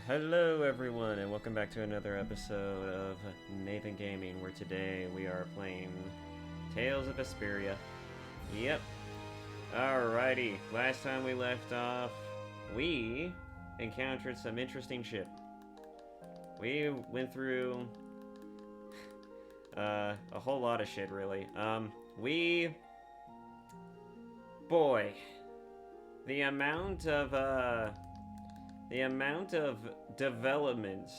Hello everyone, and welcome back to another episode of Nathan Gaming, where today we are playing Tales of Vesperia. Yep. Alrighty, last time we left off, we encountered some interesting shit. We went through a whole lot of shit, really. Boy, the amount of development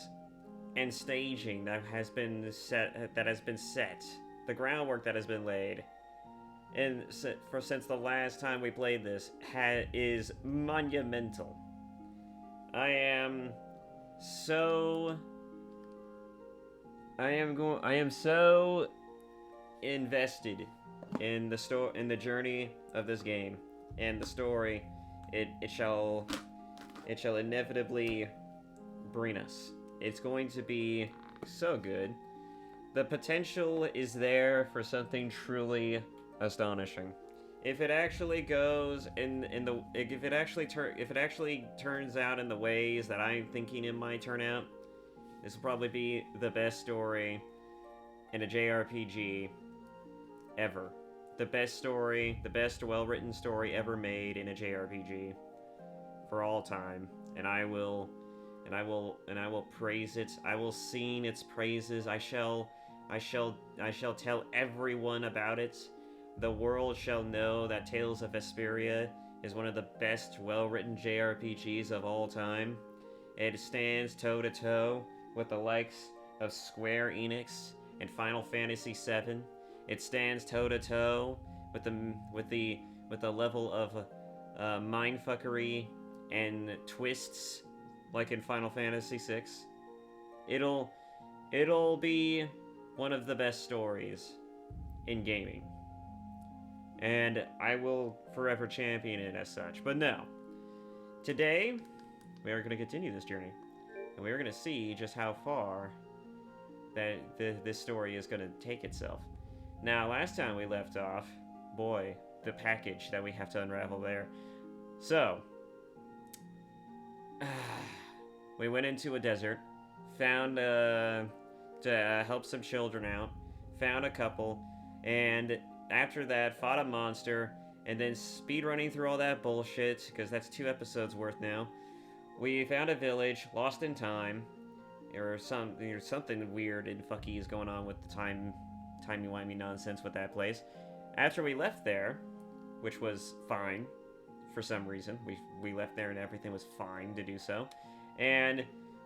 and staging that has been set, the groundwork that has been laid, and since the last time we played this, is monumental. I am so invested in the journey of this game and the story it shall inevitably bring us. It's going to be so good. The potential is there for something truly astonishing. If it actually goes if it actually turns out in the ways that I'm thinking it might turn out, this will probably be the best story in a JRPG ever. The best story, the best well-written story ever made in a JRPG for all time, and I will praise it. I will sing its praises. I shall tell everyone about it. The world shall know that Tales of Vesperia is one of the best well-written JRPGs of all time. It stands toe-to-toe with the likes of Square Enix and Final Fantasy VII. It stands toe-to-toe with the level of mindfuckery and twists like in Final Fantasy VI. It'll be one of the best stories in gaming, and I will forever champion it as such. But no, today we are going to continue this journey, and we are going to see just how far that this story is going to take itself. Now, last time we left off, boy, the package that we have to unravel there. So, we went into a desert, found to help some children out, found a couple, and after that fought a monster, and then speedrunning through all that bullshit, because that's 2 episodes worth now. We found a village, lost in time, or something weird and fucky is going on with the timey-wimey nonsense with that place. After we left there, which was fine, for some reason, we left there and everything was fine to do so. And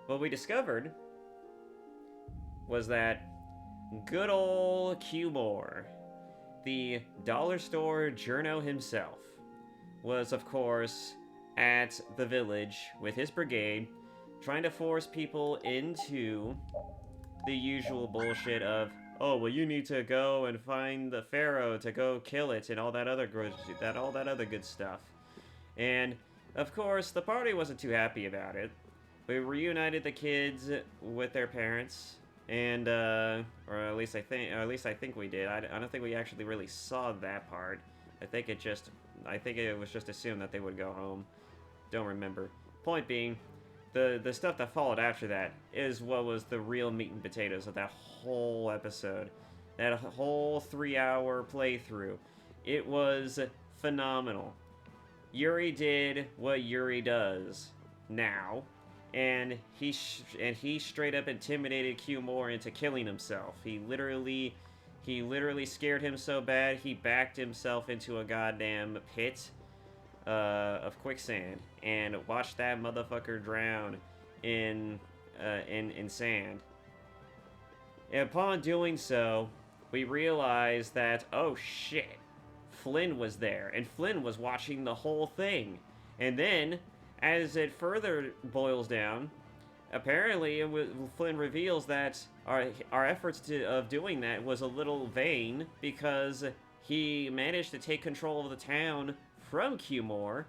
what we discovered was that good old Cumore, the dollar store journo himself, was of course at the village with his brigade, trying to force people into the usual bullshit of, oh, well, you need to go and find the pharaoh to go kill it and all that other good stuff. And of course, the party wasn't too happy about it. We reunited the kids with their parents, and or at least I think we did. I don't think we actually really saw that part. I think it was just assumed that they would go home. Don't remember. Point being, the stuff that followed after that is what was the real meat and potatoes of that whole episode. That whole 3-hour playthrough. It was phenomenal. Yuri did what Yuri does now, and he straight up intimidated Cumore into killing himself. He literally scared him so bad he backed himself into a goddamn pit of quicksand and watched that motherfucker drown in sand. And upon doing so, we realized that, oh shit, Flynn was there, and Flynn was watching the whole thing. And then, as it further boils down, apparently Flynn reveals that our efforts of doing that was a little vain, because he managed to take control of the town from Cumore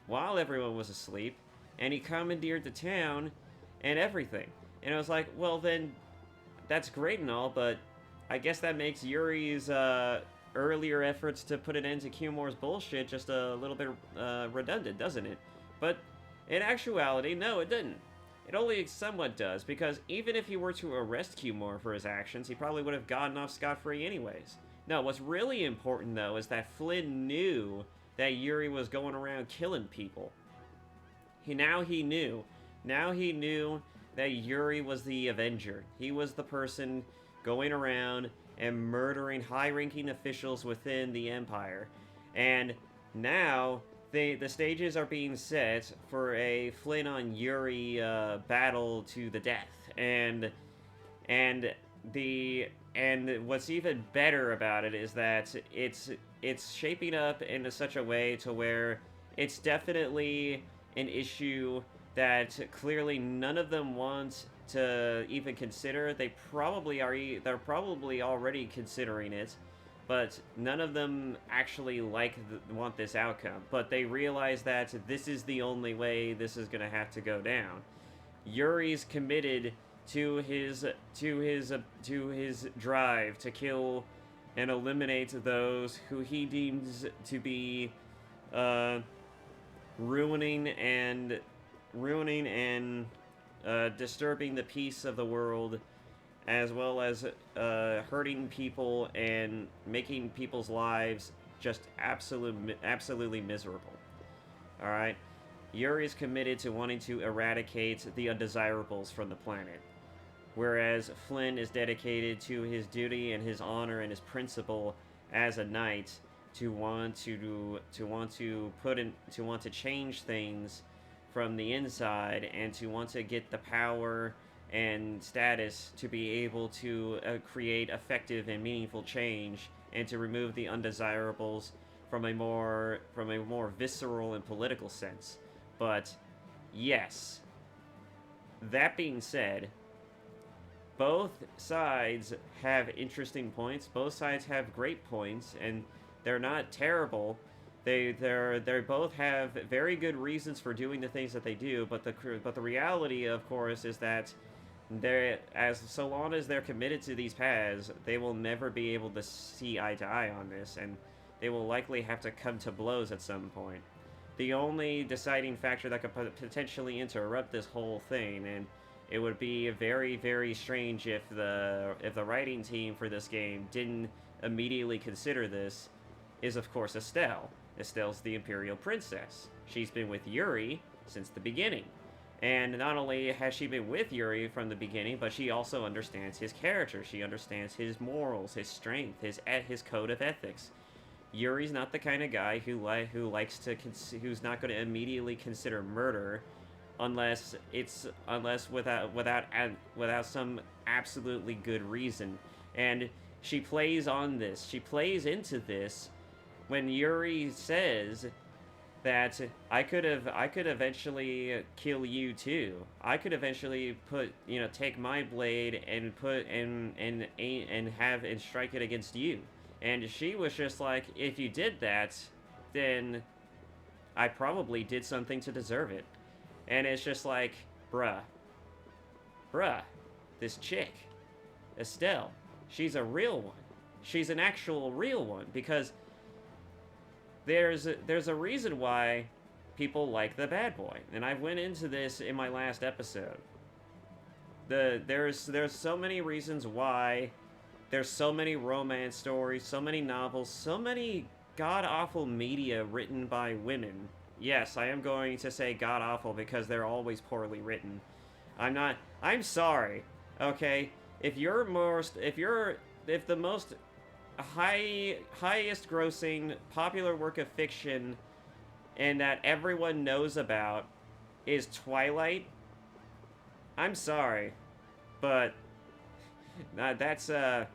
while everyone was asleep, and he commandeered the town and everything. And I was like, well then, that's great and all, but I guess that makes Yuri's earlier efforts to put an end to Cumore's bullshit just a little bit redundant, doesn't it? But in actuality, no, it didn't. It only somewhat does, because even if he were to arrest Cumore for his actions, he probably would have gotten off scot-free anyways. No, what's really important, though, is that Flynn knew that Yuri was going around killing people. Now he knew. Now he knew that Yuri was the Avenger. He was the person going around and murdering high-ranking officials within the Empire. And now the stages are being set for a Flynn on Yuri battle to the death. And what's even better about it is that it's shaping up in such a way to where it's definitely an issue that clearly none of them want to even consider. They're probably already considering it, but none of them actually want this outcome. But they realize that this is the only way this is gonna have to go down. Yuri's committed to his drive to kill and eliminate those who he deems to be ruining and disturbing the peace of the world, as well as hurting people and making people's lives just absolutely miserable. Alright? Yuri's committed to wanting to eradicate the undesirables from the planet, whereas Flynn is dedicated to his duty and his honor and his principle as a knight to want to change things from the inside, and to want to get the power and status to be able to create effective and meaningful change, and to remove the undesirables from a more visceral and political sense. But yes, that being said, both sides have interesting points. Both sides have great points, and they're not terrible. They both have very good reasons for doing the things that they do. But the reality, of course, is that so long as they're committed to these paths, they will never be able to see eye to eye on this, and they will likely have to come to blows at some point. The only deciding factor that could potentially interrupt this whole thing, and it would be very, very strange if the writing team for this game didn't immediately consider this, is of course Estelle. Estelle's the Imperial Princess. She's been with Yuri since the beginning. And not only has she been with Yuri from the beginning, but she also understands his character. She understands his morals, his strength, his code of ethics. Yuri's not the kind of guy who's not going to immediately consider murder unless without some absolutely good reason. And she plays on this. She plays into this when Yuri says that I could eventually kill you too. I could eventually take my blade and strike it against you. And she was just like, if you did that, then I probably did something to deserve it. And it's just like, bruh, this chick, Estelle, she's a real one. She's an actual real one, because there's a reason why people like the bad boy, and I went into this in my last episode. There's so many reasons why. There's so many romance stories, so many novels, so many god-awful media written by women. Yes, I am going to say god-awful because they're always poorly written. I'm sorry, okay? If the most highest grossing popular work of fiction and that everyone knows about is Twilight, I'm sorry, but that's and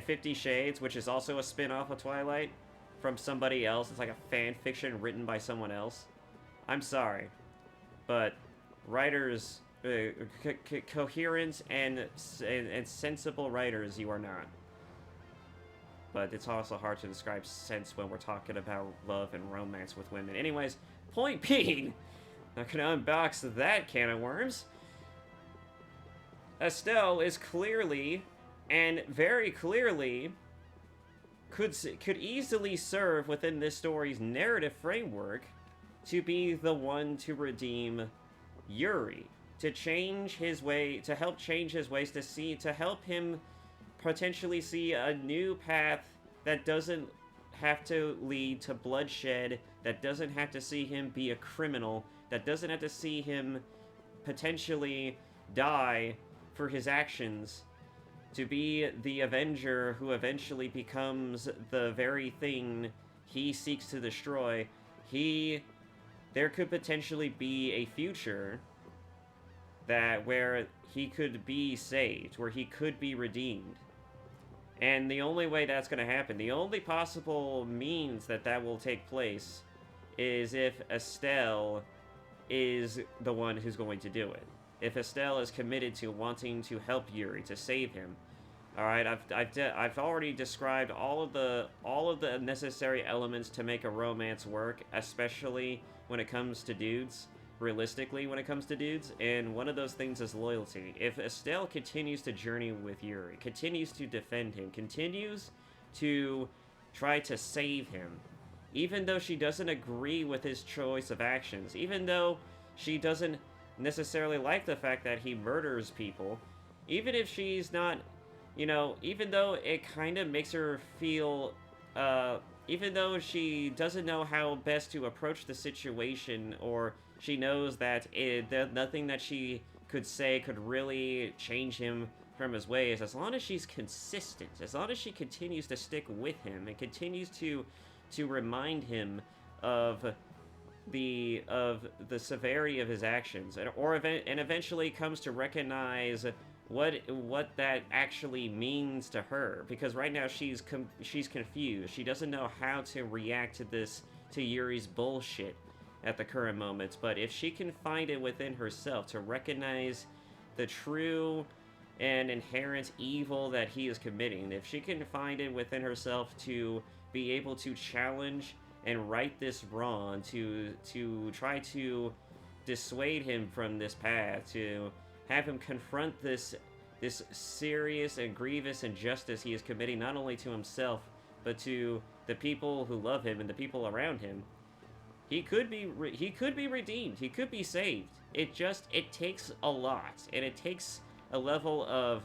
50 Shades, which is also a spin-off of Twilight from somebody else. It's like a fan fiction written by someone else. I'm sorry, but writers, coherent and sensible writers, you are not. But it's also hard to describe sense when we're talking about love and romance with women. Anyways, point being, I'm gonna unbox that can of worms. Estelle is clearly, and very clearly, could easily serve within this story's narrative framework to be the one to redeem Yuri, to change his way, to help change his ways, to help him potentially see a new path that doesn't have to lead to bloodshed, that doesn't have to see him be a criminal, that doesn't have to see him potentially die for his actions, to be the Avenger who eventually becomes the very thing he seeks to destroy. There could potentially be a future where he could be saved, where he could be redeemed. And the only way that's going to happen, the only possible means that will take place, is if Estelle is the one who's going to do it. If Estelle is committed to wanting to help Yuri, to save him. Alright, I've already described all of the necessary elements to make a romance work, especially when it comes to dudes. Realistically, when it comes to dudes, and one of those things is loyalty. If Estelle continues to journey with Yuri, continues to defend him, continues to try to save him, even though she doesn't agree with his choice of actions, even though she doesn't necessarily like the fact that he murders people, even if she's not, you know, even though it kind of makes her feel, even though she doesn't know how best to approach the situation, or she knows that nothing that she could say could really change him from his ways, as long as she's consistent, as long as she continues to stick with him and continues to remind him of the severity of his actions, and eventually comes to recognize what that actually means to her, because right now she's confused. She doesn't know how to react to Yuri's bullshit at the current moments. But if she can find it within herself to recognize the true and inherent evil that he is committing, if she can find it within herself to be able to challenge and right this wrong, to try to dissuade him from this path, to have him confront this serious and grievous injustice he is committing, not only to himself, but to the people who love him and the people around him, he could be redeemed. He could be saved. It takes a lot, and it takes a level of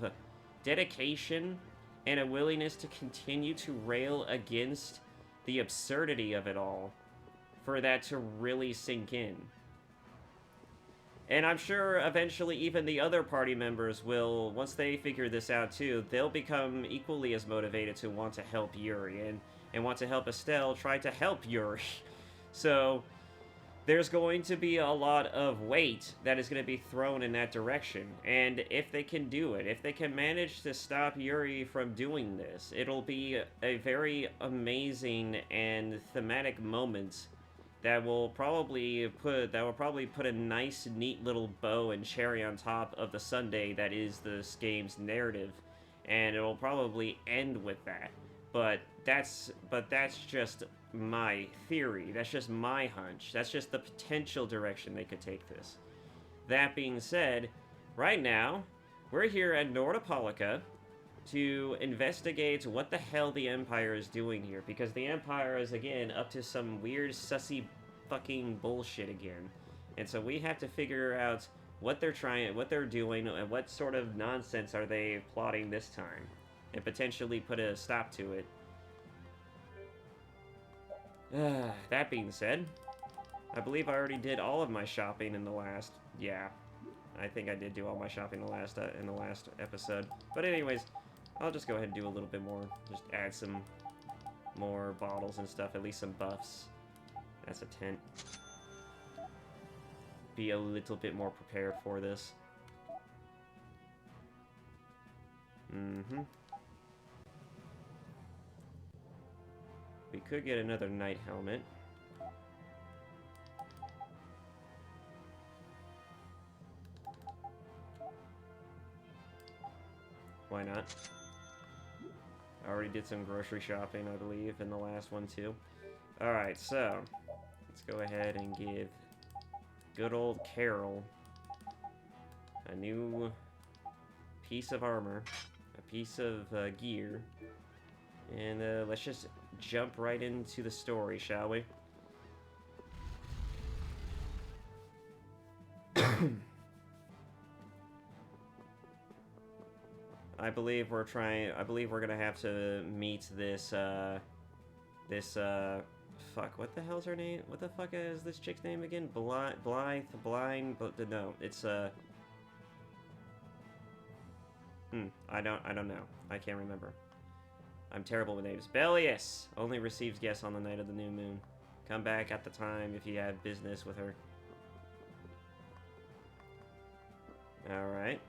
dedication and a willingness to continue to rail against the absurdity of it all for that to really sink in. And I'm sure eventually even the other party members will, once they figure this out too, they'll become equally as motivated to want to help Yuri and want to help Estelle try to help Yuri. So there's going to be a lot of weight that is going to be thrown in that direction. And if they can do it, if they can manage to stop Yuri from doing this, it'll be a very amazing and thematic moment that will probably put a nice, neat little bow and cherry on top of the sundae that is this game's narrative, and it'll probably end with that. But that's just my theory. That's just my hunch. That's just the potential direction they could take this. That being said, right now we're here at Nordopolica to investigate what the hell the Empire is doing here, because the Empire is again up to some weird sussy fucking bullshit again. And so we have to figure out what they're doing, and what sort of nonsense are they plotting this time, and potentially put a stop to it. That being said, I believe I already did all of my shopping in the last... Yeah, I think I did do all my shopping in the last episode. But anyways, I'll just go ahead and do a little bit more. Just add some more bottles and stuff, at least some buffs. That's a tent. Be a little bit more prepared for this. Mm-hmm. We could get another knight helmet. Why not? I already did some grocery shopping, I believe, in the last one too. Alright, so let's go ahead and give good old Carol a new piece of armor, a piece of gear, and let's just jump right into the story, shall we? I believe we're gonna have to meet this, fuck, what the hell's her name? What the fuck is this chick's name again? Blind, but no, it's, I don't know. I can't remember. I'm terrible with names. Bellius only receives guests on the night of the new moon. Come back at the time if you have business with her. Alright.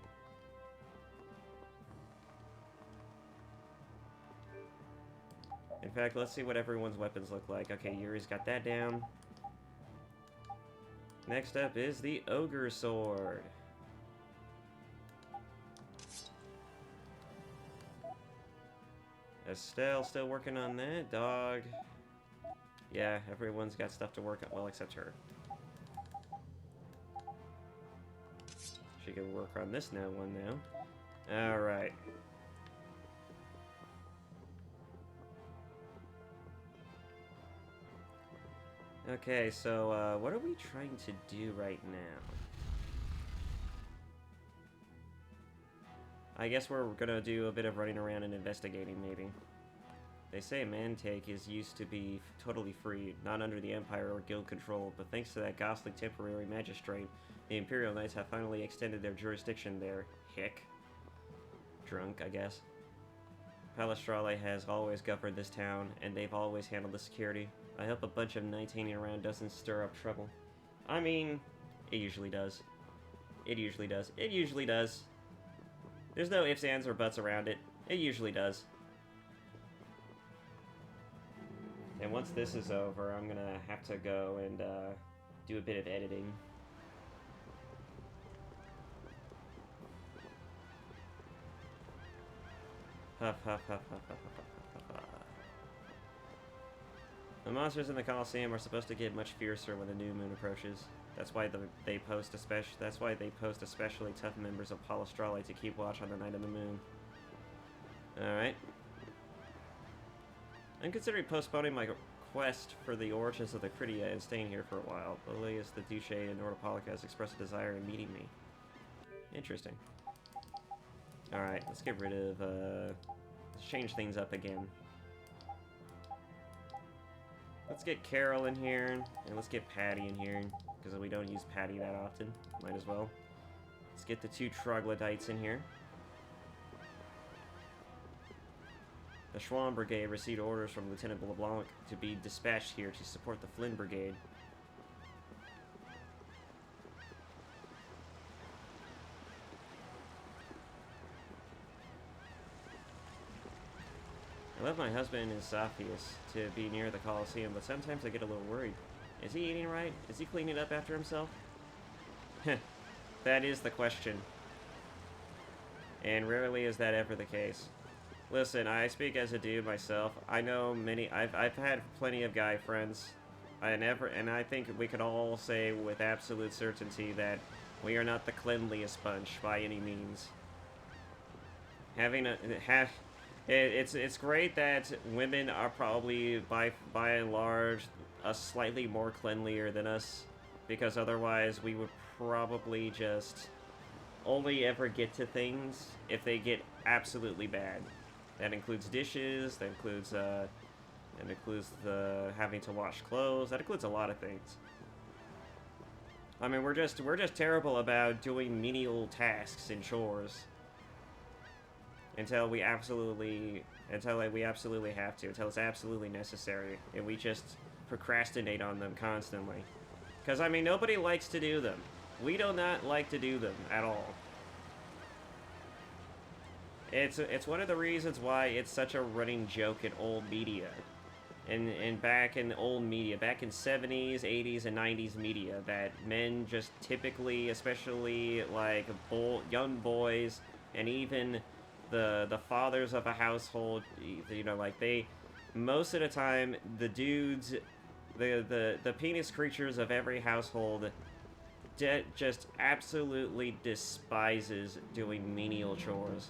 In fact, let's see what everyone's weapons look like. Okay, Yuri's got that down. Next up is the Ogre Sword. Estelle still working on that. Dog. Yeah, everyone's got stuff to work on. Well, except her. She can work on this one now. Alright. Okay, so, what are we trying to do right now? I guess we're gonna do a bit of running around and investigating, maybe. They say Mantake is used to be totally free, not under the Empire or Guild control, but thanks to that ghastly temporary magistrate, the Imperial Knights have finally extended their jurisdiction there. Hick. Drunk, I guess. Palestrale has always governed this town, and they've always handled the security. I hope a bunch of knights hanging around doesn't stir up trouble. I mean, it usually does. It usually does. It usually does. There's no ifs, ands, or buts around it. It usually does. And once this is over, I'm gonna have to go and do a bit of editing. Huff, huff, huff, huff, huff, huff, huff, huff. The monsters in the Colosseum are supposed to get much fiercer when the new moon approaches. That's why they post especially tough members of Palestrale to keep watch on the night of the moon. Alright. I'm considering postponing my quest for the origins of the Critia and staying here for a while. Lilius, the Duce, and Nordopolica has expressed a desire in meeting me. Interesting. Alright, let's get rid of, let's change things up again. Let's get Carol in here, and let's get Patty in here, because we don't use Patty that often. Might as well. Let's get the two troglodytes in here. The Schwann Brigade received orders from Lieutenant LeBlanc to be dispatched here to support the Flynn Brigade. I left my husband in Sophius to be near the Colosseum, but sometimes I get a little worried. Is he eating right? Is he cleaning up after himself? That is the question. And rarely is that ever the case. Listen, I speak as a dude myself. I know many. I've had plenty of guy friends. And I think we could all say with absolute certainty that we are not the cleanliest bunch by any means. It's great that women are probably by and large slightly more cleanlier than us, because otherwise we would probably just only ever get to things if they get absolutely bad. That includes dishes. That includes the having to wash clothes. That includes a lot of things. I mean, we're just terrible about doing menial tasks and chores until we absolutely have to, until it's absolutely necessary, and we just procrastinate on them constantly. Because I mean, nobody likes to do them. We do not like to do them at all. It's one of the reasons why it's such a running joke in old media. And back in old media, back in 70s, 80s, and 90s media, that men just typically, especially like young boys, and even the fathers of a household, you know, like most of the time, the dudes, the penis creatures of every household just absolutely despises doing menial chores.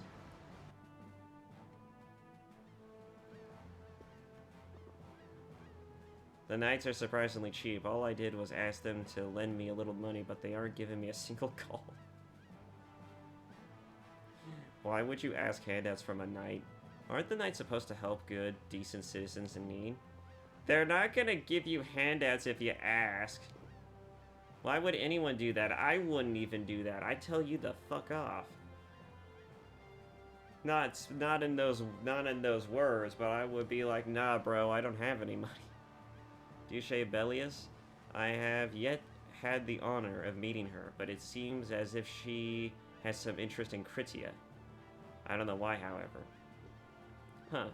The Knights are surprisingly cheap. All I did was ask them to lend me a little money, but they aren't giving me a single call. Why would you ask handouts from a knight? Aren't the knights supposed to help good, decent citizens in need? They're not gonna give you handouts if you ask. Why would anyone do that? I wouldn't even do that. I'd tell you the fuck off. Not in those words, but I would be like, nah, bro, I don't have any money. Duce Bellius, I have yet had the honor of meeting her, but it seems as if she has some interest in Kritia. I don't know why, however. Huh.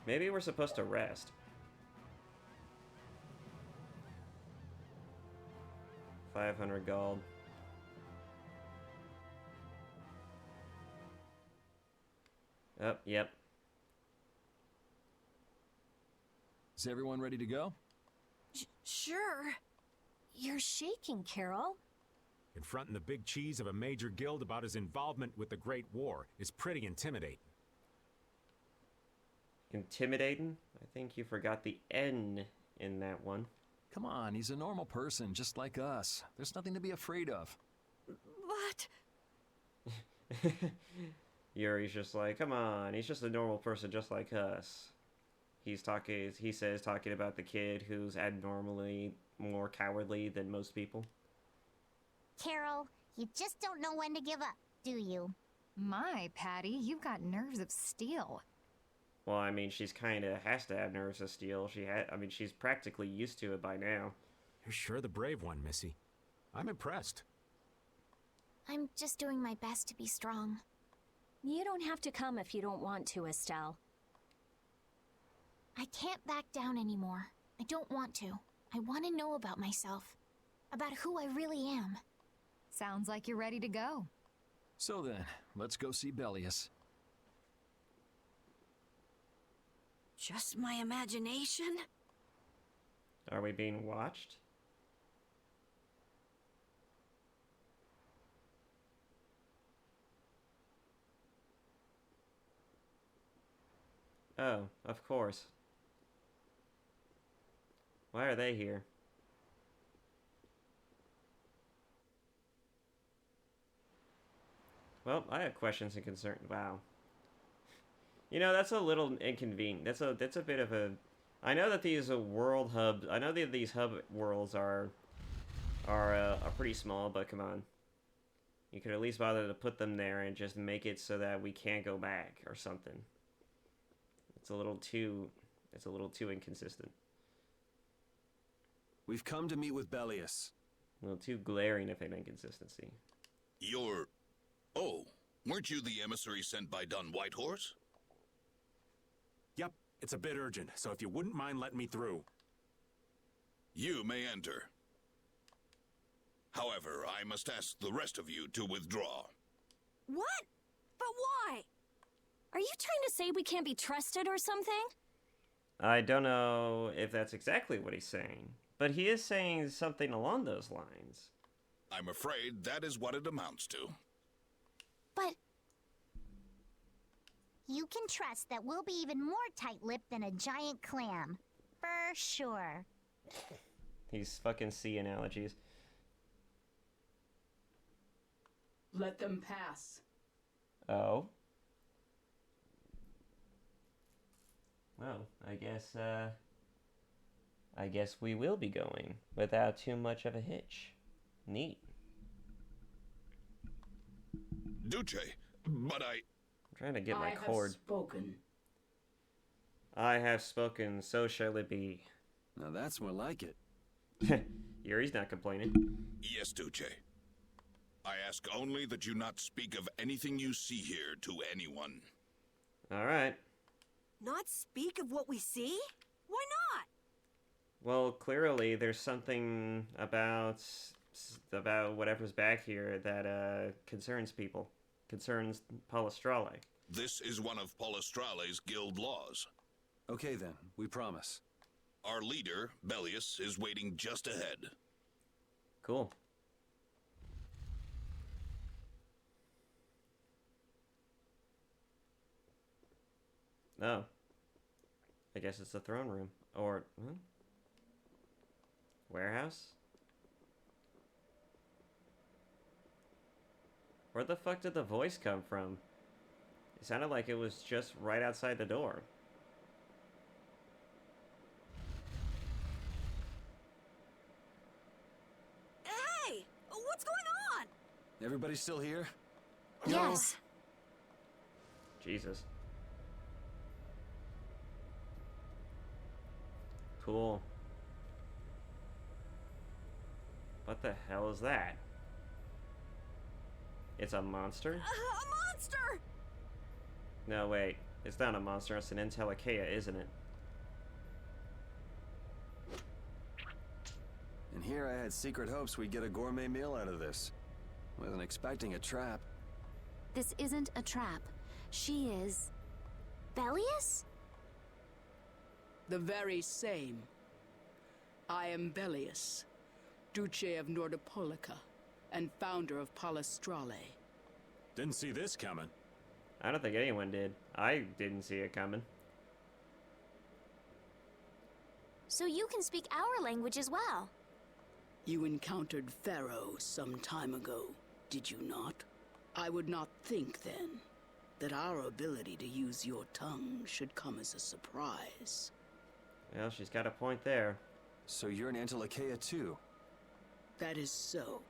Maybe we're supposed to rest. $500 gold. Oh, yep. Is everyone ready to go? Sure. You're shaking, Carol. Confronting the big cheese of a major guild about his involvement with the Great War is pretty intimidating. Intimidating? I think you forgot the N in that one. Come on, he's a normal person, just like us. There's nothing to be afraid of. But... Yuri's just like, come on, he's just a normal person just like us. He says talking about the kid who's abnormally more cowardly than most people. Carol, you just don't know when to give up, do you? My, Patty, you've got nerves of steel. Well, I mean, she's kind of has to have nerves of steel. She's practically used to it by now. You're sure the brave one, Missy. I'm impressed. I'm just doing my best to be strong. You don't have to come if you don't want to, Estelle. I can't back down anymore. I don't want to. I want to know about myself. About who I really am. Sounds like you're ready to go. So then, let's go see Bellius. Just my imagination? Are we being watched? Oh, of course. Why are they here? Well, I have questions and concerns. Wow. You know, that's a little inconvenient. That's a bit of a... I know that these world hubs... I know that these hub worlds are pretty small, but come on. You could at least bother to put them there and just make it so that we can't go back or something. It's a little too inconsistent. We've come to meet with Bellius. A little too glaring of an inconsistency. You're... Oh, weren't you the emissary sent by Don Whitehorse? Yep, it's a bit urgent, so if you wouldn't mind letting me through. You may enter. However, I must ask the rest of you to withdraw. What? But why? Are you trying to say we can't be trusted or something? I don't know if that's exactly what he's saying, but he is saying something along those lines. I'm afraid that is what it amounts to. But... you can trust that we'll be even more tight-lipped than a giant clam. For sure. These fucking sea analogies. Let them pass. Oh? Well, I guess we will be going without too much of a hitch. Neat. Duce, but I'm trying to get my cord. Spoken. I have spoken, so shall it be. Now that's more like it. Yuri's not complaining. Yes, Duce. I ask only that you not speak of anything you see here to anyone. Alright. Not speak of what we see? Why not? Well, clearly there's something about whatever's back here that concerns people. Concerns Palestrale. This is one of Palestrale's guild laws. Okay then, we promise. Our leader, Bellius, is waiting just ahead. Cool. Oh. I guess it's the throne room. Or... warehouse? Where the fuck did the voice come from? It sounded like it was just right outside the door. Hey! What's going on? Everybody still here? Yes. Jesus. Cool. What the hell is that? It's a monster? A monster! No, wait. It's not a monster. It's an Entelekea, isn't it? And here I had secret hopes we'd get a gourmet meal out of this. Wasn't expecting a trap. This isn't a trap. She is... Bellius? The very same. I am Bellius, Duce of Nordopolica, and founder of Palestrale. Didn't see this coming. I don't think anyone did. I didn't see it coming. So you can speak our language as well. You encountered Pharaoh some time ago, did you not? I would not think then that our ability to use your tongue should come as a surprise. Well, she's got a point there. So you're an Antilochea too? That is so.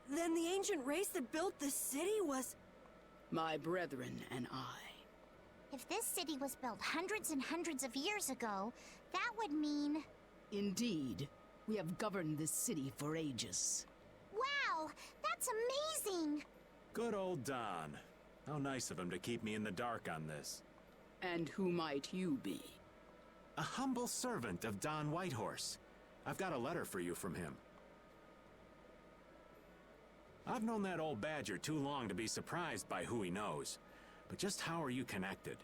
Then the ancient race that built this city was... My brethren and I. If this city was built hundreds and hundreds of years ago, that would mean... Indeed, we have governed this city for ages. Wow, that's amazing! Good old Don. How nice of him to keep me in the dark on this. And who might you be? A humble servant of Don Whitehorse. I've got a letter for you from him. I've known that old badger too long to be surprised by who he knows. But just how are you connected?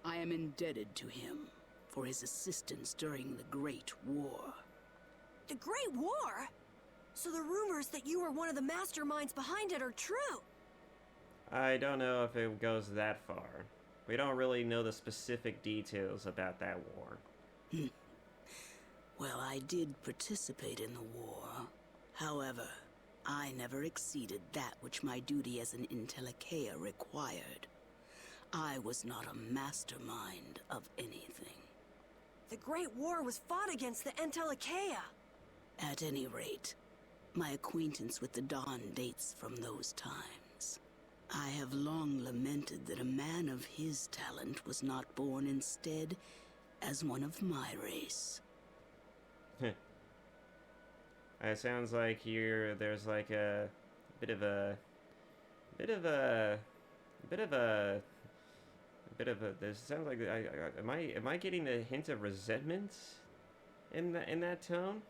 I am indebted to him for his assistance during the Great War. The Great War? So the rumors that you were one of the masterminds behind it are true? I don't know if it goes that far. We don't really know the specific details about that war. Well, I did participate in the war. However, I never exceeded that which my duty as an Entelekea required. I was not a mastermind of anything. The Great War was fought against the Entelekea. At any rate, my acquaintance with the Dawn dates from those times. I have long lamented that a man of his talent was not born instead as one of my race. It sounds like there's like a bit of a this sounds like am I getting a hint of resentment in that tone?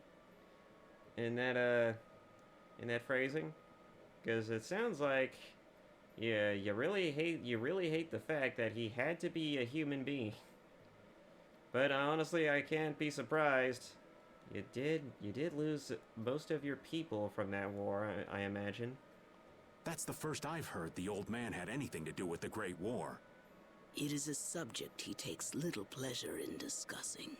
In that phrasing? Because it sounds like yeah, you really hate the fact that he had to be a human being. But honestly, I can't be surprised. You did lose most of your people from that war, I imagine. That's the first I've heard the old man had anything to do with the Great War. It is a subject he takes little pleasure in discussing.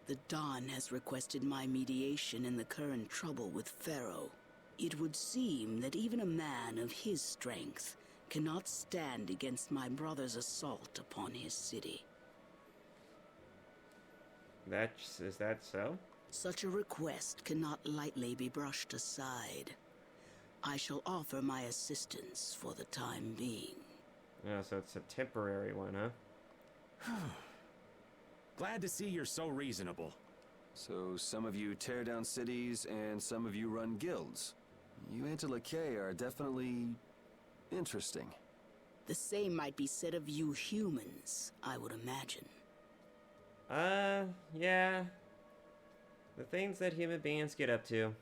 The Dawn has requested my mediation in the current trouble with Pharaoh. It would seem that even a man of his strength cannot stand against my brother's assault upon his city. Is that so? Such a request cannot lightly be brushed aside. I shall offer my assistance for the time being. Oh, so it's a temporary one, huh? Glad to see you're so reasonable. So some of you tear down cities and some of you run guilds. You Antilochea are definitely interesting. The same might be said of you humans, I would imagine. Yeah. The things that human beings get up to.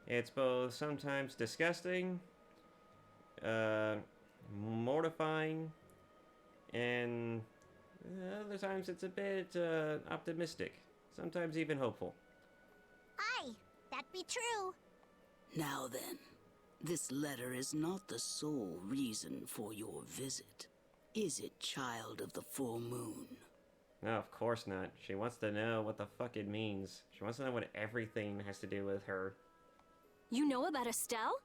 It's both sometimes disgusting, mortifying, and other times it's a bit, optimistic. Sometimes even hopeful. Aye, that be true. Now then, this letter is not the sole reason for your visit. Is it, child of the full moon? No, of course not. She wants to know what the fuck it means. She wants to know what everything has to do with her. You know about Estelle?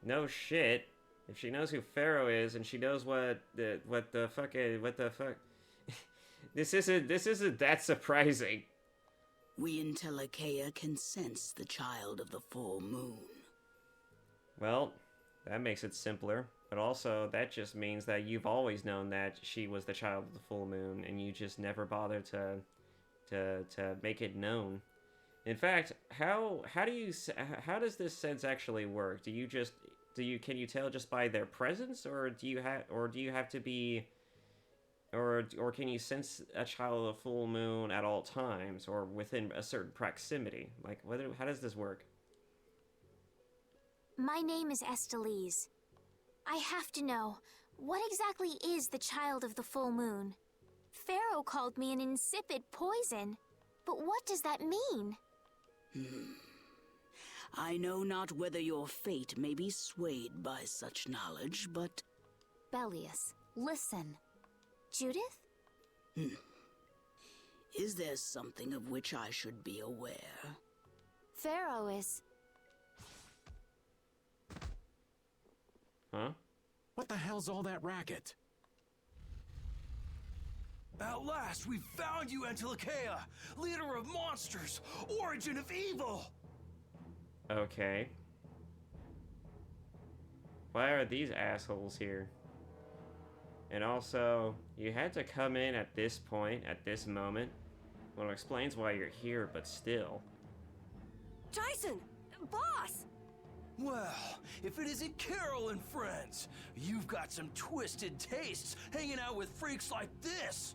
No shit. If she knows who Pharaoh is and she knows what the fuck. This isn't that surprising. We in Telekea can sense the child of the full moon. Well, that makes it simpler, but also that just means that you've always known that she was the child of the full moon, and you just never bothered to make it known. In fact, how does this sense actually work? Can you tell just by their presence, or do you have to be, or can you sense a child of the full moon at all times or within a certain proximity? Like, how does this work? My name is Estelle. I have to know, what exactly is the child of the full moon? Pharaoh called me an insipid poison, but what does that mean? I know not whether your fate may be swayed by such knowledge, but... Bellius, listen. Judith? Is there something of which I should be aware? Pharaoh is... Huh? What the hell's all that racket? At last, we found you, Antilochea, leader of monsters, origin of evil! Okay. Why are these assholes here? And also, you had to come in at this point, at this moment. Well, it explains why you're here, but still. Tyson! Boss! Well, if it isn't Carol and friends, you've got some twisted tastes hanging out with freaks like this!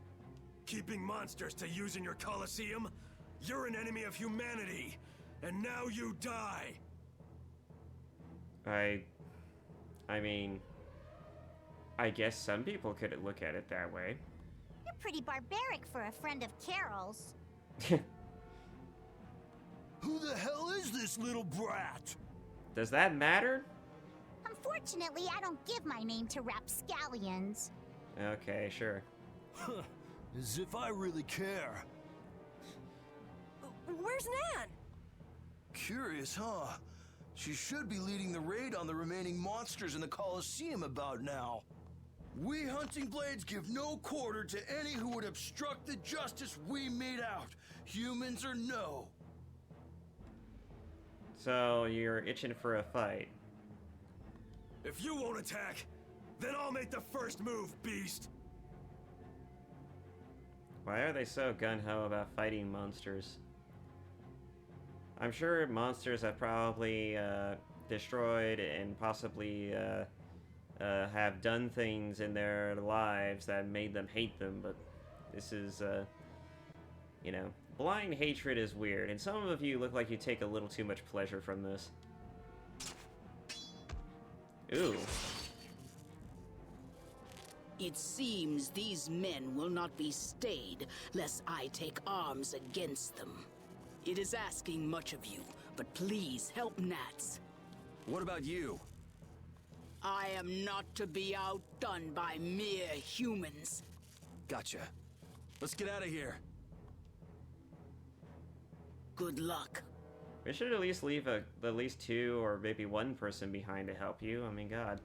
Keeping monsters to use in your Colosseum? You're an enemy of humanity, and now you die! I mean, I guess some people could look at it that way. You're pretty barbaric for a friend of Carol's. Who the hell is this little brat? Does that matter? Unfortunately, I don't give my name to rapscallions. Okay, sure. As if I really care. Where's Nan? Curious, huh? She should be leading the raid on the remaining monsters in the Colosseum about now. We Hunting Blades give no quarter to any who would obstruct the justice we mete out, humans or no. So, you're itching for a fight. If you won't attack, then I'll make the first move, beast. Why are they so gung-ho about fighting monsters? I'm sure monsters have probably destroyed and possibly have done things in their lives that made them hate them, but this is, you know, blind hatred is weird, and some of you look like you take a little too much pleasure from this. Ooh. It seems these men will not be stayed, lest I take arms against them. It is asking much of you, but please help Nats. What about you? I am not to be outdone by mere humans. Gotcha. Let's get out of here. Good luck. We should at least leave at least 2 or maybe 1 person behind to help you. I mean, God.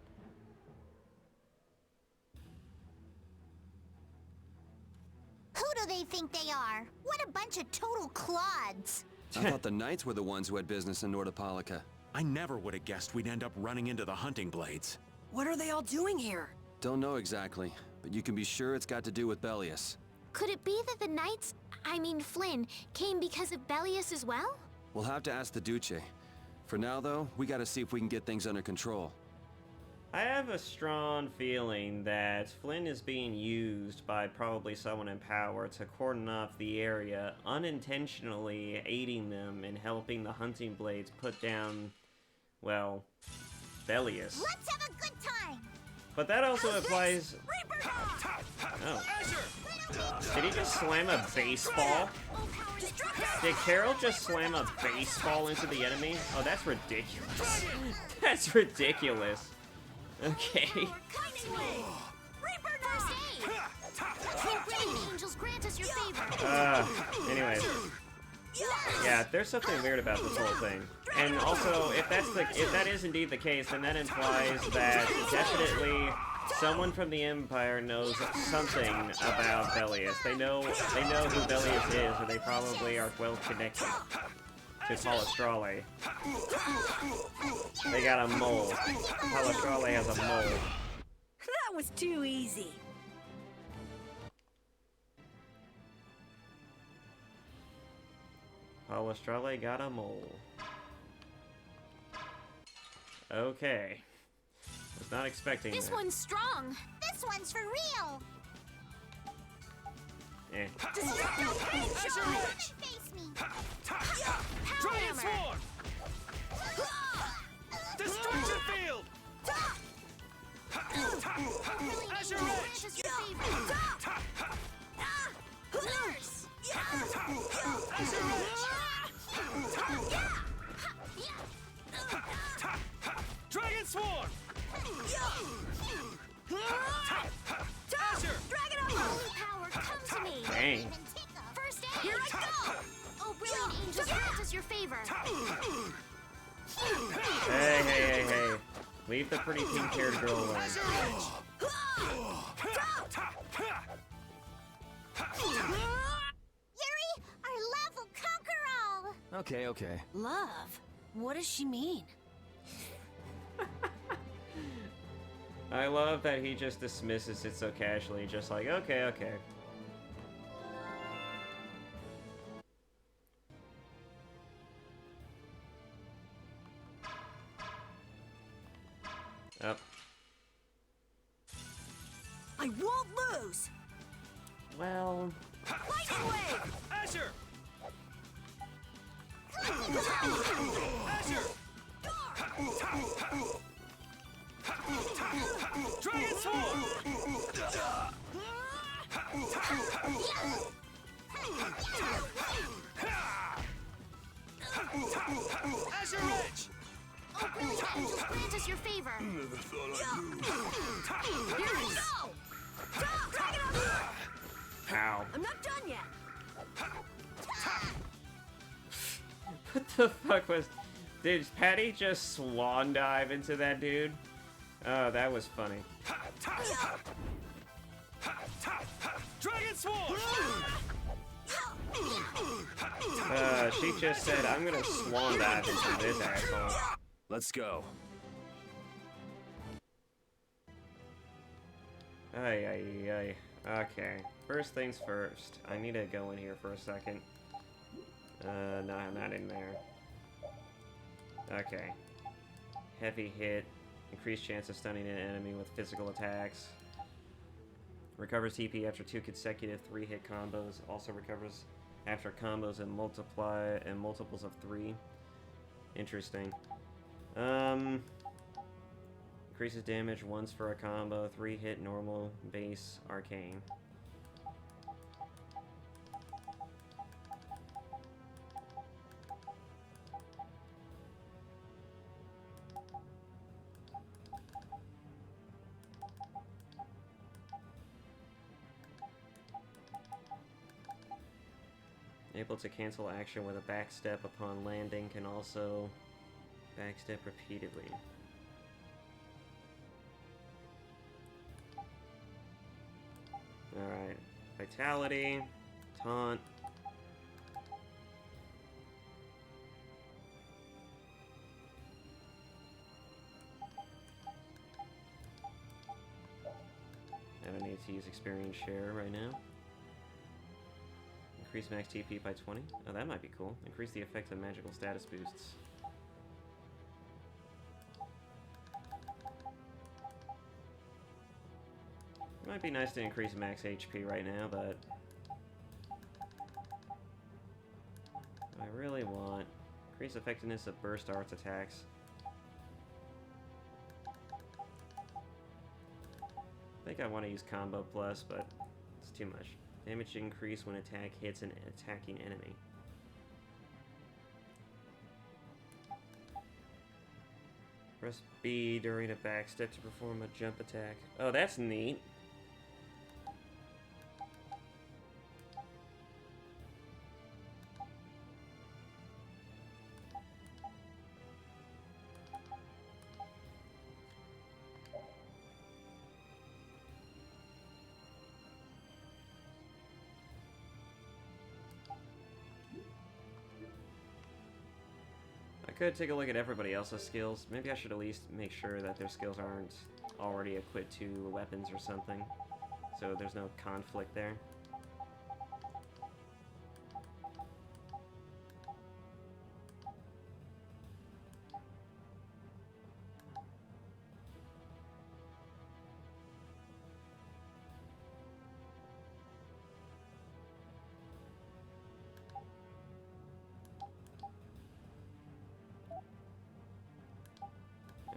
Who do they think they are? What a bunch of total clods! I thought the Knights were the ones who had business in Nordopolica. I never would have guessed we'd end up running into the Hunting Blades. What are they all doing here? Don't know exactly, but you can be sure it's got to do with Bellius. Could it be that the Knights, I mean Flynn, came because of Bellius as well? We'll have to ask the Duce. For now, though, we gotta see if we can get things under control. I have a strong feeling that Flynn is being used by probably someone in power to cordon off the area, unintentionally aiding them in helping the Hunting Blades put down, well, Bellius. Let's have a good time! But that also applies... Oh. Did he just slam a baseball? Did Carol just slam a baseball into the enemy? Oh, that's ridiculous. That's ridiculous. Okay. Angels grant us your favor. Anyways. Yeah, Yeah, there's something weird about this whole thing. And also, if that is indeed the case, then that implies that definitely someone from the Empire knows something about Bellius. They know who Bellius is, or they probably are well connected to Palestrale. They got a mole. Palestrale has a mole. That was too easy. Palestrale got a mole. Okay. Was not expecting This that. one's strong. This one's for real. Eh. Face me. Dragon Swarm! Destruction Field! Azure Edge! Is your favorite. Nurse! Azure Edge! Dragon Swarm! Azure! Dragon Holy power, come to me. Dang. First aid. Here I go. Oh, brilliant angels, grant us your favor. Hey. Leave the pretty pink-haired girl alone. Azure Edge! Yuri, our love will conquer all. Okay. Love? What does she mean? I love that he just dismisses it so casually, just like, okay. Up. I won't lose! Well, Lightning wave! Azure! Azure! Dragon Swarm! Azure Edge! Oh, brilliant angels, grant us your favor. Never thought I'd lose. Here we go! Dragon ow. I'm not done yet! What the fuck was... Did Patty just swan dive into that dude? Oh, that was funny. Dragon Swarm! She just said, I'm gonna swan dive into this asshole. Let's go. Ay. Okay. First things first. I need to go in here for a second. No, I'm not in there. Okay. Heavy hit. Increased chance of stunning an enemy with physical attacks. Recovers TP after 2 consecutive 3-hit combos. Also recovers after combos and multiples of 3. Interesting. Increases damage once for a combo. 3-hit normal, base, arcane. Able to cancel action with a backstep upon landing, can also backstep repeatedly. Alright. Vitality, taunt. I don't need to use experience share right now. Increase max TP by 20. Oh, that might be cool. Increase the effect of magical status boosts. Might be nice to increase max HP right now, but I really want increase effectiveness of burst arts attacks. I think I want to use combo plus, but it's too much. Damage increase when attack hits an attacking enemy. Press B during a backstep to perform a jump attack. Oh, that's neat. could take a look at everybody else's skills. Maybe I should at least make sure that their skills aren't already equipped to weapons or something, so there's no conflict there.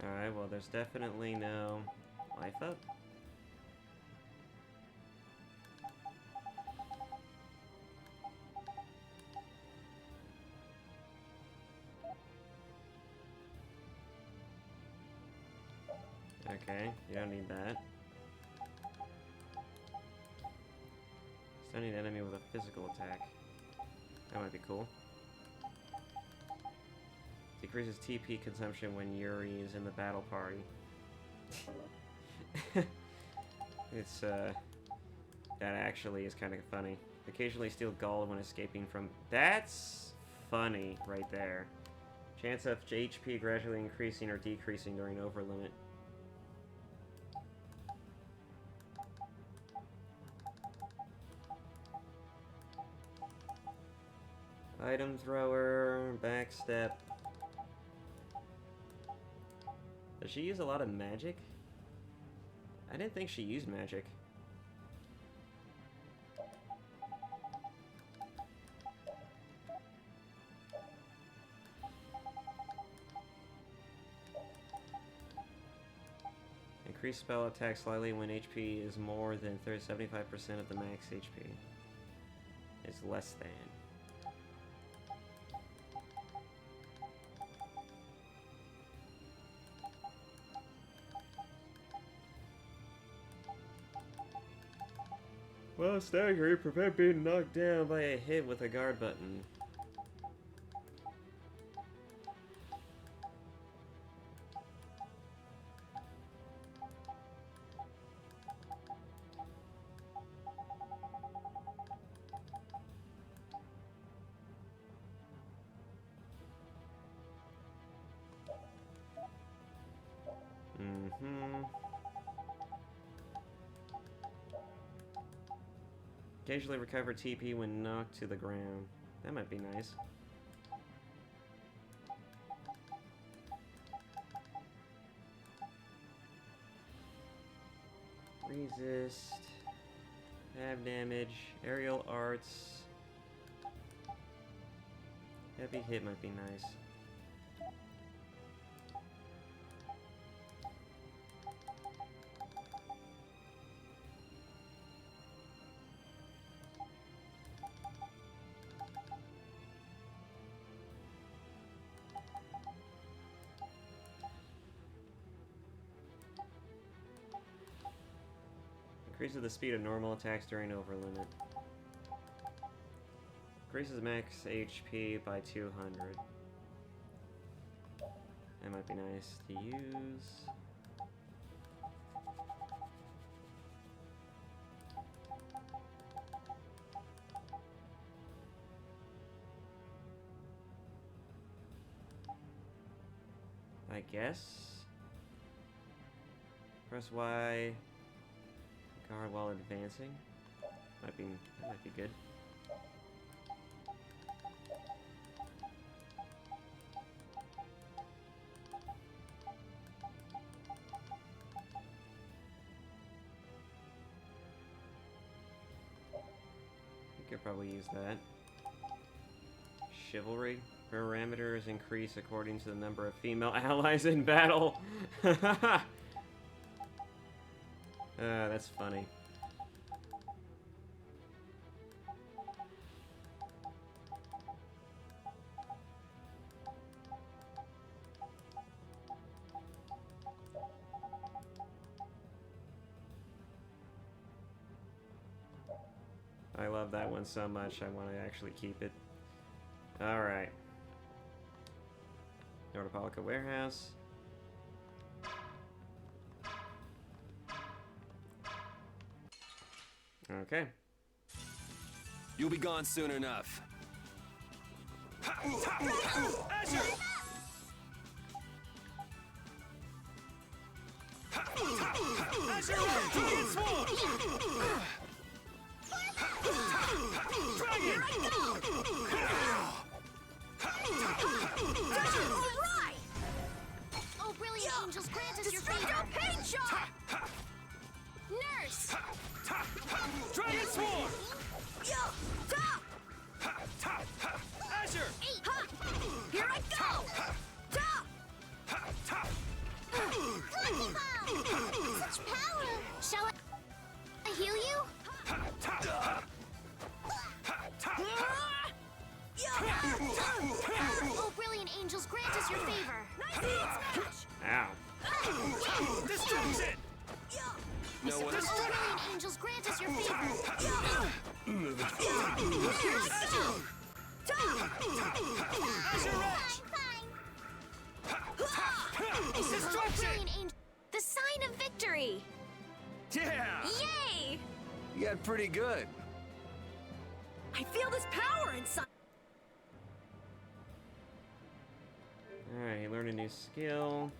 Alright, well, there's definitely no life up. Okay, you don't need that. Stunning an enemy with a physical attack. That might be cool. Decreases TP consumption when Yuri is in the battle party. It's, that actually is kind of funny. Occasionally steal gold when escaping from... That's funny right there. Chance of HP gradually increasing or decreasing during overlimit. Item thrower, backstep. Does she use a lot of magic? I didn't think she used magic. Increase spell attack slightly when HP is more than 75% of the max HP. Is less than. Well, stagger, prevent being knocked down by a hit with a guard button. Occasionally recover TP when knocked to the ground. That might be nice. Resist. Have damage. Aerial arts. Heavy hit might be nice. Increases the speed of normal attacks during overlimit. Increases max HP by 200. That might be nice to use. I guess. Press Y. Guard while advancing. That might be good. I could probably use that. Chivalry. Parameters increase according to the number of female allies in battle. That's funny. I love that one so much, I want to actually keep it. Alright. Nordopolica Warehouse. Okay. You'll be gone soon enough. Azure Edge against Swarm! Dragon! Alright! Oh, brilliant angels, grant us your favor! Pain shot! Nurse! Dragon Swarm! Azure! Here I go! Such power! Shall I heal you? Oh, brilliant angels, grant us your favor! Ow. Destruction! No one. Oh, brilliant angels, grant us your favor! Azure Edge! Oh, Destruction! brilliant angel! The sign of victory! Yeah! Yay! You got pretty good. I feel this power inside. Alright, he learned a new skill.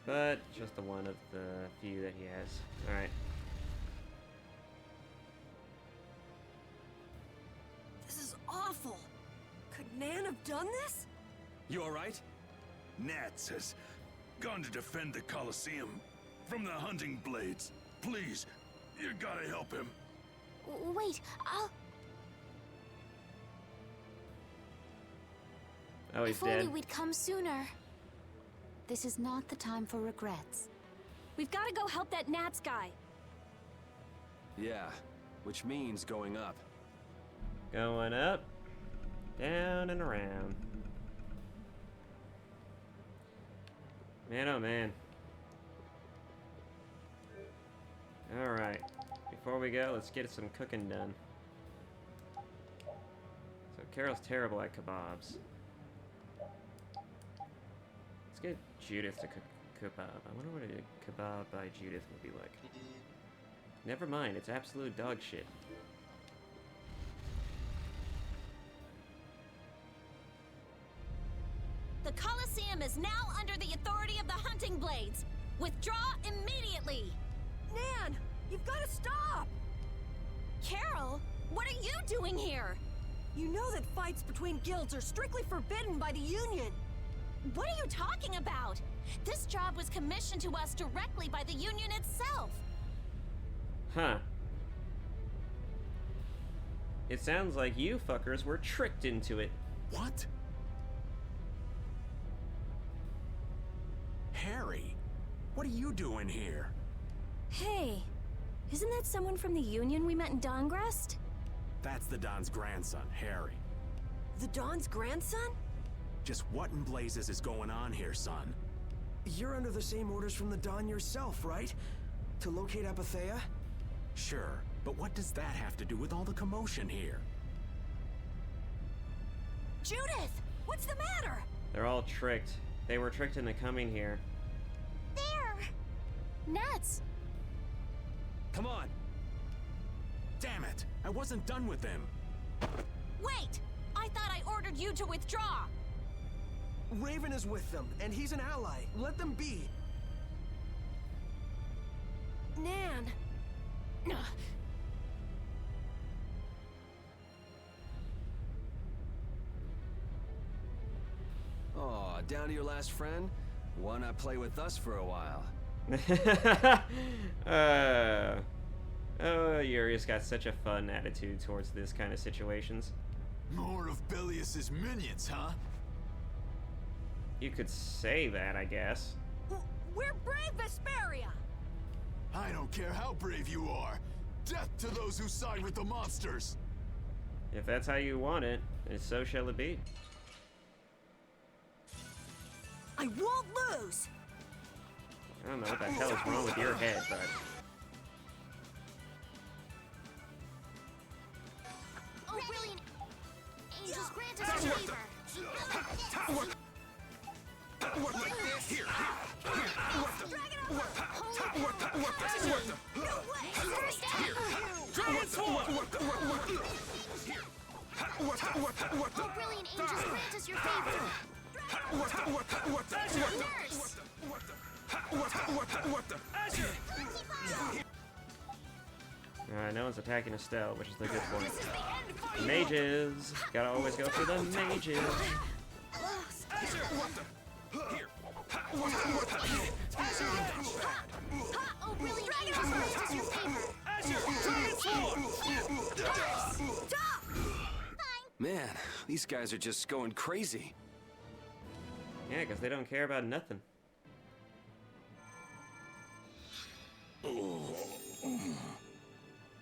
But just the one of the few that he has. Alright. This is awful. Could Nan have done this? You alright? Nats has gone to defend the Colosseum from the hunting blades. Please, you gotta help him. Wait, I'll... Oh, he's If only dead. we'd come sooner. This is not the time for regrets. We've got to go help that Nats guy. Yeah, which means going up. Going up, down, and around. Man, oh man. Alright. Before we go, let's get some cooking done. So, Carol's terrible at kebabs. Let's get Judith to cook kebab. I wonder what a kebab by Judith would be like. Never mind, it's absolute dog shit. The Colosseum is now under the authority of the Hunting Blades. Withdraw immediately! Nan, you've got to stop! Carol, what are you doing here? You know that fights between guilds are strictly forbidden by the Union. What are you talking about? This job was commissioned to us directly by the Union itself. Huh. It sounds like you fuckers were tricked into it. What? Harry, what are you doing here? Hey, isn't that someone from the Union we met in Dongrest? That's the Don's grandson, Harry. The Don's grandson? Just what in blazes is going on here, son? You're under the same orders from the Don yourself, right? To locate Apatheia? Sure, but what does that have to do with all the commotion here? Judith! What's the matter? They're all tricked. They were tricked into coming here. There! Nats! Come on! Damn it! I wasn't done with them! Wait! I thought I ordered you to withdraw! Raven is with them, and he's an ally. Let them be. Nan! Aw, down to your last friend? Why not play with us for a while? Oh, Yuri's got such a fun attitude towards this kind of situations. More of Belius's minions, huh? You could say that, I guess. We're brave Vesperia! I don't care how brave you are. Death to those who side with the monsters. If that's how you want it, then so shall it be. I won't lose! I don't know what the hell is wrong with your head, but... Oh, brilliant angels, grant us your favor! Dragon Swarm! Oh, brilliant angels, grant us your favor! Nurse! What the? Azure! No one's attacking Estelle, which is the good point. Mages! Gotta always go for the mages! Azure! What the? Here. Oh, really? Just your paper. Azure! Stop! Man, these guys are just going crazy. Yeah, because they don't care about nothing.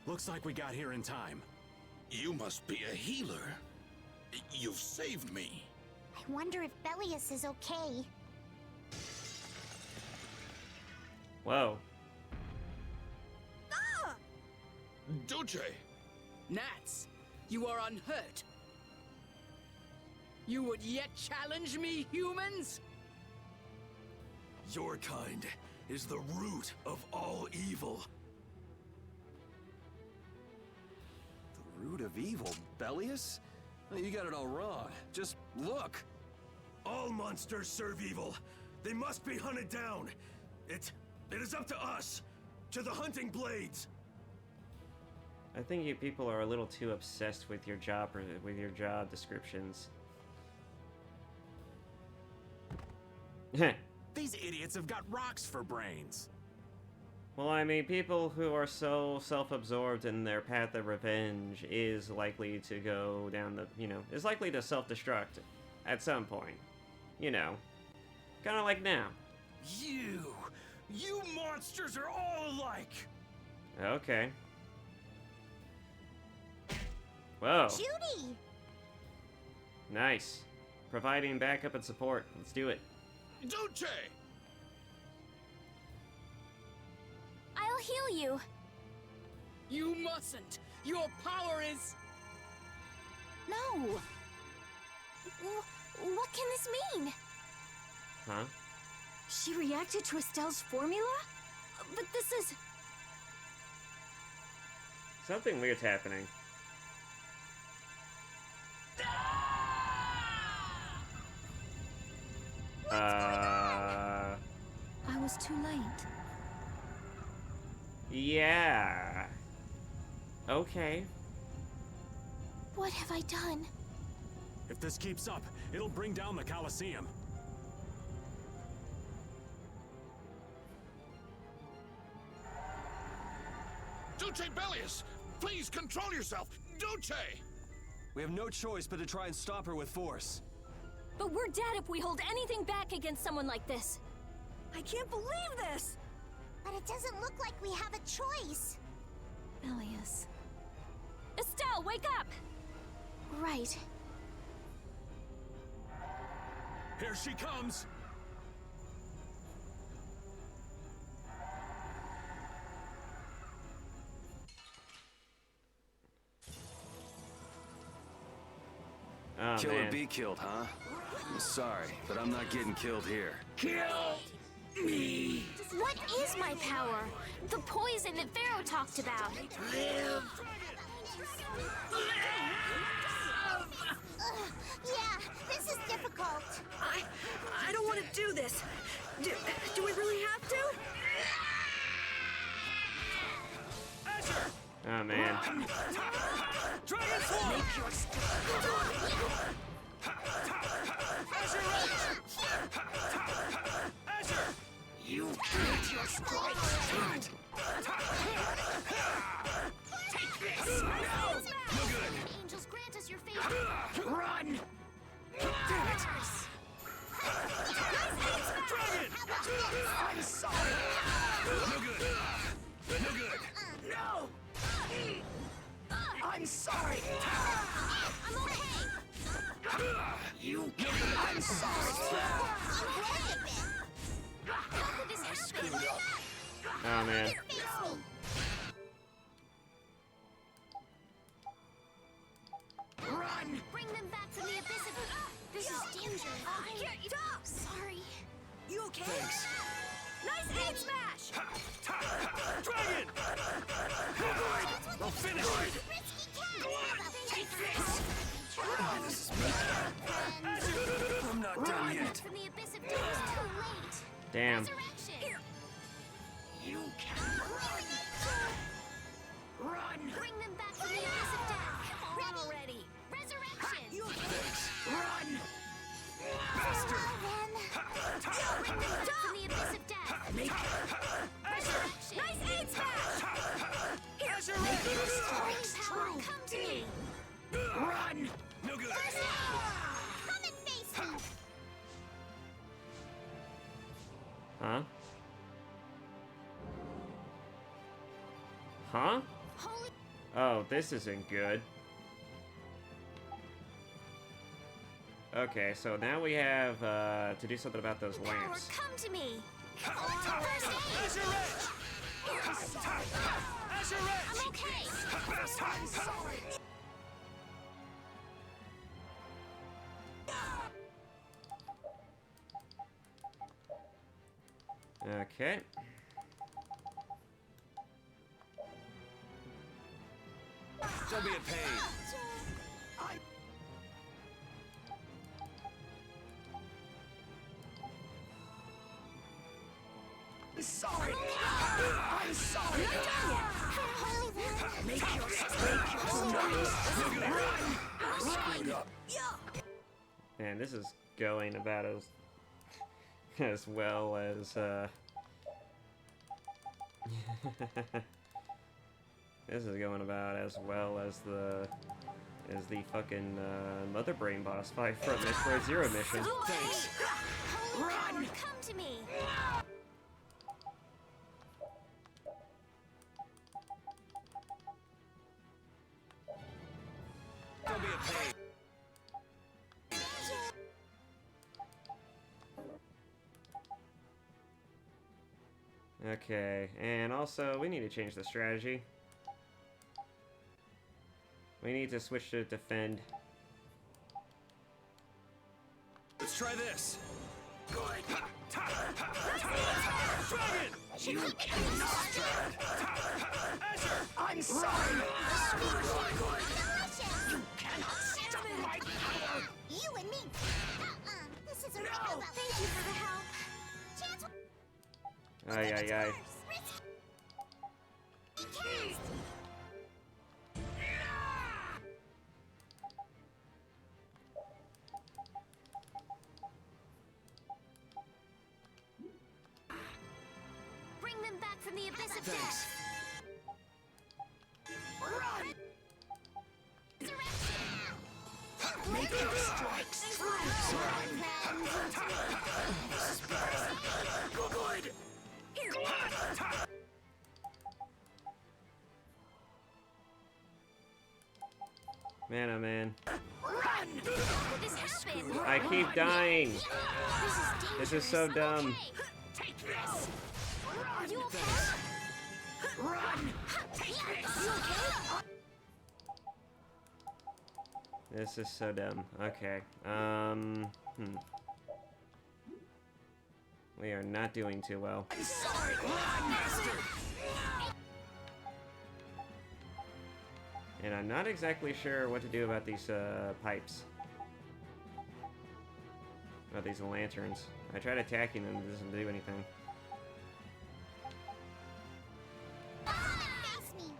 Looks like we got here in time. You must be a healer. You've saved me. I wonder if Bellius is okay. Whoa. Duce! Gnats, you are unhurt. You would yet challenge me, humans? Your kind is the root of all evil. The root of evil, Bellius? You got it all wrong. Just look. All monsters serve evil. They must be hunted down. It is up to us, to the hunting blades. I think you people are a little too obsessed with your job descriptions. These idiots have got rocks for brains. Well, I mean, people who are so self-absorbed in their path of revenge is likely to go down the, is likely to self-destruct at some point. Kind of like now. You monsters are all alike. Okay. Whoa. Judy! Nice. Providing backup and support. Let's do it. Duce! I'll heal you. You mustn't. Your power is... No. What can this mean? Huh? She reacted to Estelle's formula? But this is... Something weird's happening. I was too late. Yeah. Okay. What have I done? If this keeps up, it'll bring down the Colosseum. Duce Bellius! Please control yourself! Duce! We have no choice but to try and stop her with force. But we're dead if we hold anything back against someone like this. I can't believe this! But it doesn't look like we have a choice. Bellius. Estelle, wake up! Right. Here she comes! Oh, Kill or man. be killed, huh? I'm sorry, but I'm not getting killed here. Kill me! What is my power? The poison that Pharaoh talked about. Live! Yeah, this is difficult. I don't want to do this. Do we really have to? Azure! Oh, man. Dragon Swarm! Azure! You can't your strike! Take this! No good! Angels grant us your favor. Run! Damn it! Dragon! I'm sorry! No good! No good! No! I'm sorry! I'm okay. You I'm sorry! How could this happen? Oh, man. Run! Bring them back from the abyss of... This is dangerous. Stop! Sorry. You okay? Thanks. Nice aid smash! Dragon! I'll finish it! Go on, Take this! This is bad. I'm not done yet. From the abyss of darkness. Too late. Damn. Resurrection. No good. Come and face me. Huh? Huh? Holy. Oh, this isn't good. Okay, so now we have to do something about those lamps. Come to me. Azure Edge! Azure Edge! I'm okay. I'm sorry. Okay. Don't be a pain. I'm sorry. I'm sorry. Make your screwed up. Man, this is going about as well as this is going about as well as the fucking Mother Brain boss fight from Metroid Zero mission. Thanks. Run! Come to me. Don't be a pain. Okay, and also we need to change the strategy. We need to switch to defend. Let's try this. Good. Dragon! You cannot. Azure! I'm sorry. You cannot stop my power. You and me. This is a riddle. Thank you for the help. Chance. Ay, ay, ay. Bring them back from the abyss of Thanks. death. Run. Make your strikes. Good. Here. Man, oh man. Run. How did this happen? I keep dying. This is so dumb. Take this. Are you okay? Run. Take this. You okay? This is so dumb. Okay. We are not doing too well. I'm sorry. Run, master. And I'm not exactly sure what to do about these pipes. About these lanterns. I tried attacking them, it doesn't do anything. Face me.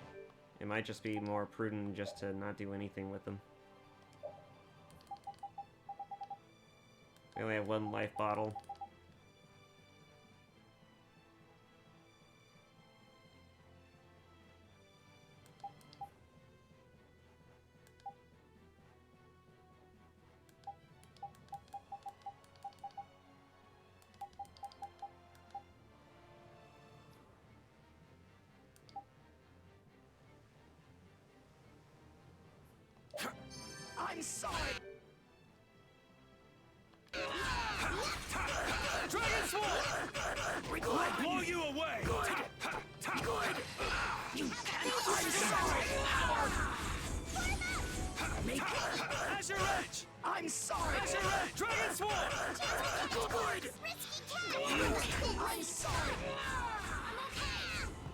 It might just be more prudent just to not do anything with them. We only have one life bottle. I'm sorry. Dragon Sword! I'll blow you away! Good! You cannot. I'm sorry! Make Azure Edge! I'm sorry! Azure Edge! Dragon Sword! Good! I'm sorry!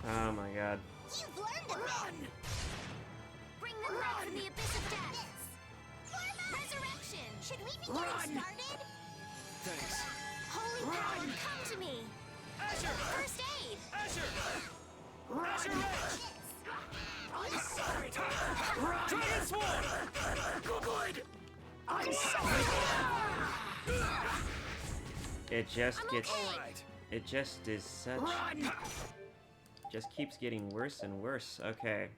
Oh my god. You've learned to run. Bring them back from the abyss of death. Resurrection. Should we be getting started? Thanks. Holy power, come to me. Azure! First aid. Azure! Azure Edge! I'm sorry! Dragon Sword! Good! I'm sorry! It just gets... Alright. It just is such... Run! Just keeps getting worse and worse. Okay.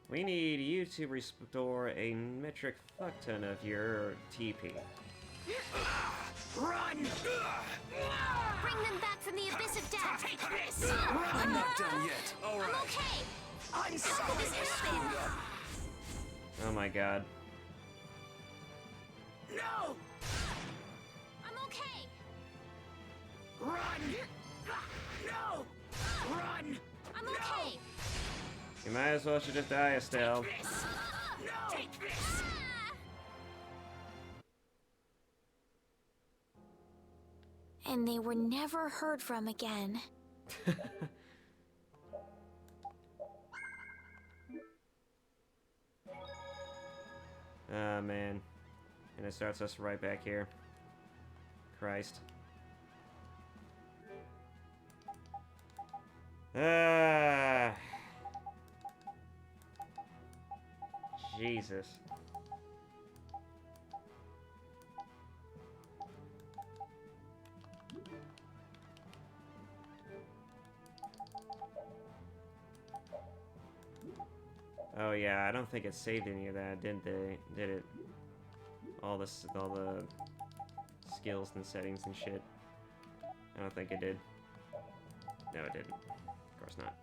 We need you to restore a metric fuckton of your TP. Run! Bring them back from the abyss of death! Take this! I'm not done yet. All right. I'm okay! I'm How could this happen? Oh my god. No! I'm okay! Run! No! Run! I'm okay! You might as well should just die, Estelle. Take this! No! Take this! And they were never heard from again. Oh man. And it starts us right back here. Christ. Ah. Jesus. Oh yeah, I don't think it saved any of that, did it? All the skills and settings and shit. I don't think it did. No, it didn't. Of course not.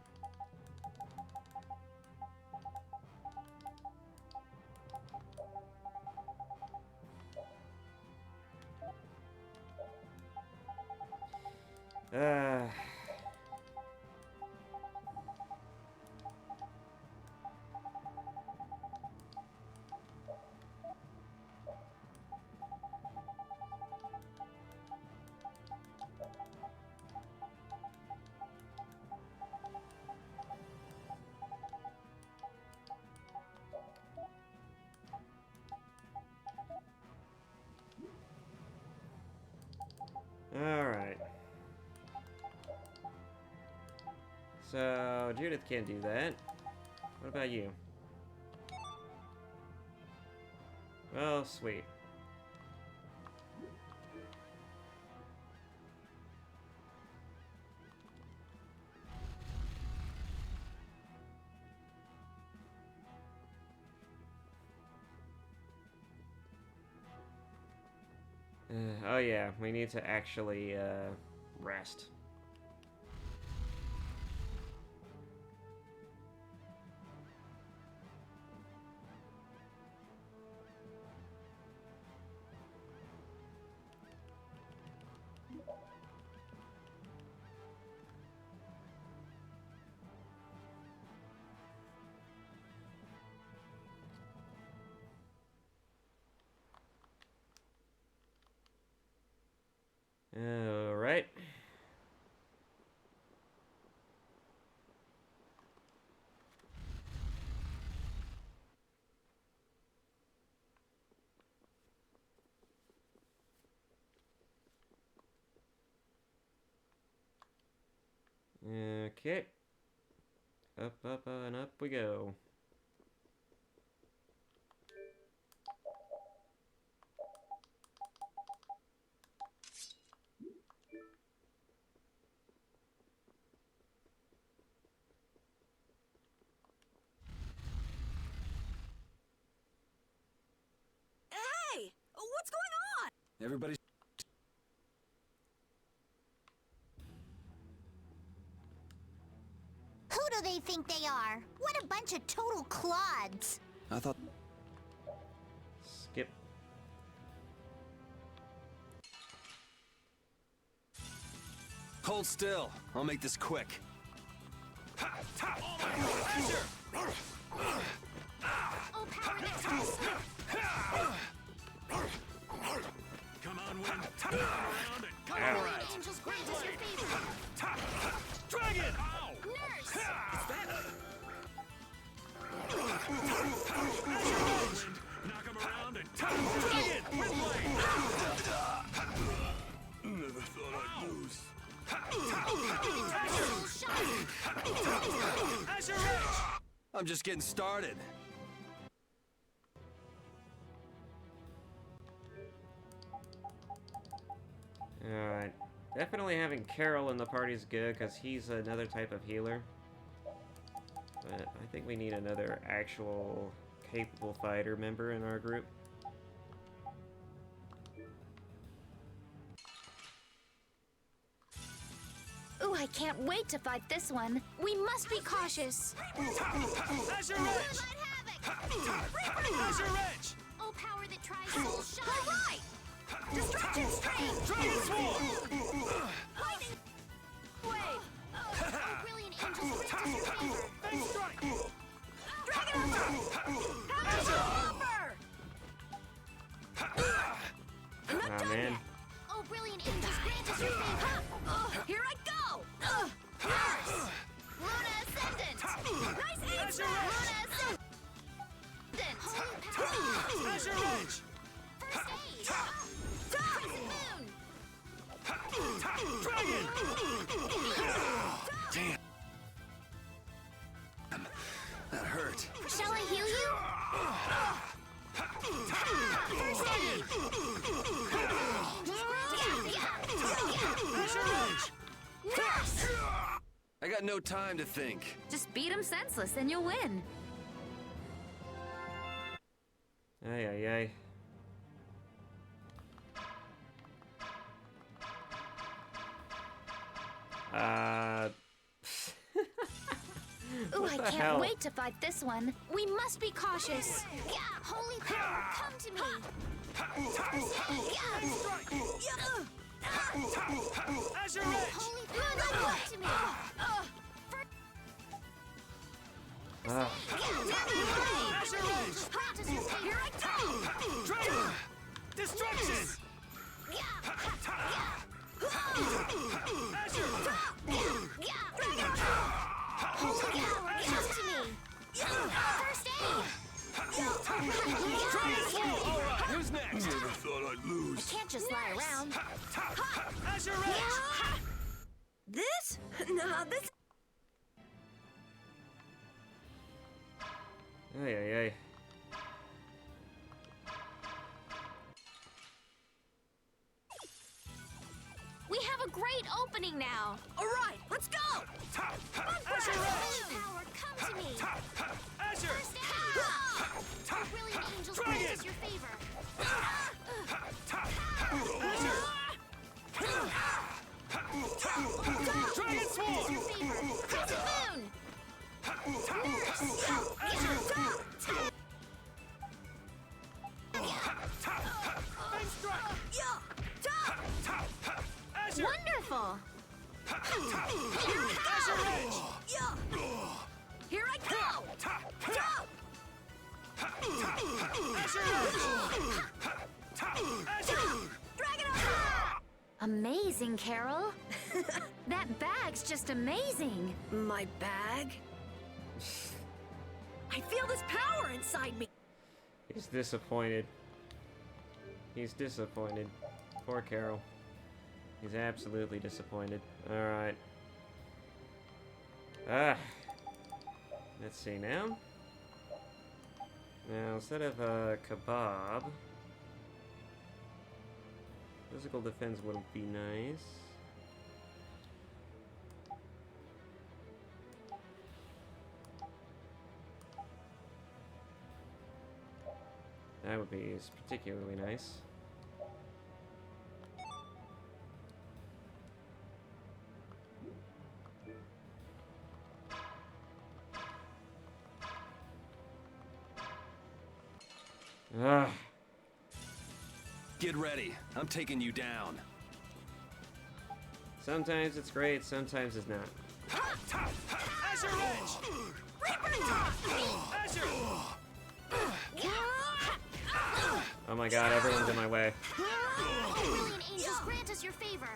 Alright. So, Judith can't do that. What about you? Well, sweet. Oh yeah, we need to actually, rest. Alright. Okay. Up, up, and up we go. Hey! What's going on? Everybody's... Who do they think they are? What a bunch of total clods! I thought... Skip. Hold still. I'll make this quick. Oh, power nexus! Come on, Wind. Turn around and come Ow. right. Angel's grant us your favor! Dragon! Nurse! Knock him around and Dragon! Windblade! Never thought I'd lose. Azure Edge! I'm just getting started. Alright. Definitely having Carol in the party is good, because he's another type of healer. But I think we need another actual capable fighter member in our group. Ooh, I can't wait to fight this one. We must be cautious. Azure Edge! Azure Edge! Oh, power that tries soul shine. All right! Destruction Stream! Dragon Swarm! Lightning Wave! Oh, brilliant angels, grant us your favor. Fang Strike! Dragon Hopper! Ah, man. Oh, brilliant angels, grant us your favor. Here I go! Nurse! Luna Ascendant! Nice aim, Azure Smash! Edge! Holy power. Azure Edge! First aid. Dragon! Crescent moon. Damn. That hurt. Shall I heal you? First aid. Azure Edge! Nurse! I got no time to think. Just beat him senseless and you'll win. Ay, ay, ay. Ooh, What I the can't hell? wait to fight this one. We must be cautious. Holy power, come to me. Azure Edge! Holy power, come to me. Ah, Azure Edge! Grant us your favor. Here I go! Dragon! Destruction! Azure! Holy power, come to me. First aid. Dragon Swarm! Alright, who's next? Never thought I'd lose. Can't just lie around. Azure Edge! This? Nah, this... ay, ay, ay. We have a great opening now. All right, let's go! Azure Edge! Power, come to me. Azure! First aid. Oh, brilliant angels, grant us your favor. Dragon Swarm! Your favor. Crescent moon. Fang Strike! Azure! Wonderful. Azure Edge! Here I go! Azure Edge! Azure! Dragon Hopper! Amazing, Carol. That bag's just amazing. My bag? I feel this power inside me. He's disappointed. He's disappointed. Poor Carol. He's absolutely disappointed. Alright. Ah. Let's see now. Now, instead of a kebab, physical defense would be nice. That would be particularly nice. Ah. Get ready. I'm taking you down. Sometimes it's great, sometimes it's not. Azure Edge! Azure! Oh my god, everyone's in my way. Brilliant angels, grant us your favor.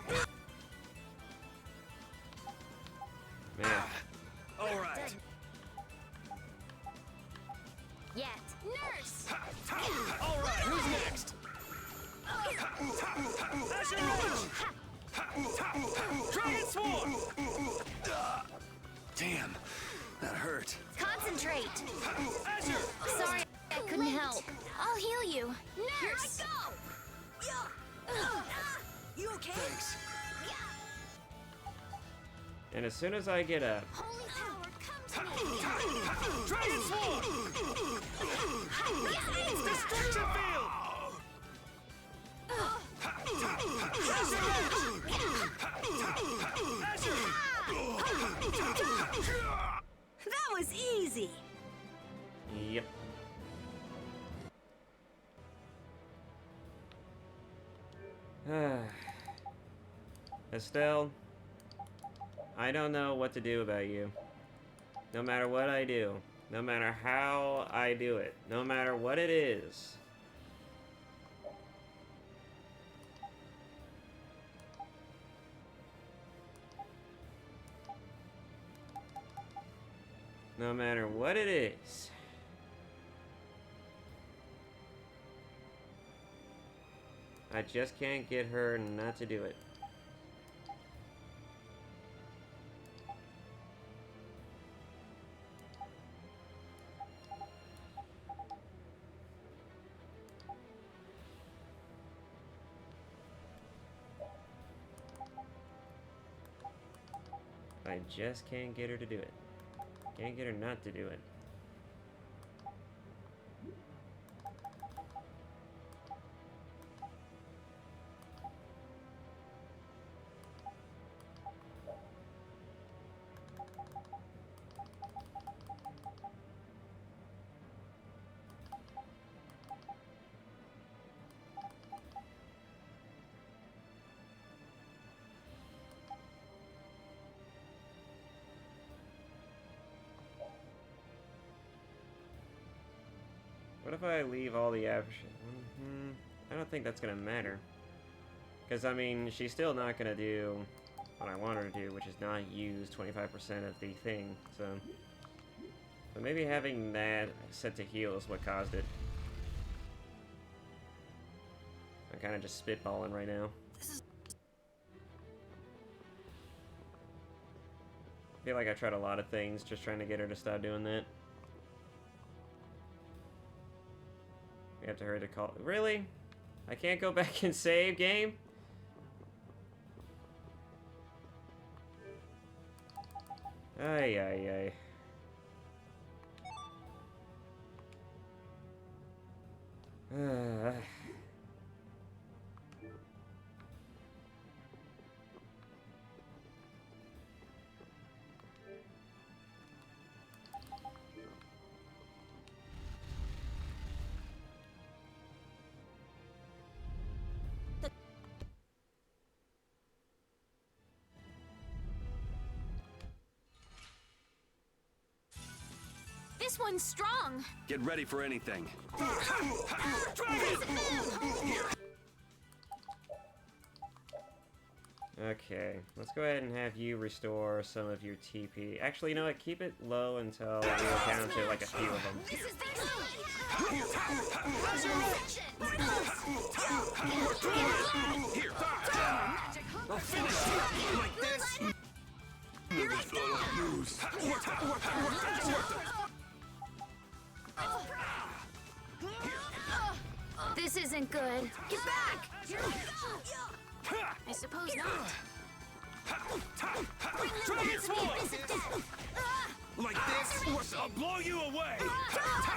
Man. All right. Yet. Nurse! All right, who's next? Azure Edge! Dragon Swarm! Damn. That hurt. Concentrate. Azure! Sorry, I couldn't help. I'll heal you. Here I Nurse! go! You okay? Thanks. And as soon as I get up, Holy power, come Dragon Swarm! Destruction Field! That was easy. Yep. Estelle, I don't know what to do about you. No matter what I do, no matter how I do it, no matter what it is. No matter what it is. I just can't get her not to do it. I just can't get her to do it. Can't get her not to do it. What if I leave all the average? I don't think that's gonna matter. Because, I mean, she's still not gonna do what I want her to do, which is not use 25% of the thing, so... But maybe having that set to heal is what caused it. I'm kind of just spitballing right now. I feel like I tried a lot of things just trying to get her to stop doing that. We have to hurry to call. Really? I can't go back and save game? Ay, ay, ay. This one's strong. Get ready for anything. Okay, let's go ahead and have you restore some of your TP. Actually, you know what? Keep it low until we go down to like a few of them. This is Here, I'll finish you like this. Here I go. This isn't good. Get back! I suppose not. Dragon Swarm! Like this, I'll blow you away!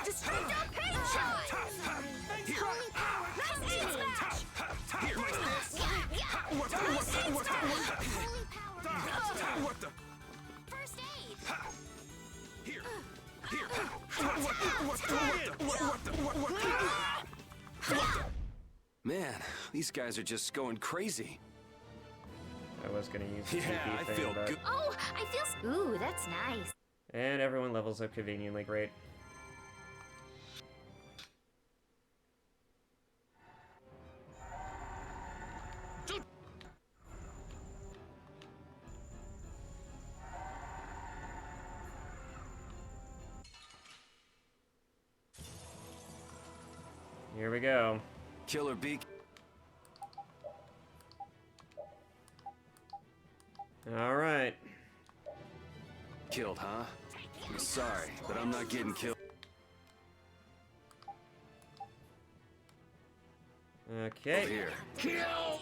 Destructo Pinch! Here, Nice aim smash! here, like this. What the? First aid! Here, what the? Man, these guys are just going crazy. I was gonna use the Yeah, TP I thing, feel but... good. Oh, I feel... Ooh, that's nice. And everyone levels up conveniently great. Here we go. Killer Beak. All right. Killed, huh? I'm sorry, but I'm not getting killed. Okay. Here. Kill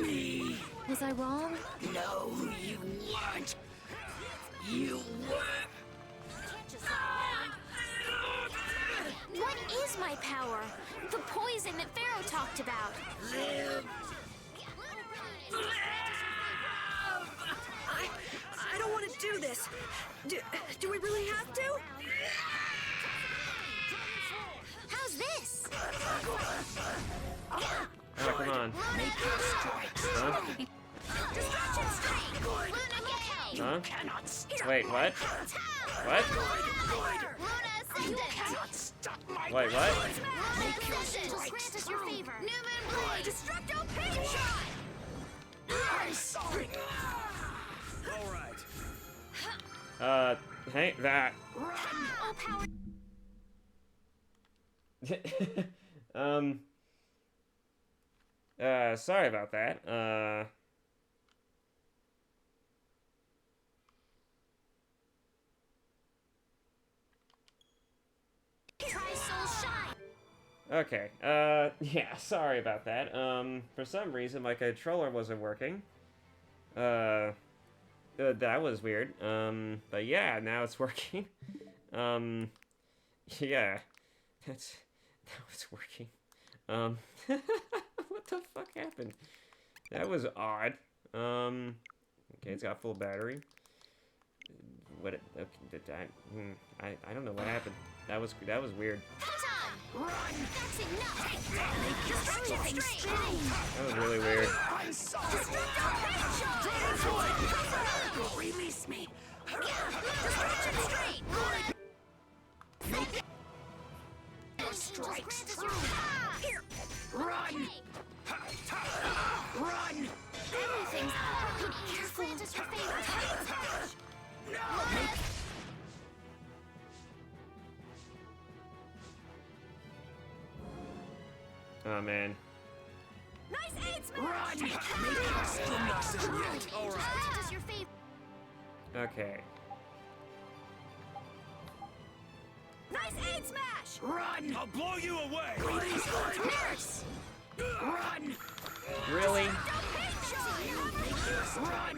me! Was I wrong? No, you weren't. You were my power. The poison that Pharaoh talked about. Live! I don't want to do this. Do we really have to? How's this? Oh, come on. Huh? Destruction Streak! Luna Gay! Huh? Wait, what? What? Luna Ascendant! Wait, what? Luna Possession! Grant us your favor! New Moon Blade! Destructo Pain Shot! I'm sorry! Alright. Hey, that. All power! Sorry about that. Tri-Soul Shine! Okay, yeah, sorry about that. For some reason my controller wasn't working. That was weird. But yeah, now it's working. Yeah. Now it's working. What the fuck happened? That was odd. Okay, it's got full battery. Okay, I don't know what happened. That was weird. Run! That's enough! Destruction Streak! That was really weird. Release me! Destruction Streak! Here! Run! Run! Everything's careful. Grant us your favor. Oh man. Nice aid smash! Run! Still not dead yet. Alright. Grant us your favor. Okay. Nice aid smash! Run! I'll blow you away! Nurse! Run! Really? Run!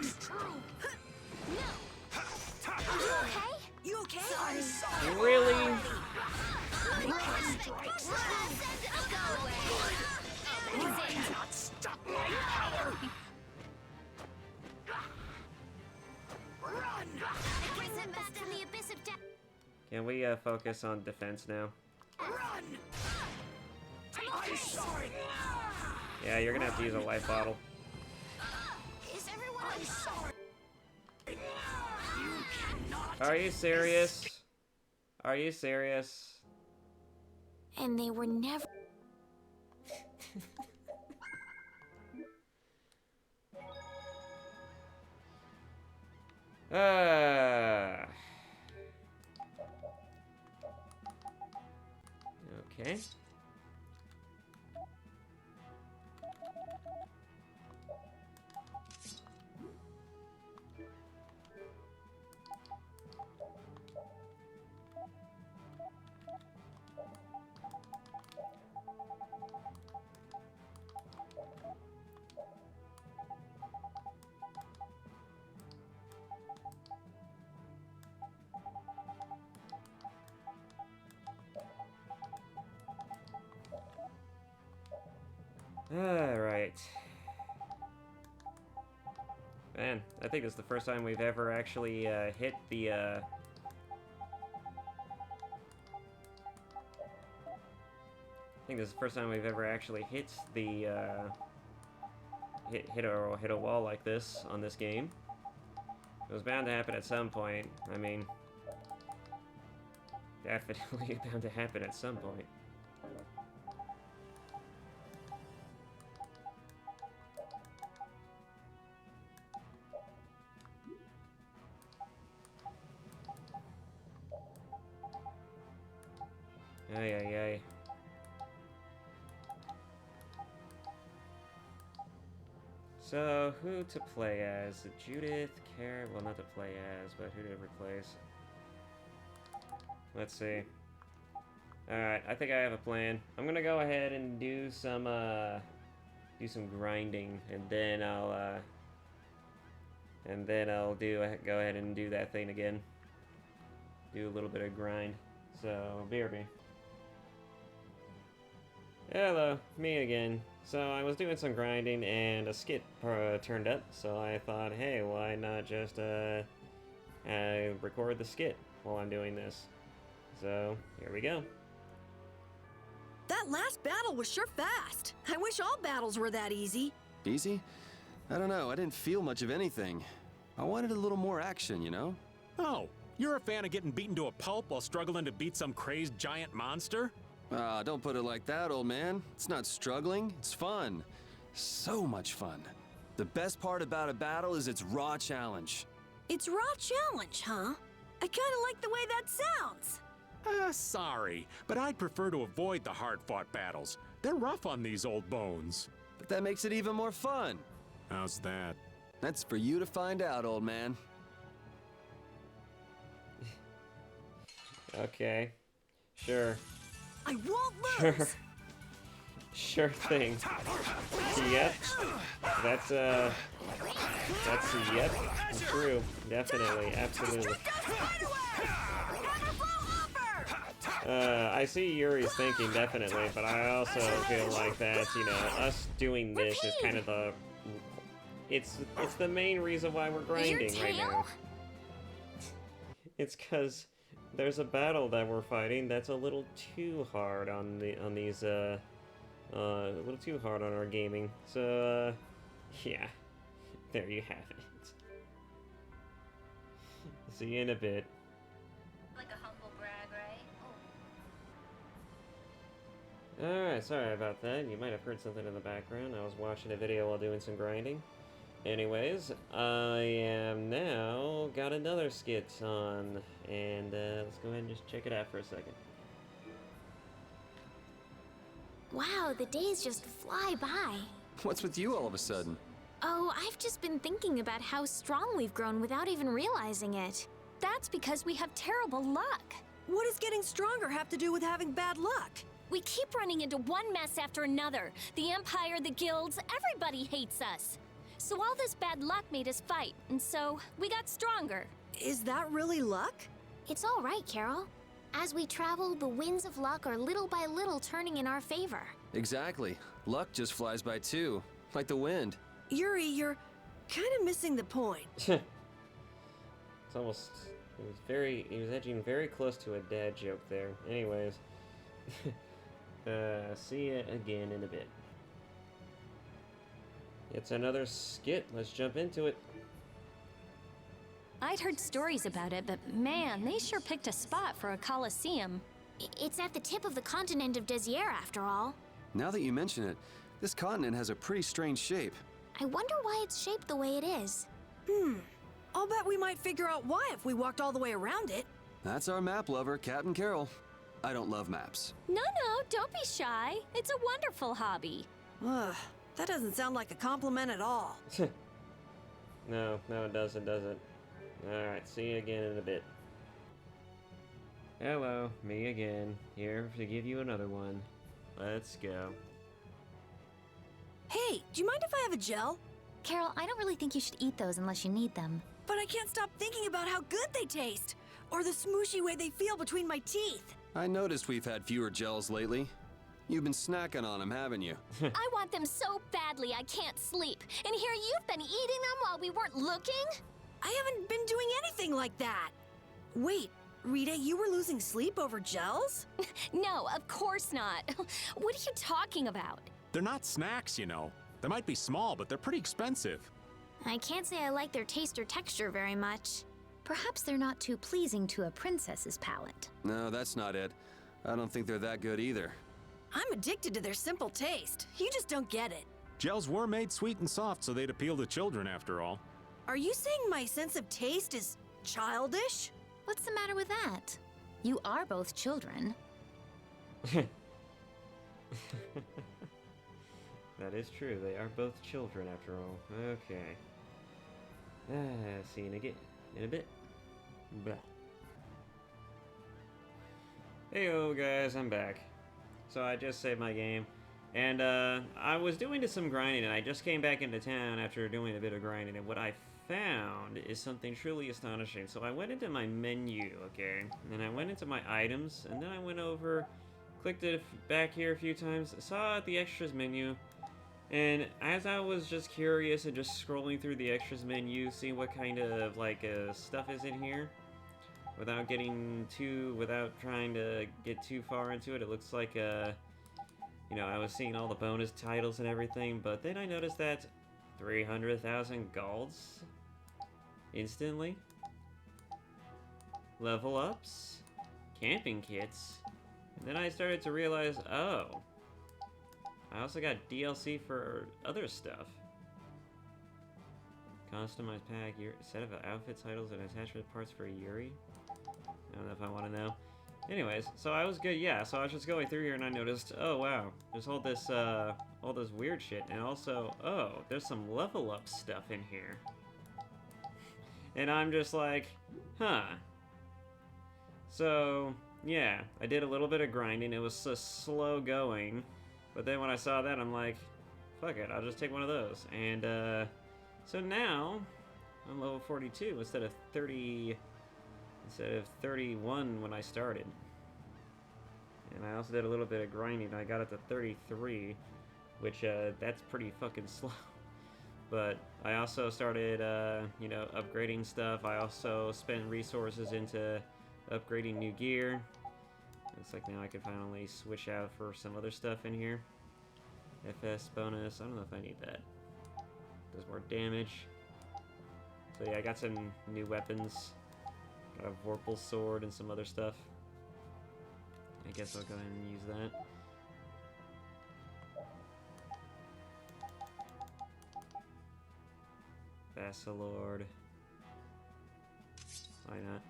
You okay? Really? Stop my power! Run! Bring them back from the abyss of death. Can we focus on defense now? Run! I'm sorry! Yeah, you're gonna have to use a life bottle. Is everyone sorry! You cannot! Are you serious? Are you serious? And they were never. Okay. Alright. Man, I think this is the first time we've ever actually hit the I think this is the first time we've ever actually hit the hit a wall like this on this game. It was bound to happen at some point. I mean, definitely bound to happen at some point. Ay, ay, ay. So, who to play as? Judith, well, not to play as, but who to replace? Let's see. Alright, I think I have a plan. I'm gonna go ahead and do some grinding, and then I'll go ahead and do that thing again. Do a little bit of grind. So, BRB. Hello, me again. So I was doing some grinding and a skit turned up, so I thought, hey, why not just record the skit while I'm doing this? So here we go. That last battle was sure fast. I wish all battles were that easy. Easy? I don't know, I didn't feel much of anything. I wanted a little more action, you know? Oh, you're a fan of getting beaten to a pulp while struggling to beat some crazed giant monster? Ah, don't put it like that, old man. It's not struggling, it's fun. So much fun. The best part about a battle is its raw challenge. It's raw challenge, huh? I kinda like the way that sounds. Sorry, but I'd prefer to avoid the hard-fought battles. They're rough on these old bones. But that makes it even more fun. How's that? That's for you to find out, old man. Okay. Sure. I won't lose! Sure thing. Yep. That's yep. True. Definitely. Absolutely. I see Yuri's thinking, definitely, but I also feel like that, you know, us doing this is kind of the... It's the main reason why we're grinding right now. It's because there's a battle that we're fighting that's a little too hard on these, a little too hard on our gaming. So, yeah. There you have it. See you in a bit. Like a humble brag, right? Alright, sorry about that. You might have heard something in the background. I was watching a video while doing some grinding. Anyways, I am now got another skit on, and let's go ahead and just check it out for a second. Wow, the days just fly by. What's with you all of a sudden? Oh, I've just been thinking about how strong we've grown without even realizing it. That's because we have terrible luck. What does getting stronger have to do with having bad luck? We keep running into one mess after another. The Empire, the guilds, everybody hates us. So all this bad luck made us fight, and so we got stronger. Is that really luck? It's all right, Carol. As we travel, the winds of luck are little by little turning in our favor. Exactly. Luck just flies by too, like the wind. Yuri, you're kind of missing the point. It's almost... he was edging very close to a dad joke there. Anyways. See you again in a bit. It's another skit. Let's jump into it. I'd heard stories about it, but man, they sure picked a spot for a coliseum. It's at the tip of the continent of Desier, after all. Now that you mention it, this continent has a pretty strange shape. I wonder why it's shaped the way it is. I'll bet we might figure out why if we walked all the way around it. That's our map lover, Captain Carol. I don't love maps. No, don't be shy. It's a wonderful hobby. Ugh, that doesn't sound like a compliment at all. No, it doesn't. Alright, see you again in a bit. Hello, me again. Here to give you another one. Let's go. Hey, do you mind if I have a gel? Carol, I don't really think you should eat those unless you need them. But I can't stop thinking about how good they taste. Or the smooshy way they feel between my teeth. I noticed we've had fewer gels lately. You've been snacking on them, haven't you? I want them so badly I can't sleep. And here you've been eating them while we weren't looking? I haven't been doing anything like that. Wait, Rita, you were losing sleep over gels? No, of course not. What are you talking about? They're not snacks, you know. They might be small, but they're pretty expensive. I can't say I like their taste or texture very much. Perhaps they're not too pleasing to a princess's palate. No, that's not it. I don't think they're that good either. I'm addicted to their simple taste. You just don't get it. Gels were made sweet and soft so they'd appeal to children after all. Are you saying my sense of taste is childish? What's the matter with that? You are both children. That is true. They are both children after all. Okay. See you in a bit. Blah. Heyo guys, I'm back. So I just saved my game. And I was doing some grinding and I just came back into town after doing a bit of grinding, and what I found is something truly astonishing. So I went into my menu, okay? And then I went into my items, and then I went over clicked it back here a few times, saw the extras menu, and as I was just curious and just scrolling through the extras menu, seeing what kind of like stuff is in here, without trying to get too far into it, it looks like you know, I was seeing all the bonus titles and everything, but then I noticed that 300,000 golds instantly, level ups, camping kits, and then I started to realize, oh, I also got DLC for other stuff. Customized pack, set of outfit titles and attachment parts for Yuri. I don't know if I want to know. Anyways, so I was good, yeah, so I was just going through here and I noticed, oh wow, there's all this weird shit, and also, oh, there's some level up stuff in here. And I'm just like, huh. So, yeah, I did a little bit of grinding, it was so slow going, but then when I saw that, I'm like, fuck it, I'll just take one of those. And, so now, I'm level 42 instead of 31 when I started. And I also did a little bit of grinding. I got it to 33, which that's pretty fucking slow. But I also started, you know, upgrading stuff. I also spent resources into upgrading new gear. Looks like now I can finally switch out for some other stuff in here. FS bonus. I don't know if I need that. Does more damage. So yeah, I got some new weapons. Got a Vorpal sword and some other stuff. I guess I'll go ahead and use that. Vassalord. Why not?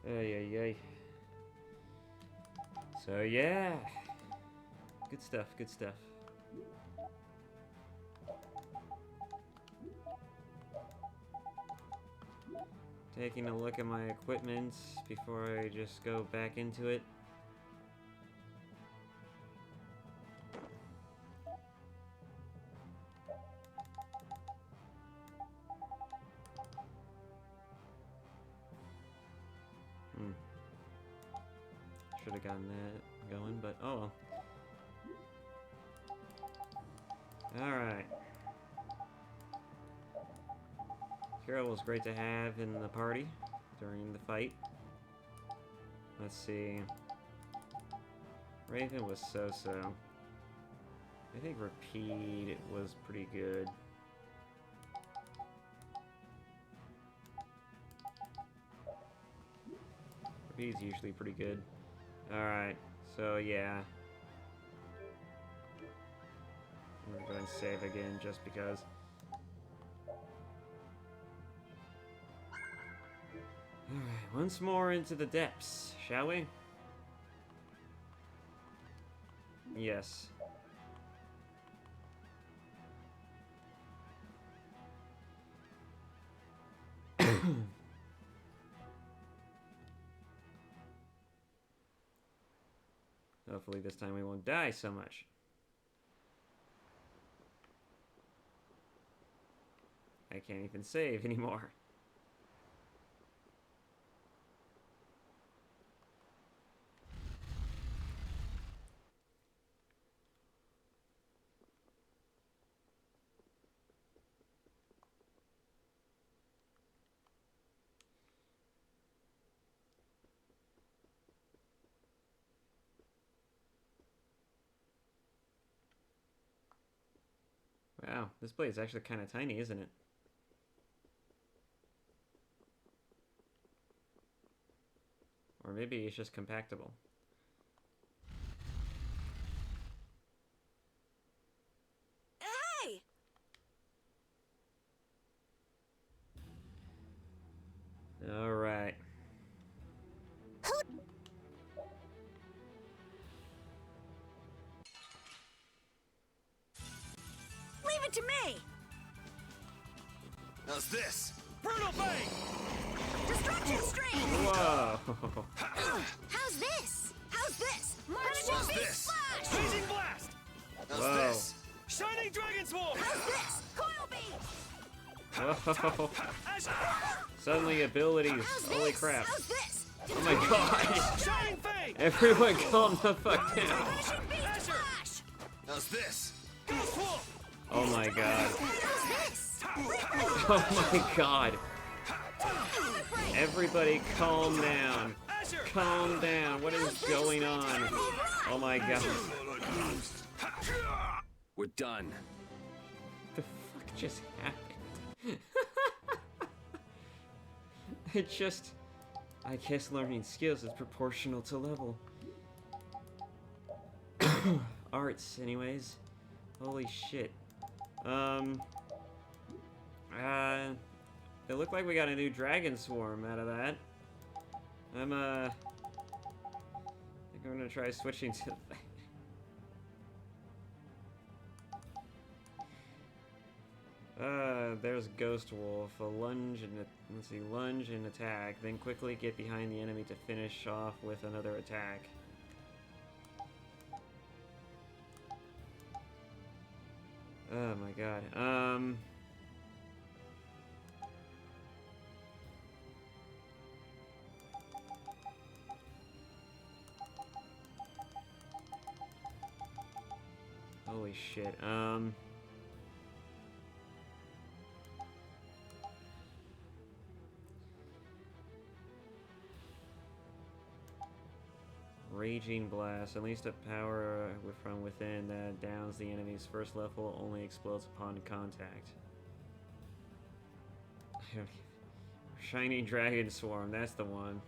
Ay. So yeah, good stuff, good stuff. Taking a look at my equipment before I just go back into it. Should have gotten that going, but oh well. Alright. Carol was great to have in the party during the fight. Let's see. Raven was so-so. I think Repeat was pretty good. Repeat's usually pretty good. Alright, so yeah. I'm gonna go and save again just because. Alright, once more into the depths, shall we? Yes. Hopefully this time we won't die so much. I can't even save anymore. Wow, this blade is actually kind of tiny, isn't it? Or maybe it's just compactable. Hey! All right. Leave it to me! How's this? Brutal bang! Destruction streak! Whoa! How's this? How's this? How's this? Blazing blast! Whoa. Shining Dragon Swarm! How's this? Coil beam! Whoa. Suddenly abilities. Holy crap. How's this? Oh my god. Shining Fang! Everyone calm the fuck down. Finishing beast flash! How's this? Ghost Wolf! Oh my god. How's this? Oh my god. Everybody calm down. Calm down. What is going on? Oh my god. We're done. The fuck just happened? It just... I guess learning skills is proportional to level. Arts, anyways. Holy shit. It looked like we got a new dragon swarm out of that. I think I'm gonna try switching to there's Ghost Wolf. A lunge and let's see, lunge and attack. Then quickly get behind the enemy to finish off with another attack. Oh my god. Holy shit. Raging Blast. Unleash a power from within that downs the enemy's first level, only explodes upon contact. Shining Dragon Swarm, that's the one.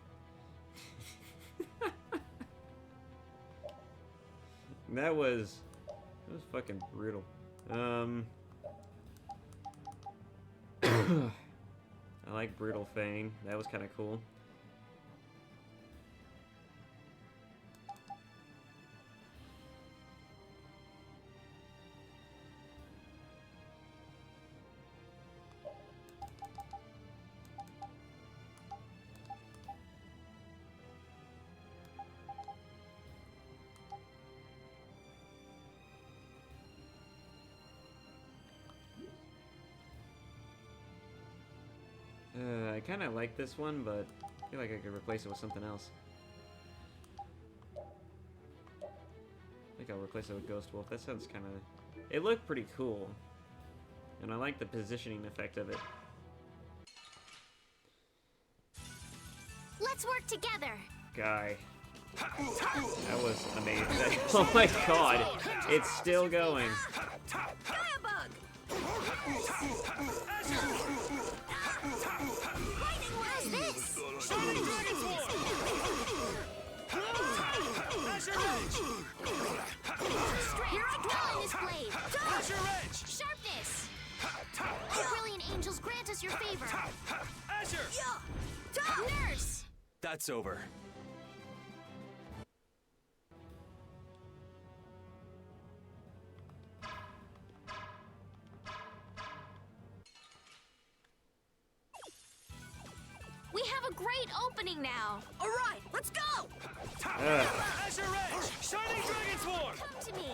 That was fucking brutal. I like Brutal Fang. That was kind of cool. I kind of like this one, but I feel like I could replace it with something else. I think I'll replace it with Ghost Wolf. That sounds kind of... It looked pretty cool. And I like the positioning effect of it. Let's work together. Guy. That was amazing. Oh my god. It's still going. Firebug! How's this? Shining Dragon Swarm! Azure Edge! Here I go in this blade. Azure Edge! Sharpness. The brilliant angels grant us your favor. Azure! Nurse. That's over. We have a great opening now. All right, let's go! Azure Edge! Shining Dragon Swarm! Come to me.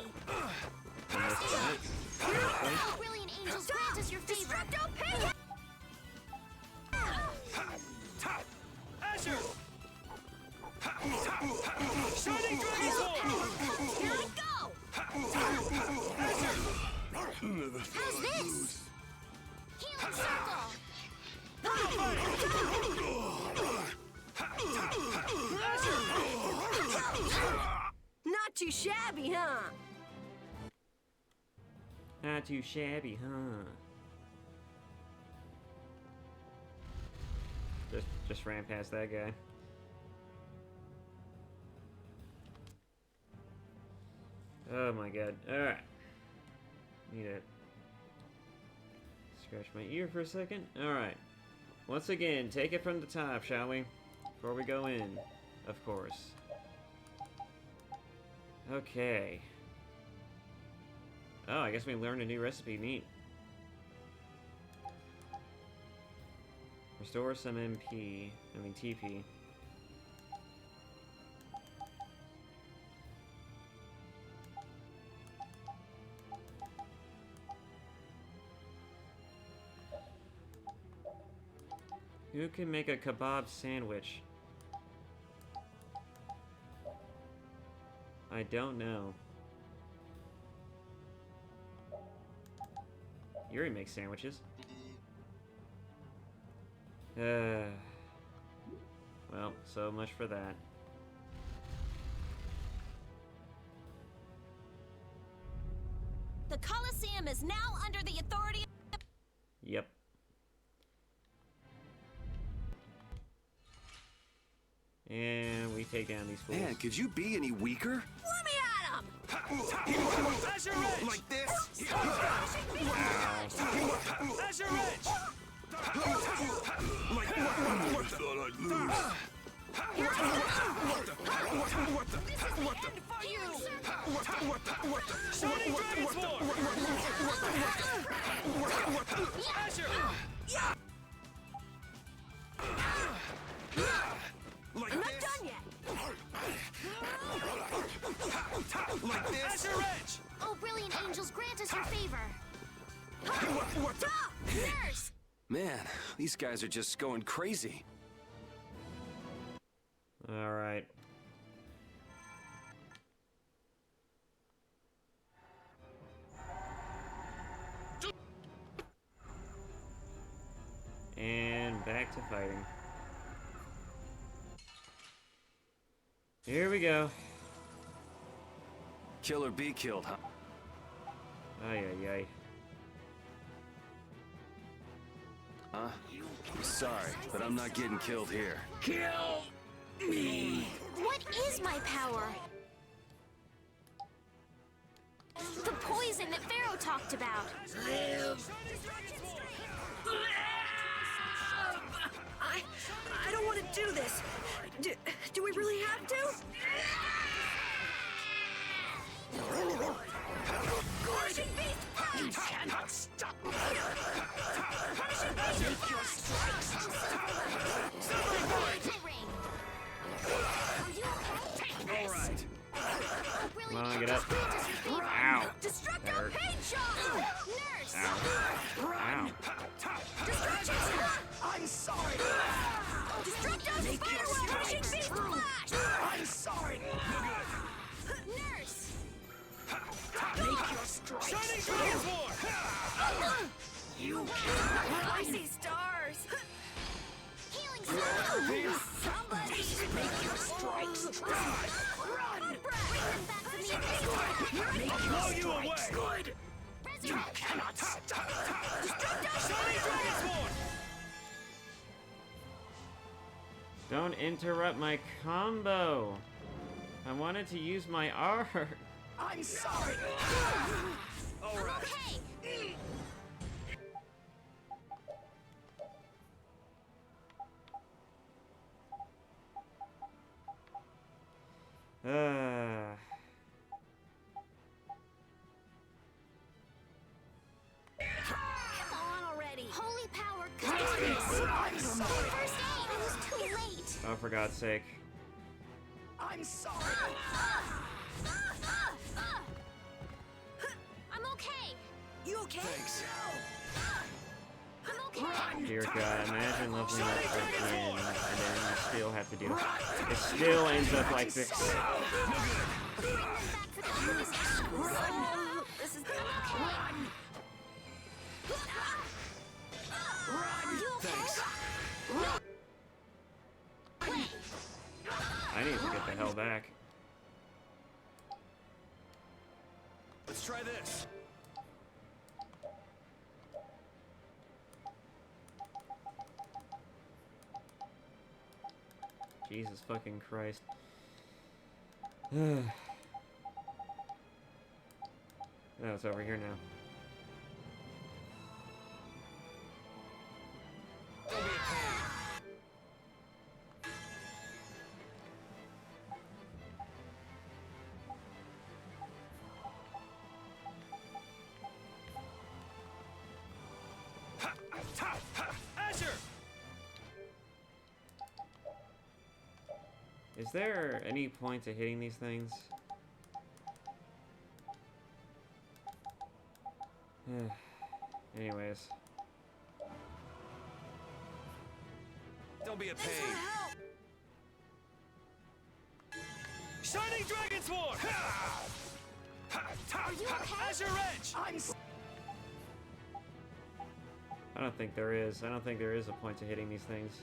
That. The brilliant angels grant us your favor. Destructo Pig! Azure! Shining Dragon Swarm! Here I go! How's this? Healing circle. Not too shabby, huh? Not too shabby, huh? Just ran past that guy. Oh my god. Alright. Need to scratch my ear for a second. Alright. Once again, take it from the top, shall we? Before we go in, of course. Okay. Oh, I guess we learned a new recipe. Neat. Restore some TP. Who can make a kebab sandwich? I don't know. Yuri makes sandwiches. Well, so much for that. The Colosseum is now under the authority of... Yep. And we take down these fools. Man, could you be any weaker? Let me at him! Like this? That's your edge! Like what thought I'd lose? I'm not done yet! Like this? Edge! Oh, brilliant angels, grant us your favor. Nurse! Man, these guys are just going crazy. All right. And back to fighting. Here we go. Kill or be killed, huh? Ay, ay, ay. Huh? I'm sorry, but I'm not getting killed here. Kill me! What is my power? The poison that Pharaoh talked about. I don't want to do this. Do we really have to? Crushing beast punch! You cannot stop me! Crushing beast Make your strikes! All right. Come on, get up. Ow. Destructo Hurt. pain shot! Nurse! Ow. Ow. Destruction! I'm sorry! Destructo spiral crushing beast flash! I'm sorry! Nurse! Make your strikes! Shining Dragon's War! You I see stars! Healing spell! Somebody! make your strikes! Run! Bring them back from the abyss! I'll blow you away! Good! You Resurrect! cannot stop! Shining Dragon's War! Don't interrupt my combo. I wanted to use my art. I'm sorry! All I'm right. okay! Come on already! Holy power, kindness! First aid! It was too late! Oh, for God's sake. I'm sorry! I'm okay! You okay? Thanks. I'm okay! Dear God, imagine leveling up for again, and then you still have to do it. It still ends up like this. Bring them back to the abyss! This is I'm okay! You okay? I need to get the hell back. Let's try this. Jesus fucking Christ. Oh, it's over here now. Azure! Is there any point to hitting these things? Anyways. Don't be a Thanks for pain. the help! Shining Dragon Sword! Are you okay? Azure Edge! I don't think there is. I don't think there is a point to hitting these things.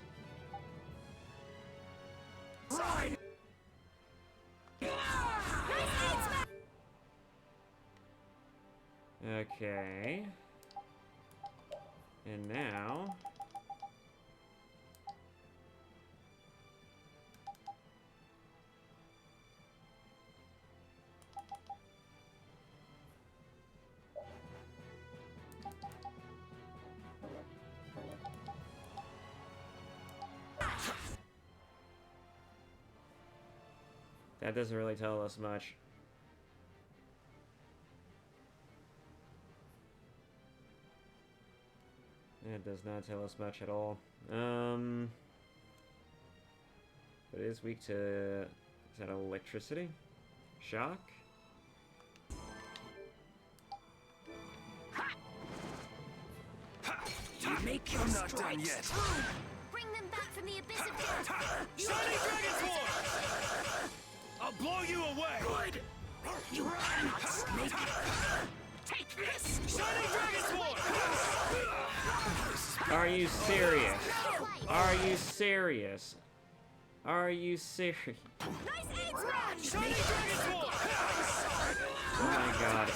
Side! Okay. And now... That doesn't really tell us much. It does not tell us much at all. But it is weak to... Is that electricity? Shock? I'm not done yet. Bring them back from the abyss of death! Shining Dragon Sword! I'll blow you away! Good! You cannot make it! Take this! Shining Dragon Sword! Are you serious? Are you serious? Are you serious? Nice aid smash! Shining Dragon Sword! Oh my god.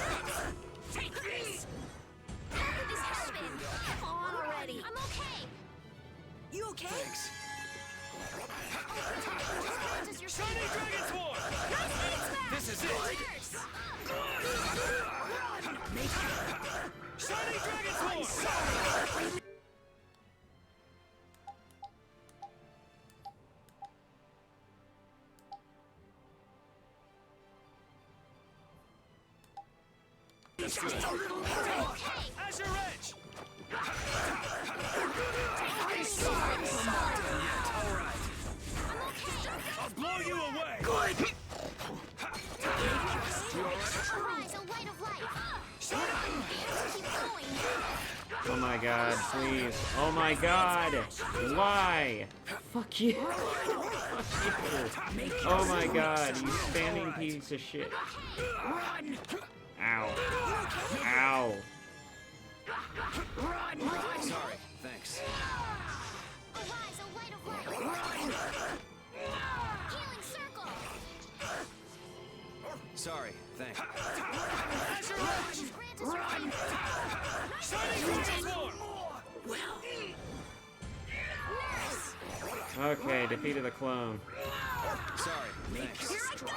Take this! How could this happen? Come on already! I'm okay! You okay? Thanks. Does your Shining Dragon Sword! Nice aid smash! This is it! Shining Dragon Sword! Just a little more. Azure Edge! Alright. I'll blow you away! Good! Arise, a light of light! Keep going! Oh my god, please. Oh my god! Why? Fuck you. Fuck you. Oh my god, you spamming piece of shit. Ow. Ow. Sorry, thanks. Arise, a light of light! Healing circle! Sorry, thanks. Azure Edge! Grant us Shining Dragon Sword! Nurse! Okay, defeated the clone. Sorry, thanks. Here I go!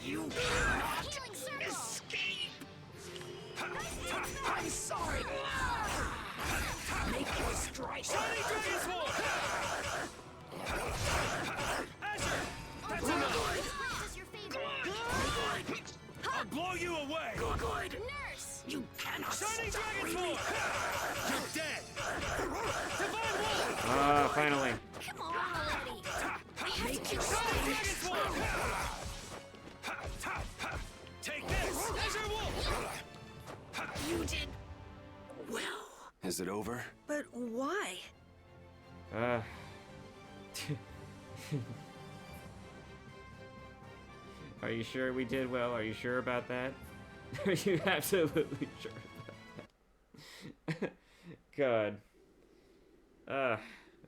You Healing circle! escape! I'm sorry! Make your strike! Shining Dragon Sword! Azure! That's enough! Grant us your favor! I'll blow you away! Good! Nurse! You cannot Shining Dragon Sword! You're dead! Divine Wall! Ah, finally. Come on already! Make your Shining Dragon Sword! Take this! Azure Wolf! You did well. Is it over? But why? Are you sure we did well? Are you sure about that? Are you absolutely sure about that? God.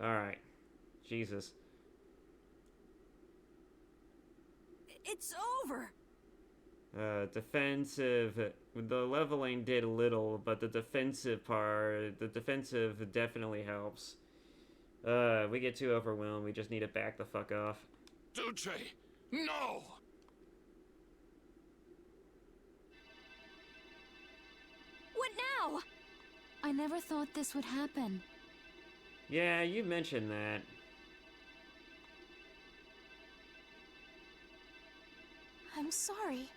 Alright. Jesus. It's over! Defensive. The leveling did little, but the defensive definitely helps. We get too overwhelmed. We just need to back the fuck off. Duce, no! What now? I never thought this would happen. Yeah, you mentioned that. I'm sorry.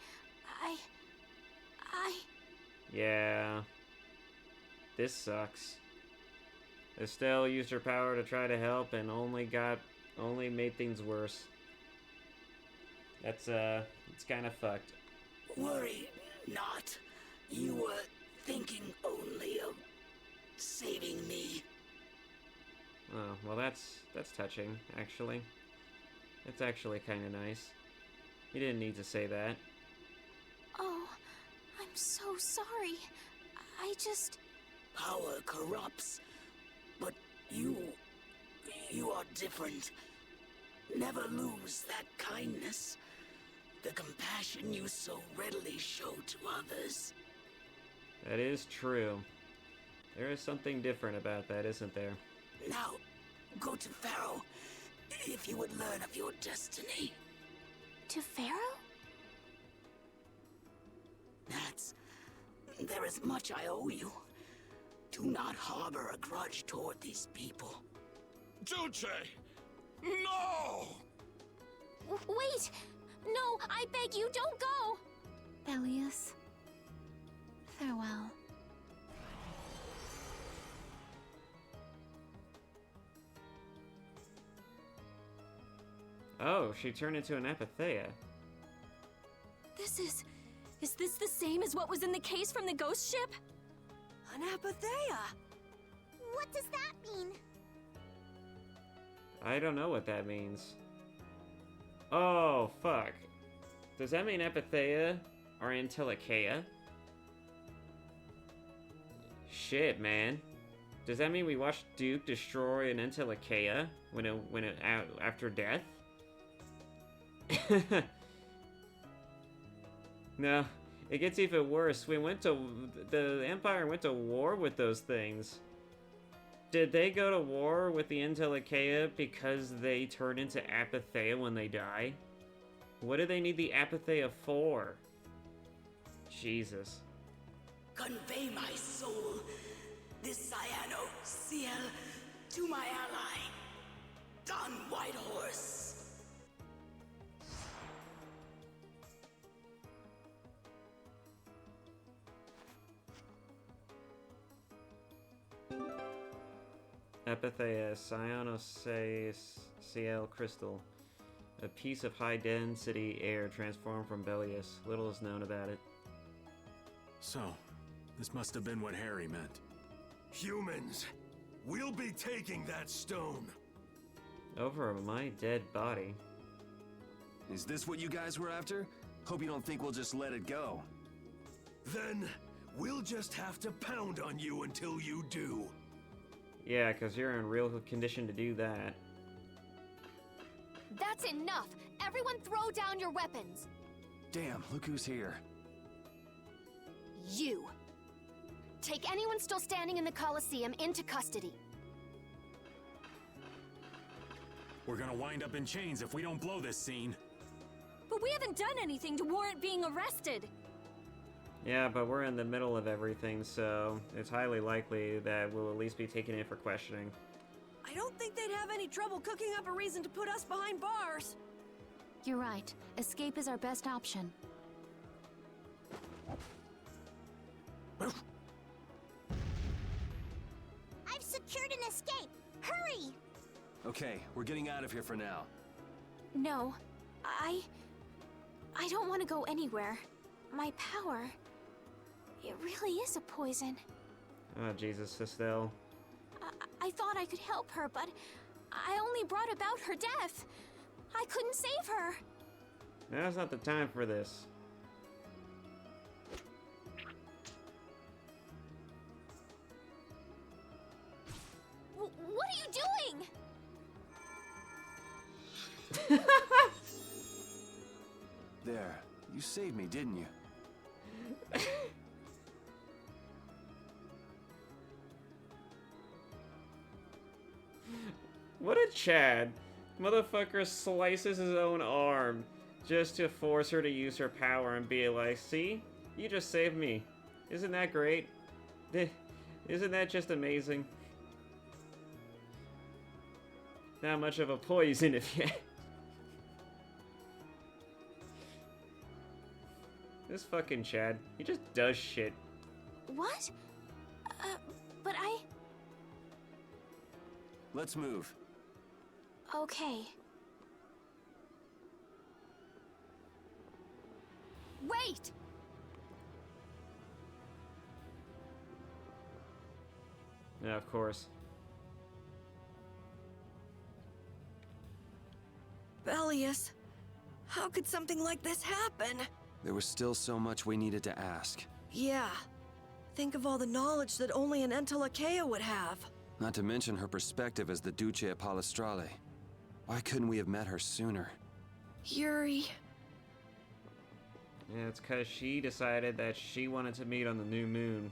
Yeah. This sucks. Estelle used her power to try to help and only made things worse. That's, it's kind of fucked. Worry not. You were thinking only of saving me. that's touching, actually. It's actually kind of nice. You didn't need to say that. Oh, I'm so sorry. I just... Power corrupts, but you are different. Never lose that kindness, the compassion you so readily show to others. That is true. There is something different about that, isn't there? Now, go to Pharaoh, if you would learn of your destiny. To Pharaoh? There is much I owe you. Do not harbor a grudge toward these people. Dulce! No! Wait! No, I beg you, don't go! Elias, farewell. Oh, she turned into an Apatheia. Is this the same as what was in the case from the ghost ship? An Apatheia! What does that mean? I don't know what that means. Oh, fuck. Does that mean Apatheia are Antilocheia? Shit, man. Does that mean we watched Duke destroy an Antilocheia when it after death? No, it gets even worse. The Empire went to war with those things. Did they go to war with the Antilocheia because they turn into Apatheia when they die? What do they need the Apatheia for? Jesus. Convey my soul, this cyano Ciel, to my ally, Don Whitehorse. Apatheia, Cyanosacial crystal. A piece of high-density air transformed from Belius. Little is known about it. So, this must have been what Harry meant. Humans, we'll be taking that stone. Over my dead body. Is this what you guys were after? Hope you don't think we'll just let it go. Then, we'll just have to pound on you until you do. Yeah, because you're in real condition to do that. That's enough! Everyone throw down your weapons! Damn, look who's here. You! Take anyone still standing in the Colosseum into custody. We're gonna wind up in chains if we don't blow this scene. But we haven't done anything to warrant being arrested! Yeah, but we're in the middle of everything, so it's highly likely that we'll at least be taken in for questioning. I don't think they'd have any trouble cooking up a reason to put us behind bars. You're right. Escape is our best option. I've secured an escape! Hurry! Okay, we're getting out of here for now. No, I don't want to go anywhere. My power... it really is a poison. Oh, Jesus, Estelle. I thought I could help her, but I only brought about her death. I couldn't save her. Now's not the time for this. What are you doing? There, you saved me, didn't you? What a Chad. Motherfucker slices his own arm just to force her to use her power and be like, see? You just saved me. Isn't that great? Isn't that just amazing? Not much of a poison if you... This fucking Chad, he just does shit. What? But I... Let's move. Okay. Wait! Yeah, of course. Julius. How could something like this happen? There was still so much we needed to ask. Yeah. Think of all the knowledge that only an Entelakea would have. Not to mention her perspective as the Duce of Palestrale. Why couldn't we have met her sooner? Yuri. Yeah, it's because she decided that she wanted to meet on the new moon.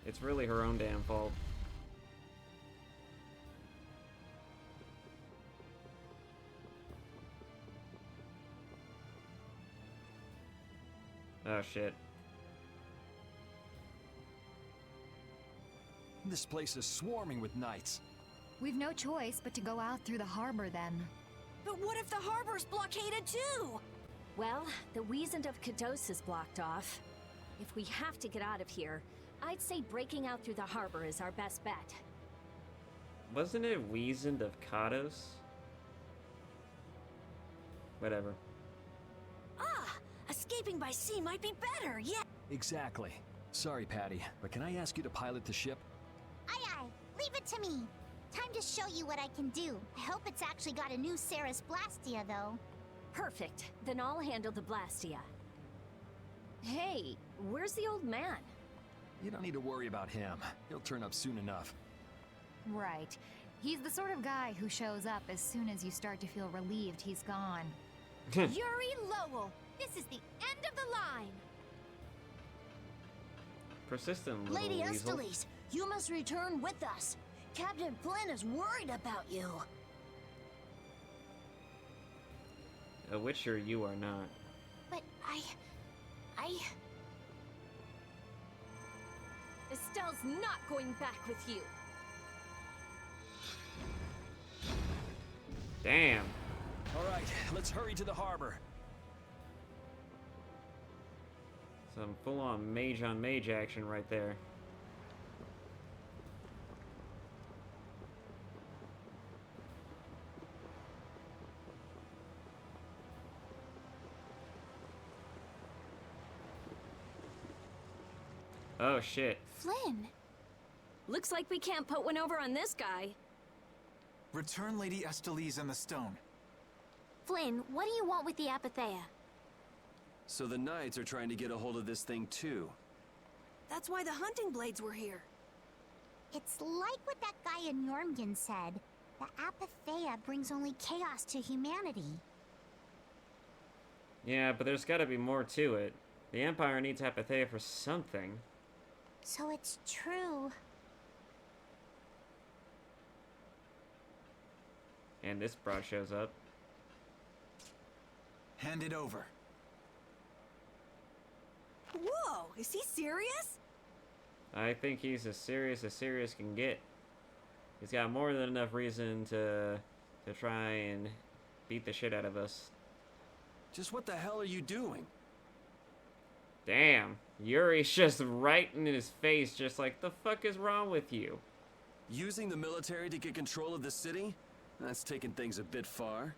It's really her own damn fault. Oh shit. This place is swarming with knights. We've no choice but to go out through the harbor then. But what if the harbor's blockaded too? Well, the Wiesent of Kados is blocked off. If we have to get out of here, I'd say breaking out through the harbor is our best bet. Wasn't it Wiesent of Kados? Whatever. Ah! Escaping by sea might be better, yeah! Exactly. Sorry, Patty, but can I ask you to pilot the ship? Aye aye, leave it to me. Time to show you what I can do. I hope it's actually got a new Ceres Blastia, though. Perfect. Then I'll handle the Blastia. Hey, where's the old man? You don't need to worry about him. He'll turn up soon enough. Right. He's the sort of guy who shows up as soon as you start to feel relieved he's gone. Yuri Lowell, this is the end of the line! Persistent little Lady weasel. Estelle, you must return with us. Captain Flynn is worried about you. A witcher you are not. But I... Estelle's not going back with you. Damn. All right, let's hurry to the harbor. Some full-on mage-on-mage action right there. Oh shit. Flynn! Looks like we can't put one over on this guy. Return Lady Estelle's and the stone. Flynn, what do you want with the Apatheia? So the Knights are trying to get a hold of this thing too. That's why the hunting blades were here. It's like what that guy in Jormungand said. The Apatheia brings only chaos to humanity. Yeah, but there's gotta be more to it. The Empire needs Apatheia for something. So it's true. And this broad shows up. Hand it over. Whoa, is he serious? I think he's as serious can get. He's got more than enough reason to try and beat the shit out of us. Just what the hell are you doing? Damn, Yuri's just right in his face, just like, the fuck is wrong with you? Using the military to get control of the city? That's taking things a bit far.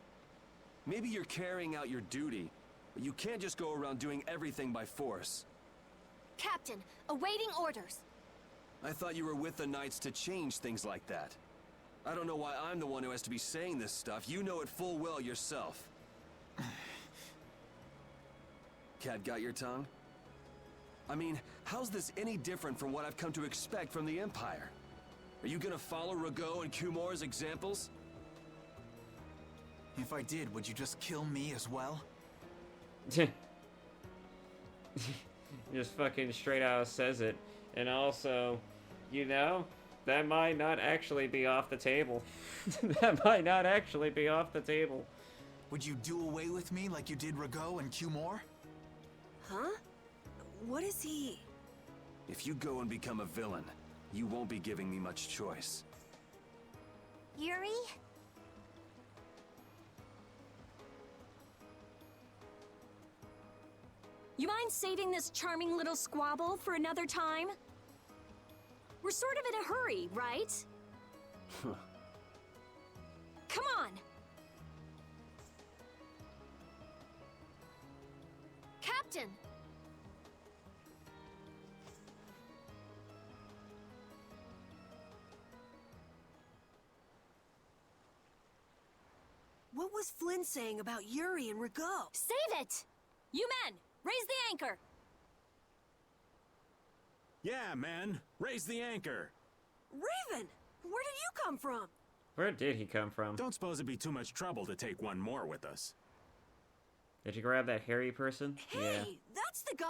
Maybe you're carrying out your duty, but you can't just go around doing everything by force. Captain, awaiting orders. I thought you were with the Knights to change things like that. I don't know why I'm the one who has to be saying this stuff. You know it full well yourself. Cat got your tongue? I mean, how's this any different from what I've come to expect from the Empire? Are you gonna follow Rago and Kumor's examples? If I did, would you just kill me as well? Just fucking straight out says it. And also, you know, that might not actually be off the table. That might not actually be off the table. Would you do away with me like you did Rago and Kumor? Huh? What is he? If you go and become a villain, you won't be giving me much choice. Yuri? You mind saving this charming little squabble for another time? We're sort of in a hurry, right? Come on! Captain! What was Flynn saying about Yuri and Rigaud? Save it! You men, raise the anchor! Yeah, men, raise the anchor. Raven, where did you come from? Where did he come from? Don't suppose it'd be too much trouble to take one more with us. Did you grab that hairy person? Hey, Yeah. that's the guy!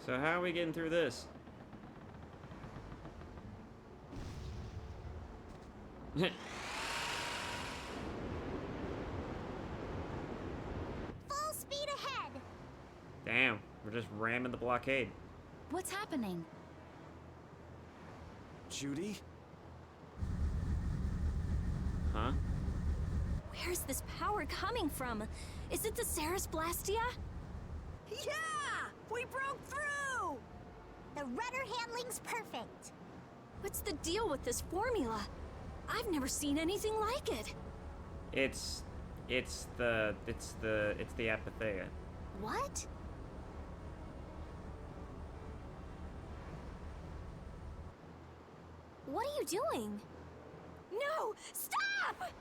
So how are we getting through this? Full speed ahead! Damn, we're just ramming the blockade. What's happening? Judy? Huh? Where's this power coming from? Is it the Ceres Blastia? Yeah! We broke through! The rudder handling's perfect. What's the deal with this formula? I've never seen anything like it. It's the Apatheia. What? What are you doing? No! Stop!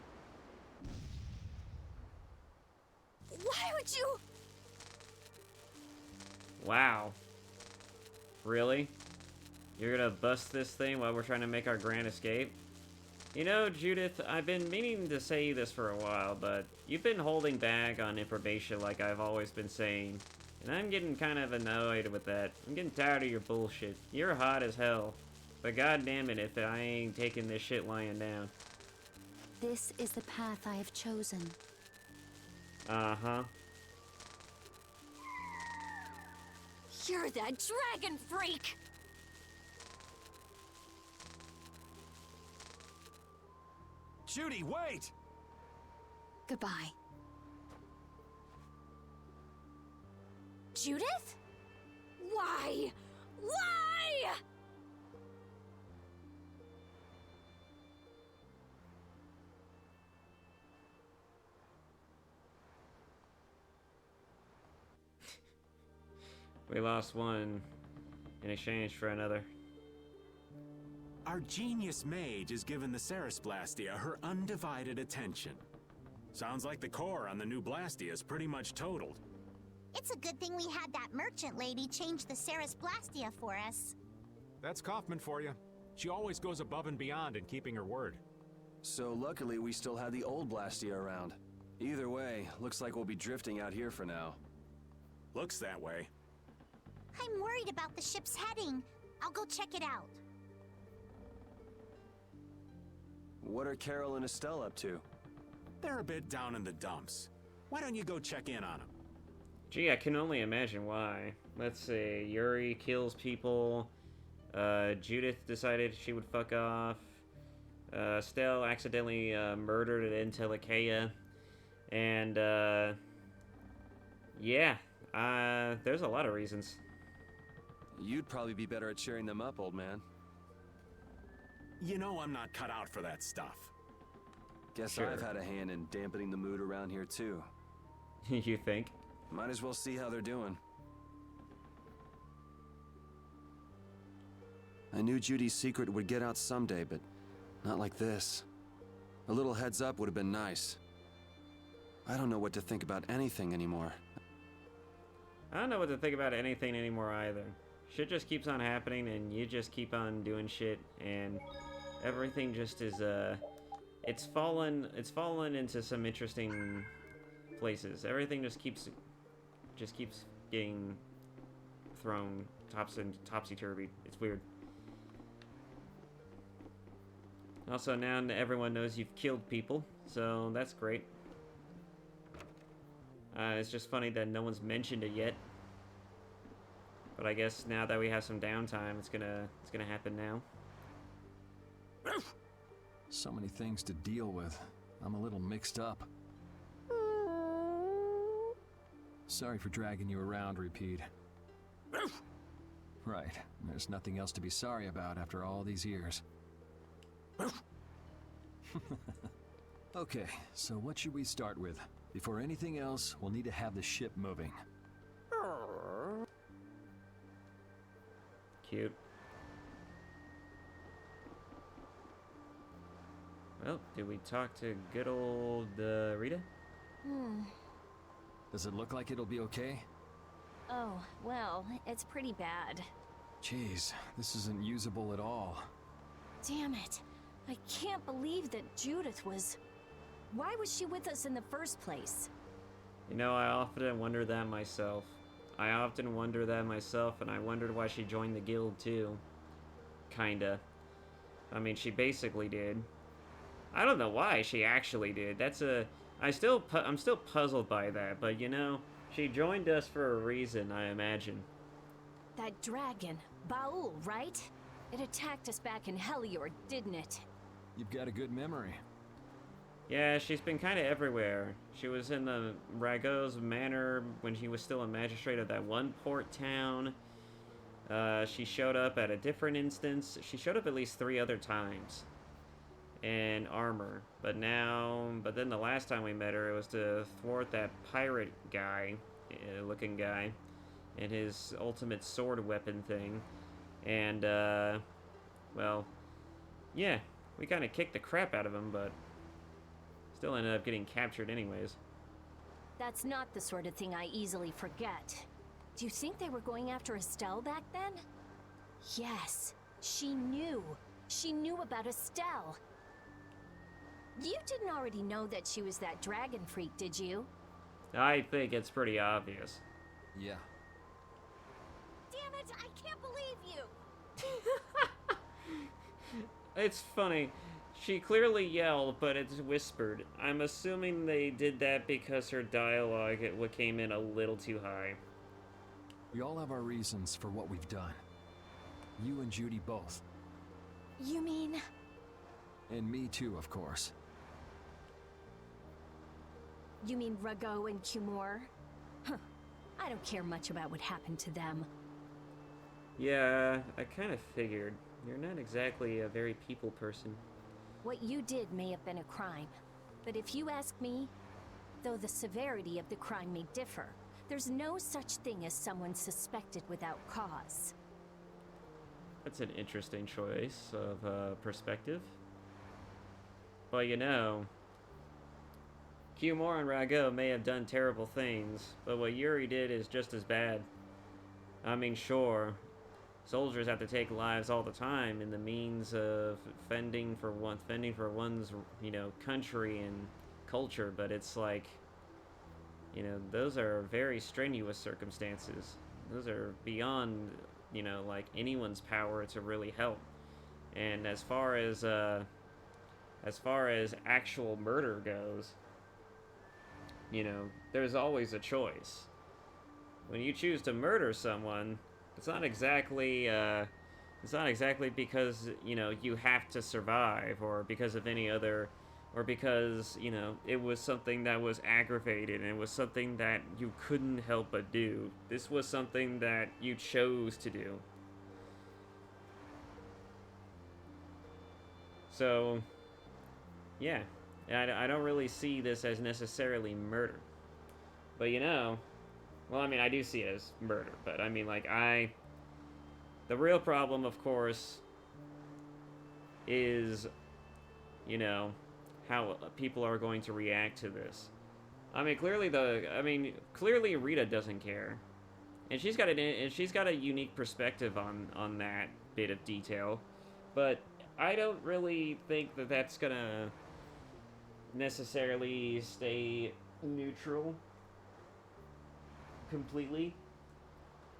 Why would you... Wow. Really? You're gonna bust this thing while we're trying to make our grand escape? You know, Judith, I've been meaning to say this for a while, but you've been holding back on information like I've always been saying. And I'm getting kind of annoyed with that. I'm getting tired of your bullshit. You're hot as hell. But goddamn it if I ain't taking this shit lying down. This is the path I have chosen. Uh-huh. You're that dragon freak! Judy, wait! Goodbye. Judith? Why? Why? We lost one in exchange for another. Our genius mage has given the Ceres Blastia her undivided attention. Sounds like the core on the new Blastia is pretty much totaled. It's a good thing we had that merchant lady change the Ceres Blastia for us. That's Kaufman for you. She always goes above and beyond in keeping her word. So luckily we still had the old Blastia around. Either way, looks like we'll be drifting out here for now. Looks that way. I'm worried about the ship's heading. I'll go check it out. What are Carol and Estelle up to? They're a bit down in the dumps. Why don't you go check in on them? Gee, I can only imagine why. Let's see, Yuri kills people. Judith decided she would fuck off. Estelle accidentally murdered an Intelicaea. And, yeah, there's a lot of reasons. You'd probably be better at cheering them up, old man. You know I'm not cut out for that stuff. Guess Sure. I've had a hand in dampening the mood around here too. You think? Might as well see how they're doing. I knew Judy's secret would get out someday, but not like this. A little heads up would have been nice. I don't know what to think about anything anymore. I don't know what to think about anything anymore either. Shit just keeps on happening and you just keep on doing shit and everything just is it's fallen into some interesting places. Everything just keeps getting thrown topsy-turvy. It's weird. Also now everyone knows you've killed people, so that's great. It's just funny that no one's mentioned it yet. But I guess now that we have some downtime, it's gonna happen now. So many things to deal with. I'm a little mixed up. Sorry for dragging you around, Repeat. Right. There's nothing else to be sorry about after all these years. Okay, so what should we start with? Before anything else, we'll need to have the ship moving. Cute. Well, did we talk to good old Rita? Does it look like it'll be okay? Oh, well, it's pretty bad. Jeez, this isn't usable at all. Damn it. I can't believe that Judith was... Why was she with us in the first place? You know, I often wonder that myself. And I wondered why she joined the guild too. Kinda. I mean, she basically did. I don't know why she actually did. I'm still puzzled by that, but you know, she joined us for a reason, I imagine. That dragon, Baul, right? It attacked us back in Heliord, didn't it? You've got a good memory. Yeah, she's been kind of everywhere. She was in the Ragos Manor when he was still a magistrate of that one port town. She showed up at a different instance. She showed up at least 3 other times. In armor. But then the last time we met her, it was to thwart that pirate guy, looking guy, and his ultimate sword weapon thing. And, well, yeah, we kind of kicked the crap out of him, but still ended up getting captured anyways. That's not the sort of thing I easily forget. Do you think they were going after Estelle back then? Yes, she knew. She knew about Estelle. You didn't already know that she was that dragon freak, did you? I think it's pretty obvious. Yeah. Damn it, I can't believe you! It's funny. She clearly yelled, but it's whispered. I'm assuming they did that because her dialogue came in a little too high. We all have our reasons for what we've done. You and Judy both. You mean... And me too, of course. You mean Rago and Cumore? Huh. I don't care much about what happened to them. Yeah, I kind of figured. You're not exactly a very people person. What you did may have been a crime. But if you ask me, though the severity of the crime may differ, there's no such thing as someone suspected without cause. That's an interesting choice of perspective. But you know, Cumore and Rago may have done terrible things, but what Yuri did is just as bad. I mean, sure, soldiers have to take lives all the time in the means of fending for one's, you know, country and culture, but it's like, you know, those are very strenuous circumstances. Those are beyond, you know, like anyone's power to really help. And as far as actual murder goes, you know, there's always a choice. When you choose to murder someone, it's not exactly because, you know, you have to survive, or because of any other, or because, you know, it was something that was aggravated and it was something that you couldn't help but do. This was something that you chose to do. So, yeah, I don't really see this as necessarily murder. But, you know, well, I mean, I do see it as murder, but I mean, like, the real problem, of course, is, you know, how people are going to react to this. I mean, clearly Rita doesn't care. And she's got a unique perspective on that bit of detail. But I don't really think that that's gonna necessarily stay neutral completely.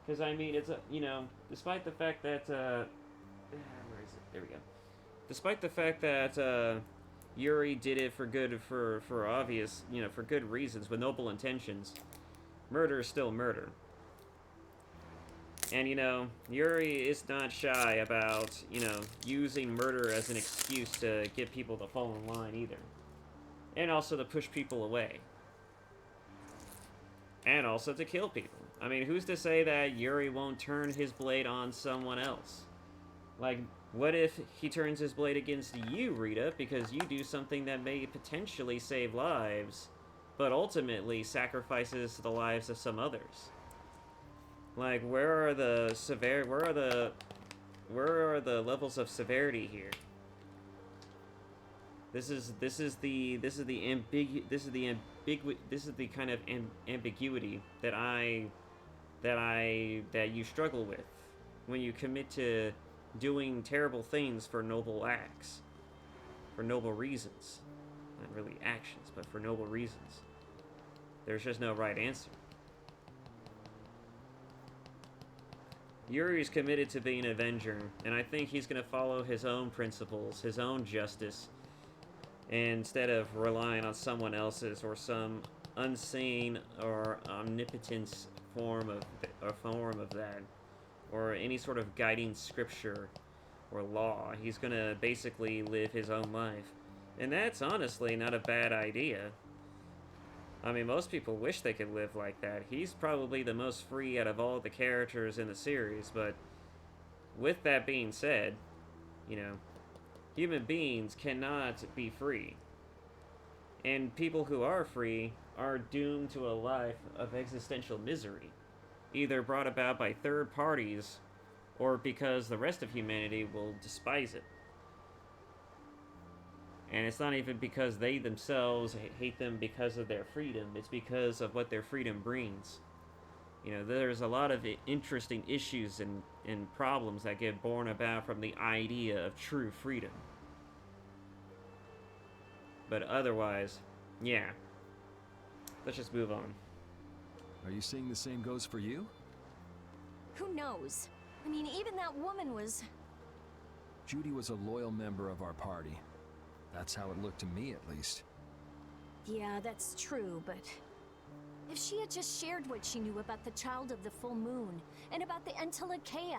Because, I mean, it's you know, despite the fact that, where is it? There we go. Despite the fact that, Yuri did it for obvious, you know, for good reasons, with noble intentions, murder is still murder. And, you know, Yuri is not shy about, you know, using murder as an excuse to get people to fall in line either. And also to push people away. And also to kill people. I mean, who's to say that Yuri won't turn his blade on someone else? Like, What if he turns his blade against you, Rita, because you do something that may potentially save lives, but ultimately sacrifices the lives of some others? Like, where are the levels of severity here? This is the kind of ambiguity that you struggle with when you commit to doing terrible things for noble acts, for noble reasons. Not really actions, but for noble reasons. There's just no right answer. Yuri's committed to being an Avenger, and I think he's going to follow his own principles, his own justice, instead of relying on someone else's or some unseen or omnipotent form of that, or any sort of guiding scripture or law. He's going to basically live his own life. And that's honestly not a bad idea. I mean, most people wish they could live like that. He's probably the most free out of all the characters in the series, but with that being said, you know, human beings cannot be free. And people who are free are doomed to a life of existential misery, either brought about by third parties or because the rest of humanity will despise it. And it's not even because they themselves hate them because of their freedom. It's because of what their freedom brings. You know, there's a lot of interesting issues and problems that get born about from the idea of true freedom. But otherwise, yeah. Let's just move on. Are you saying the same goes for you? Who knows? I mean, even that woman was... Judy was a loyal member of our party. That's how it looked to me, at least. Yeah, that's true, but... if she had just shared what she knew about the Child of the Full Moon, and about the Entelekea...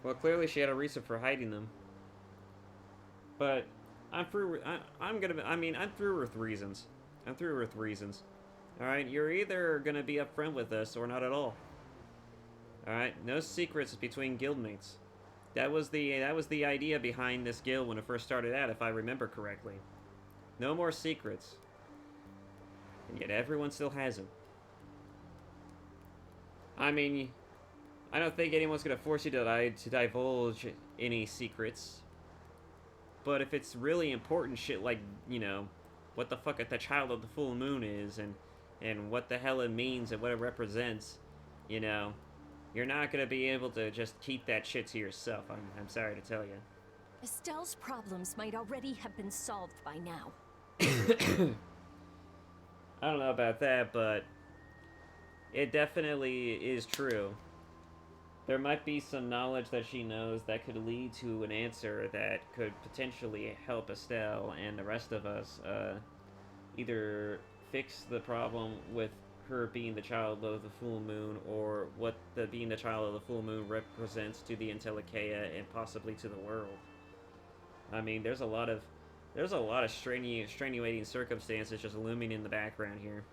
Well, clearly she had a reason for hiding them. But I'm through with reasons. I'm through with reasons. Alright, you're either gonna be upfront with us or not at all. Alright, no secrets between guildmates. That was the idea behind this guild when it first started out, if I remember correctly. No more secrets. And yet everyone still has them. I mean, I don't think anyone's gonna force you to divulge any secrets. But if it's really important shit like, you know, what the fuck the Child of the Full Moon is, and what the hell it means and what it represents, you know, you're not gonna be able to just keep that shit to yourself. I'm sorry to tell you. Estelle's problems might already have been solved by now. I don't know about that, but it definitely is true. There might be some knowledge that she knows that could lead to an answer that could potentially help Estelle and the rest of us either fix the problem with her being the Child of the Full Moon, or what being the Child of the Full Moon represents to the Entelekea and possibly to the world. I mean, there's a lot of extenuating circumstances just looming in the background here.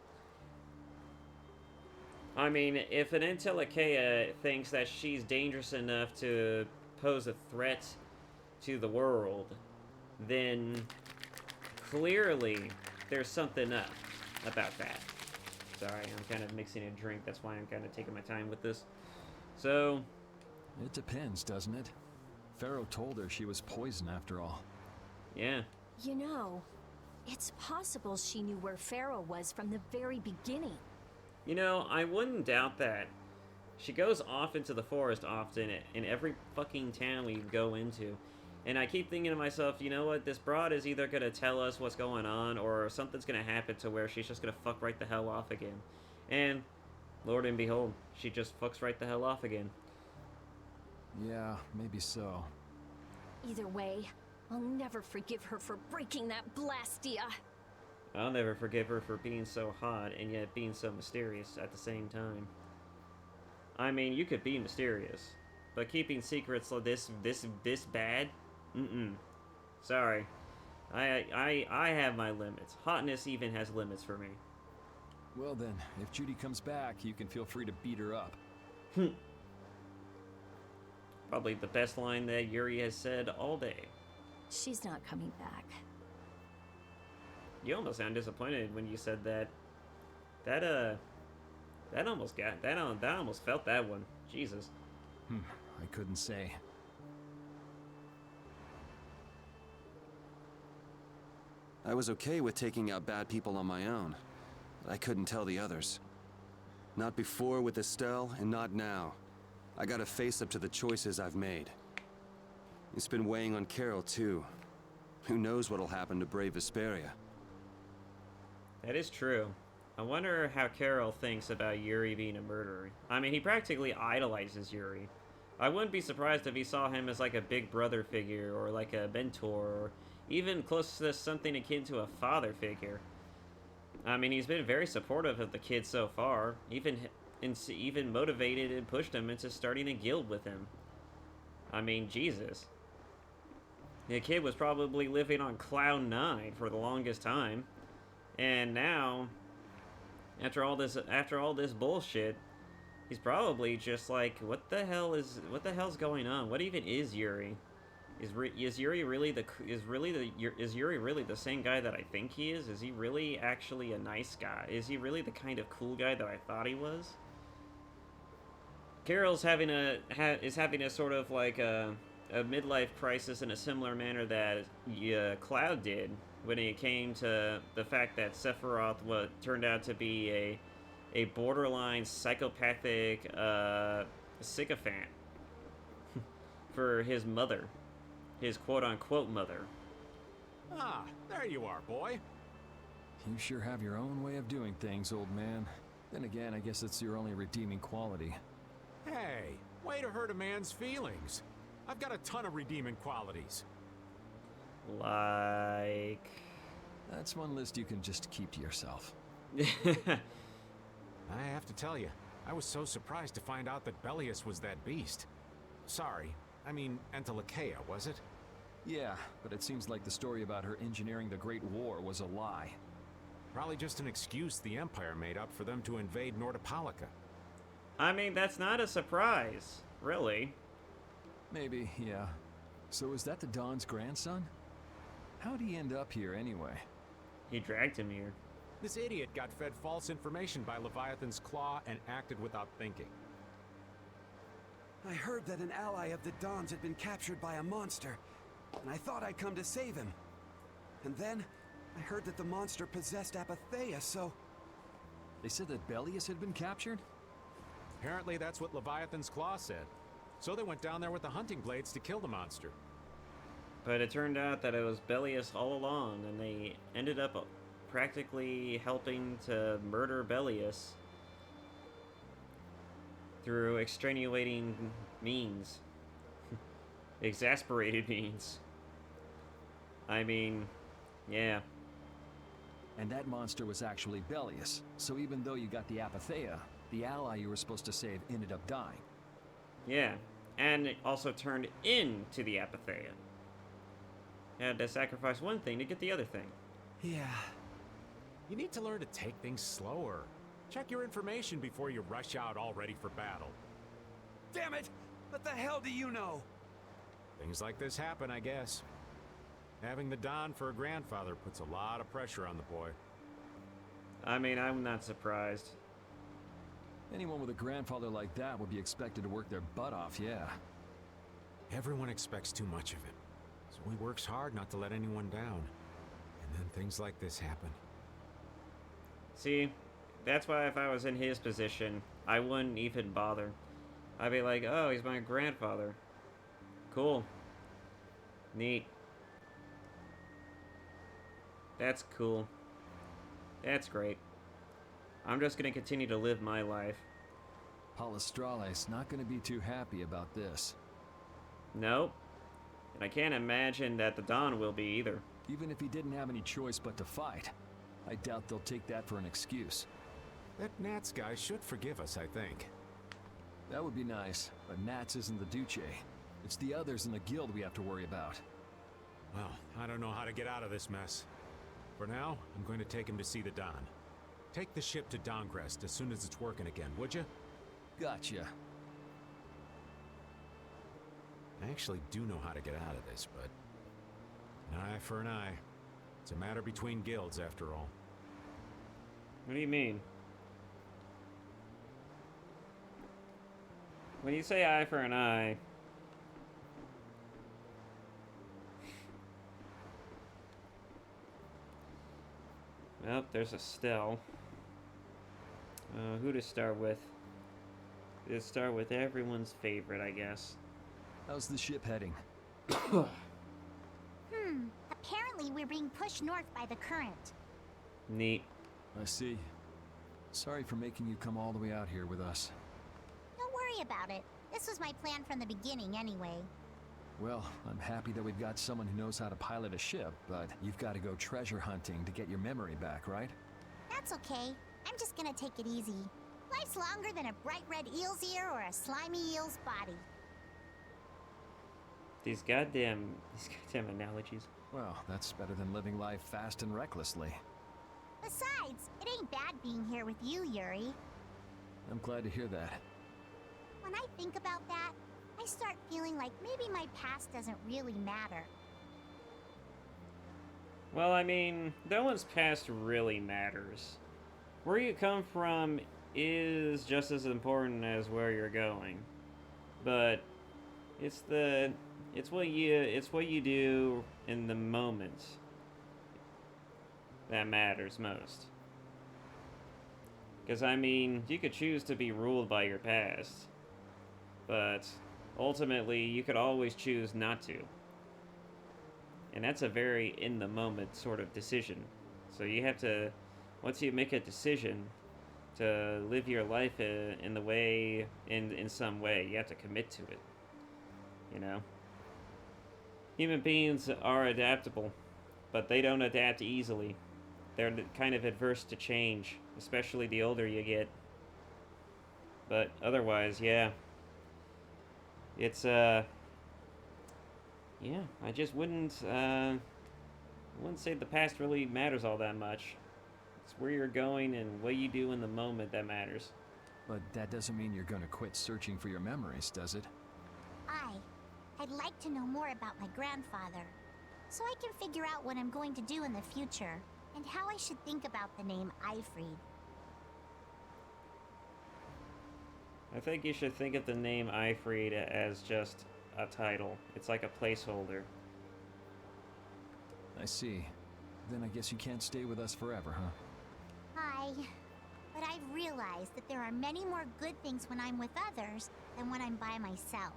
I mean, if an Entelekea thinks that she's dangerous enough to pose a threat to the world, then clearly there's something up about that. Sorry, I'm kind of mixing a drink, that's why I'm kind of taking my time with this. So... it depends, doesn't it? Pharaoh told her she was poison after all. Yeah. You know, it's possible she knew where Pharaoh was from the very beginning. You know, I wouldn't doubt that. She goes off into the forest often in every fucking town we go into. And I keep thinking to myself, you know what, this broad is either going to tell us what's going on, or something's going to happen to where she's just going to fuck right the hell off again. And, Lord and behold, she just fucks right the hell off again. Yeah, maybe so. Either way, I'll never forgive her for breaking that Blastia. I'll never forgive her for being so hot and yet being so mysterious at the same time. I mean, you could be mysterious, but keeping secrets like this bad? Sorry. I have my limits. Hotness even has limits for me. Well then, if Judy comes back, you can feel free to beat her up. Probably the best line that Yuri has said all day. She's not coming back. You almost sound disappointed when you said that. That almost got that almost felt that one. Jesus. I couldn't say. I was okay with taking out bad people on my own, but I couldn't tell the others. Not before with Estelle, and not now. I gotta face up to the choices I've made. It's been weighing on Carol, too. Who knows what'll happen to brave Vesperia? That is true. I wonder how Carol thinks about Yuri being a murderer. I mean, he practically idolizes Yuri. I wouldn't be surprised if he saw him as like a big brother figure, or like a mentor, or even close to something akin to a father figure. I mean, he's been very supportive of the kid so far, even motivated and pushed him into starting a guild with him. I mean, Jesus. The kid was probably living on cloud 9 for the longest time, and now, after all this bullshit, he's probably just like, what the hell's going on? What even is Yuri? Is Yuri really the same guy that I think he is? Is he really actually a nice guy? Is he really the kind of cool guy that I thought he was? Carol's having a sort of like a midlife crisis in a similar manner that Cloud did when it came to the fact that Sephiroth turned out to be a borderline psychopathic sycophant for his mother. His quote-unquote mother. Ah, there you are, boy. You sure have your own way of doing things, old man. Then again, I guess it's your only redeeming quality. Hey, way to hurt a man's feelings. I've got a ton of redeeming qualities. Like... That's one list you can just keep to yourself. I have to tell you, I was so surprised to find out that Bellius was that beast. Sorry, I mean Entelekea, was it? Yeah, but it seems like the story about her engineering the Great War was a lie. Probably just an excuse the Empire made up for them to invade Nordopolica. I mean, that's not a surprise, really. Maybe, yeah. So is that the Don's grandson? How'd he end up here anyway? He dragged him here. This idiot got fed false information by Leviathan's Claw and acted without thinking. I heard that an ally of the Dons had been captured by a monster, and I thought I'd come to save him. And then, I heard that the monster possessed Apatheia, so... They said that Bellius had been captured? Apparently that's what Leviathan's Claw said. So they went down there with the hunting blades to kill the monster. But it turned out that it was Bellius all along, and they ended up practically helping to murder Bellius through extenuating means. Exasperated means. I mean, yeah. And that monster was actually Bellius, so even though you got the Apatheia, the ally you were supposed to save ended up dying. Yeah, and it also turned into the Apatheia. Had to sacrifice one thing to get the other thing. Yeah. You need to learn to take things slower. Check your information before you rush out all ready for battle. Damn it! What the hell do you know? Things like this happen, I guess. Having the Don for a grandfather puts a lot of pressure on the boy. I mean, I'm not surprised. Anyone with a grandfather like that would be expected to work their butt off, yeah. Everyone expects too much of him, so he works hard not to let anyone down. And then things like this happen. See, that's why if I was in his position, I wouldn't even bother. I'd be like, oh, he's my grandfather. Cool. Neat. That's cool. That's great. I'm just gonna continue to live my life. Palestrale's not gonna be too happy about this. Nope. And I can't imagine that the Don will be either. Even if he didn't have any choice but to fight, I doubt they'll take that for an excuse. That Nats guy should forgive us, I think. That would be nice, but Nats isn't the Duce. It's the others in the guild we have to worry about. Well, I don't know how to get out of this mess. For now, I'm going to take him to see the Don. Take the ship to Dongrest as soon as it's working again, would you? Gotcha. I actually do know how to get out of this, but an eye for an eye. It's a matter between guilds, after all. What do you mean? When you say eye for an eye... Well, there's Estelle. Who to start with? Let's start with everyone's favorite, I guess. How's the ship heading? Apparently we're being pushed north by the current. Neat. I see. Sorry for making you come all the way out here with us. Don't worry about it. This was my plan from the beginning anyway. Well, I'm happy that we've got someone who knows how to pilot a ship, but you've got to go treasure hunting to get your memory back, right? That's okay. I'm just gonna take it easy. Life's longer than a bright red eel's ear or a slimy eel's body. These goddamn analogies. Well, that's better than living life fast and recklessly. Besides, it ain't bad being here with you, Yuri. I'm glad to hear that. When I think about that, I start feeling like maybe my past doesn't really matter. Well, I mean, no one's past really matters. Where you come from is just as important as where you're going. But it's what you do in the moment that matters most. Because, I mean, you could choose to be ruled by your past, but ultimately, you could always choose not to. And that's a very in-the-moment sort of decision. So you have to, once you make a decision to live your life in the way, in some way, you have to commit to it. You know? Human beings are adaptable, but they don't adapt easily. They're kind of adverse to change, especially the older you get. But otherwise, yeah. It's, yeah, I just wouldn't say the past really matters all that much. It's where you're going and what you do in the moment that matters. But that doesn't mean you're gonna quit searching for your memories, does it? I'd like to know more about my grandfather, so I can figure out what I'm going to do in the future, and how I should think about the name Eifried. I think you should think of the name Eifried as just a title. It's like a placeholder. I see. Then I guess you can't stay with us forever, huh? But I've realized that there are many more good things when I'm with others than when I'm by myself.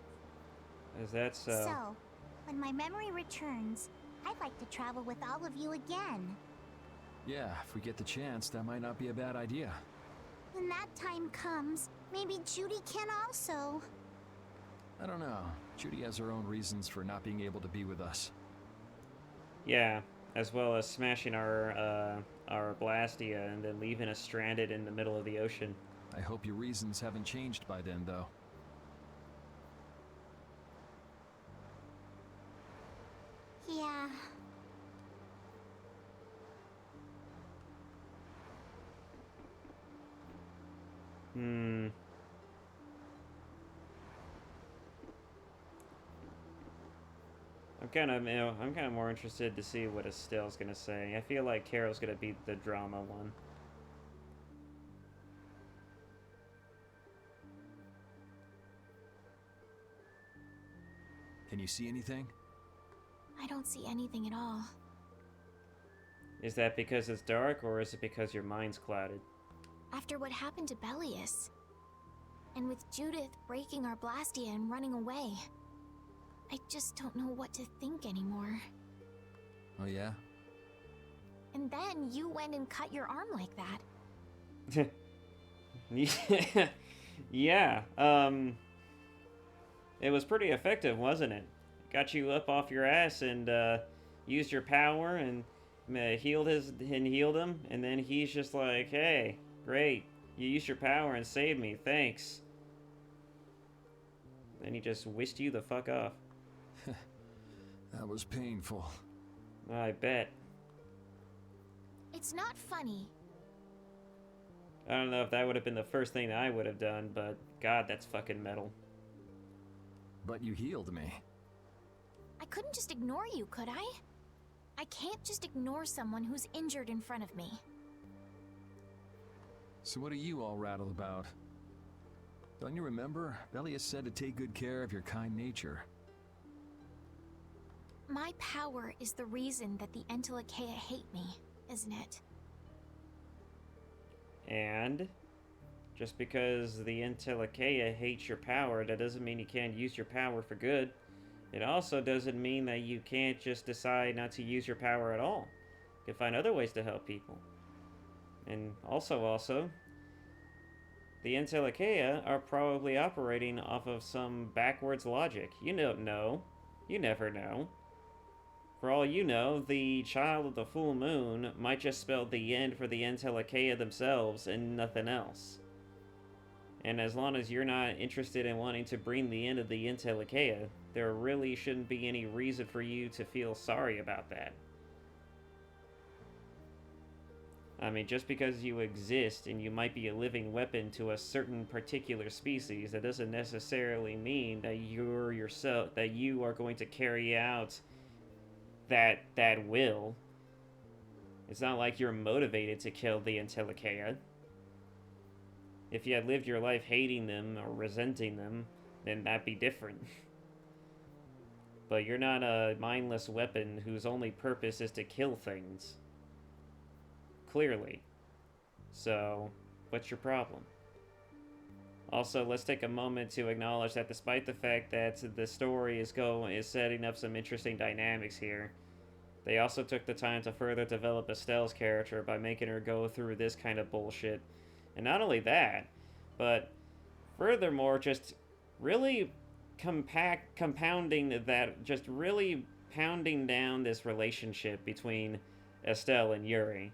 Is that so? So, when my memory returns, I'd like to travel with all of you again. Yeah, if we get the chance, that might not be a bad idea. When that time comes, maybe Judy can also. I don't know. Judy has her own reasons for not being able to be with us. Yeah, as well as smashing our Blastia and then leaving us stranded in the middle of the ocean. I hope your reasons haven't changed by then, though. Yeah. I'm kind of more interested to see what Estelle's gonna say. I feel like Carol's gonna be the drama one. Can you see anything? I don't see anything at all. Is that because it's dark, or is it because your mind's clouded? After what happened to Belius, and with Judith breaking our Blastia and running away, I just don't know what to think anymore. Oh yeah? And then you went and cut your arm like that. Yeah, it was pretty effective, wasn't it? Got you up off your ass and used your power and healed him, and then he's just like, "Hey, great, you used your power and saved me, thanks." Then he just whisked you the fuck off. That was painful. I bet. It's not funny. I don't know if that would have been the first thing that I would have done, but God, that's fucking metal. But you healed me. I couldn't just ignore you, could I? I can't just ignore someone who's injured in front of me. So what are you all rattled about? Don't you remember? Belius said to take good care of your kind nature. My power is the reason that the Entelekea hate me, isn't it? And just because the Entelekea hates your power, that doesn't mean you can't use your power for good. It also doesn't mean that you can't just decide not to use your power at all. You can find other ways to help people. And also, the Entelekea are probably operating off of some backwards logic. You don't know. You never know. For all you know, the child of the full moon might just spell the end for the Entelekea themselves and nothing else. And as long as you're not interested in wanting to bring the end of the Entelekea, there really shouldn't be any reason for you to feel sorry about that. I mean, just because you exist and you might be a living weapon to a certain particular species, that doesn't necessarily mean that you're yourself, that you are going to carry out that will. It's not like you're motivated to kill the Entelekea. If you had lived your life hating them or resenting them, then that'd be different. But you're not a mindless weapon whose only purpose is to kill things. Clearly. So, what's your problem? Also, let's take a moment to acknowledge that despite the fact that the story is setting up some interesting dynamics here, they also took the time to further develop Estelle's character by making her go through this kind of bullshit. And not only that, but furthermore, just really compounding that, just really pounding down this relationship between Estelle and Yuri.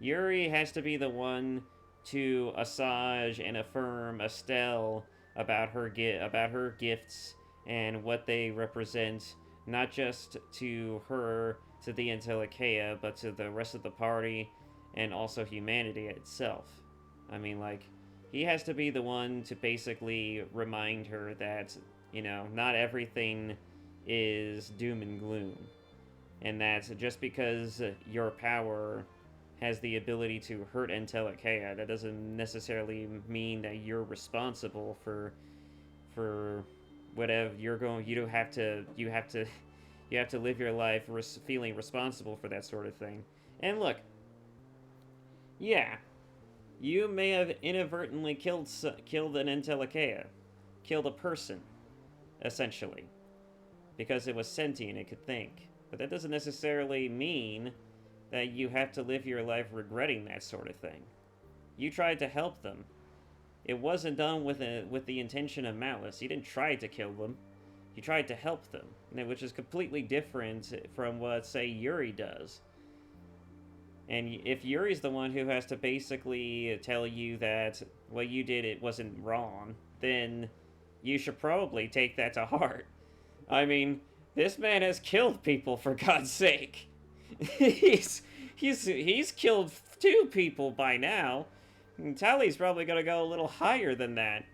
Yuri has to be the one to assuage and affirm Estelle about her gifts and what they represent, not just to her, to the Entelekea, but to the rest of the party and also humanity itself. I mean, like, he has to be the one to basically remind her that, you know, not everything is doom and gloom, and that just because your power has the ability to hurt Entelekea, that doesn't necessarily mean that you're responsible for whatever you're going. You have to live your life feeling responsible for that sort of thing. And look, yeah, you may have inadvertently killed an Entelekea, killed a person, essentially, because it was sentient, it could think. But that doesn't necessarily mean that you have to live your life regretting that sort of thing. You tried to help them. It wasn't done with the intention of malice. You didn't try to kill them. You tried to help them, which is completely different from what, say, Yuri does. And if Yuri's the one who has to basically tell you that what you did, it wasn't wrong, then you should probably take that to heart. I mean, this man has killed people, for God's sake. he's killed 2 people by now. And Tally's probably gonna go a little higher than that.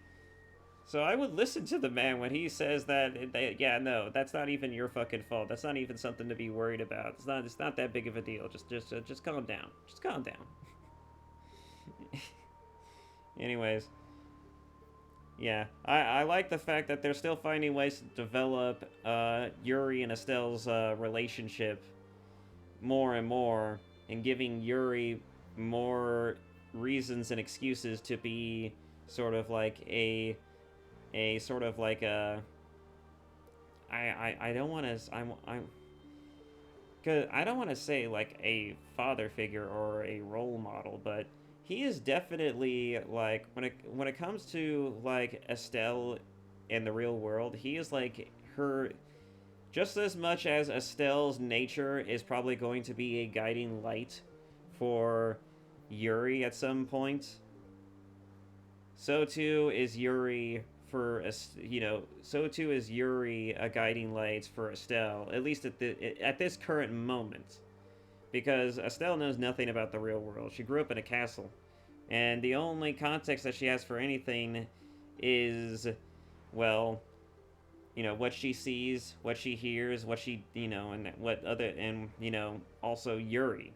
So I would listen to the man when he says that, yeah, no, that's not even your fucking fault. That's not even something to be worried about. It's not that big of a deal. Just calm down. Just calm down. Anyways. Yeah, I like the fact that they're still finding ways to develop Yuri and Estelle's relationship more and more, and giving Yuri more reasons and excuses to be sort of like I don't want to say like a father figure or a role model, but he is definitely, like, when it comes to like Estelle in the real world, he is like her just as much as Estelle's nature is probably going to be a guiding light for Yuri at some point. So too is Yuri so too is Yuri a guiding light for Estelle, at least at this current moment. Because Estelle knows nothing about the real world. She grew up in a castle. And the only context that she has for anything is, well, you know, what she sees, what she hears, what she, you know, and what other, and, you know, also Yuri.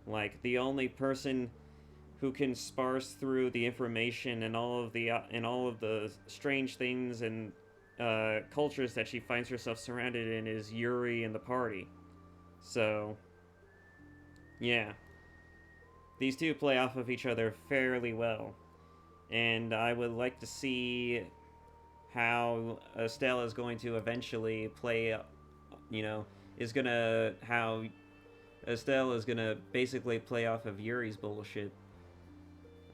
Like, the only person who can sparse through the information and all of the strange things and cultures that she finds herself surrounded in is Yuri and the party. So, yeah. These two play off of each other fairly well. And I would like to see how Estelle is going to eventually play, you know, how Estelle is gonna basically play off of Yuri's bullshit.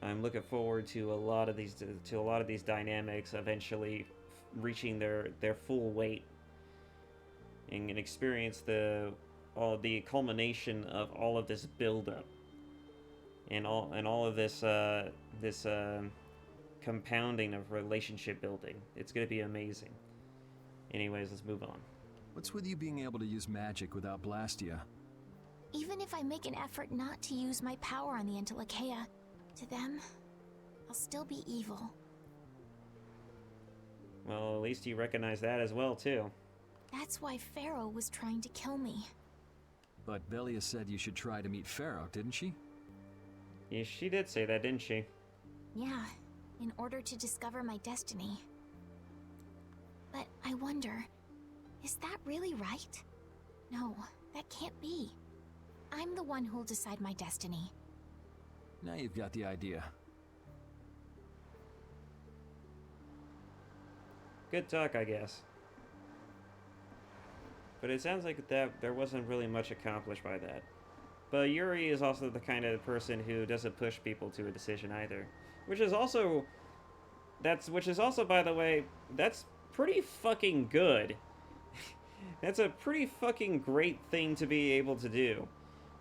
I'm looking forward to a lot of these dynamics eventually reaching their full weight and experience all the culmination of all of this buildup and all of this compounding of relationship building. It's gonna be amazing. Anyways, let's move on. What's with you being able to use magic without Blastia? Even if I make an effort not to use my power on the Entelekea, to them, I'll still be evil. Well, at least you recognize that as well, too. That's why Pharaoh was trying to kill me. But Belia said you should try to meet Pharaoh, didn't she? Yeah, she did say that, didn't she? Yeah, in order to discover my destiny. But I wonder, is that really right? No, that can't be. I'm the one who'll decide my destiny. Now you've got the idea. Good talk, I guess. But it sounds like there wasn't really much accomplished by that. But Yuri is also the kind of person who doesn't push people to a decision either. Which is also, by the way, that's pretty fucking good. That's a pretty fucking great thing to be able to do.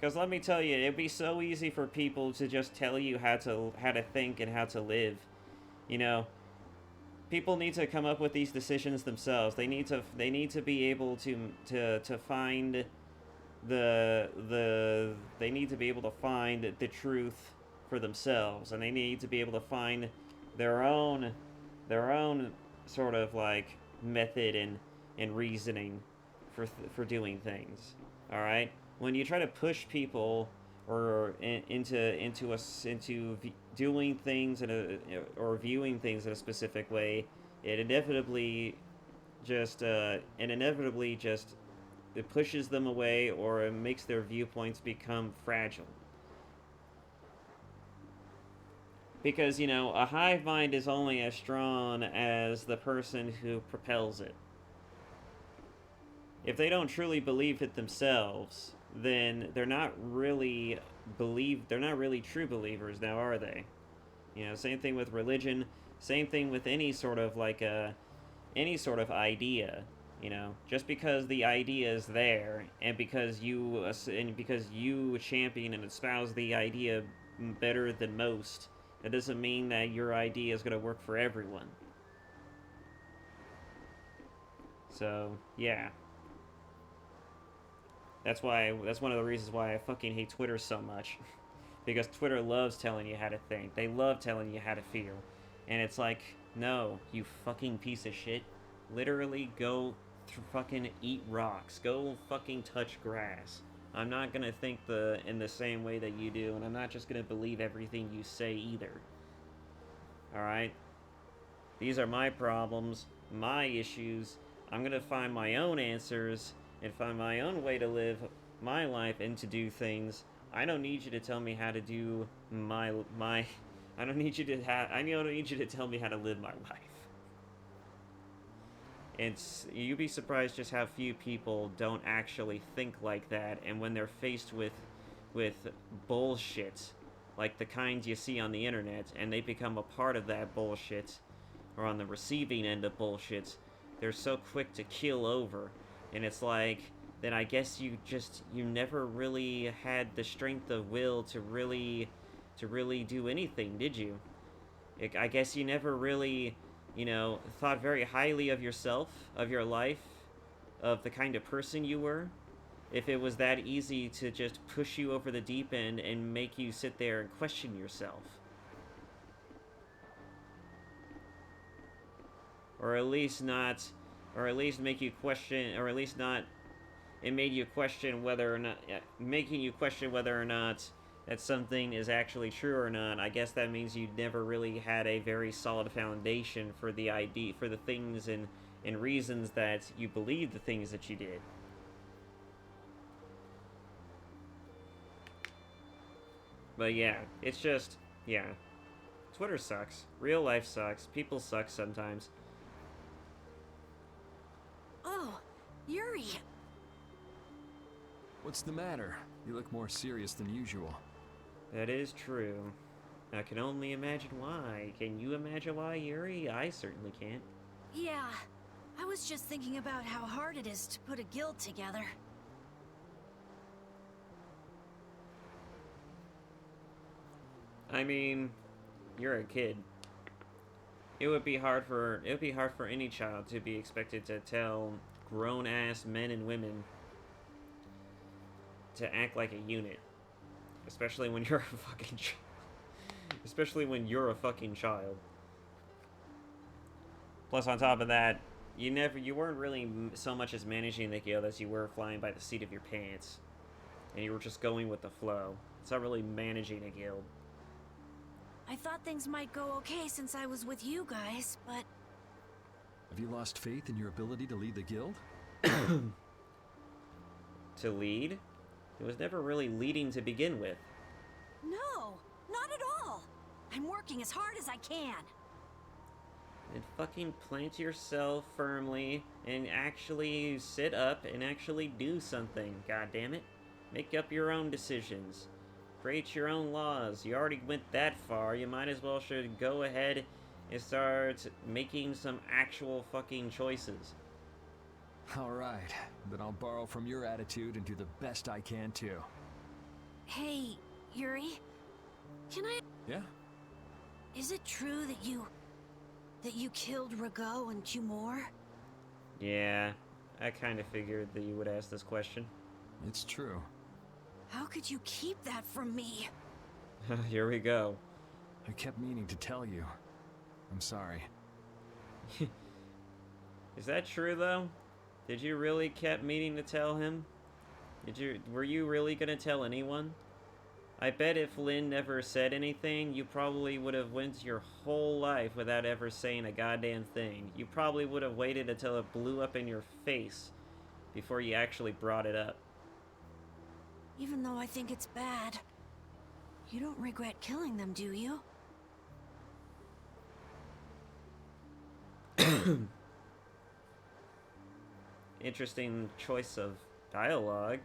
Because let me tell you, it'd be so easy for people to just tell you how to think and how to live. You know, people need to come up with these decisions themselves. They need to be able to find they need to be able to find the truth for themselves, and they need to be able to find their own sort of like method and reasoning for doing things. All right. When you try to push people or into doing things or viewing things in a specific way, it inevitably just it pushes them away, or it makes their viewpoints become fragile. Because, you know, a hive mind is only as strong as the person who propels it. If they don't truly believe it themselves, then they're not really true believers now, are they? You know, same thing with religion, same thing with any sort of idea. You know, just because the idea is there, and because you champion and espouse the idea better than most, that doesn't mean that your idea is going to work for everyone. So, yeah. That's one of the reasons why I fucking hate Twitter so much. Because Twitter loves telling you how to think. They love telling you how to feel. And it's like, no, you fucking piece of shit. Literally go fucking eat rocks. Go fucking touch grass. I'm not gonna think in the same way that you do, and I'm not just gonna believe everything you say either. Alright? These are my problems, my issues. I'm gonna find my own answers and find my own way to live my life and to do things. I don't need you to tell me how to do I don't need you to tell me how to live my life. And you'd be surprised just how few people don't actually think like that, and when they're faced with bullshit, like the kinds you see on the internet, and they become a part of that bullshit, or on the receiving end of bullshit, they're so quick to keel over. And it's like, then I guess you never really had the strength of will to really do anything, did you? I guess you never really, you know, thought very highly of yourself, of your life, of the kind of person you were. If it was that easy to just push you over the deep end and make you sit there and question yourself. Or at least not or at least make you question, or at least not. It made you question whether or not, making you question whether or not that something is actually true or not. I guess that means you never really had a very solid foundation for the idea, for the things and reasons that you believe the things that you did. But yeah, it's just, yeah. Twitter sucks. Real life sucks. People suck sometimes. Oh, Yuri! What's the matter? You look more serious than usual. That is true. I can only imagine why. Can you imagine why, Yuri? I certainly can't. Yeah, I was just thinking about how hard it is to put a guild together. I mean, you're a kid. It would be hard for any child to be expected to tell grown-ass men and women to act like a unit, especially when you're a fucking child. Plus, on top of that, you weren't really so much as managing the guild as you were flying by the seat of your pants, and you were just going with the flow. It's not really managing a guild. I thought things might go okay since I was with you guys, but... Have you lost faith in your ability to lead the guild? To lead? It was never really leading to begin with. No, not at all. I'm working as hard as I can. And fucking plant yourself firmly and actually sit up and actually do something, goddammit. Make up your own decisions. Create your own laws. You already went that far, you might as well should go ahead and start making some actual fucking choices. Alright, then I'll borrow from your attitude and do the best I can too. Hey, Yuri? Can I... Yeah? Is it true that you killed Rago and Cumore? Yeah, I kind of figured that you would ask this question. It's true. How could you keep that from me? Here we go. I kept meaning to tell you. I'm sorry. Is that true, though? Did you really kept meaning to tell him? Were you really gonna tell anyone? I bet if Lynn never said anything, you probably would have went your whole life without ever saying a goddamn thing. You probably would have waited until it blew up in your face before you actually brought it up. Even though I think it's bad, you don't regret killing them, do you? Interesting choice of dialogue.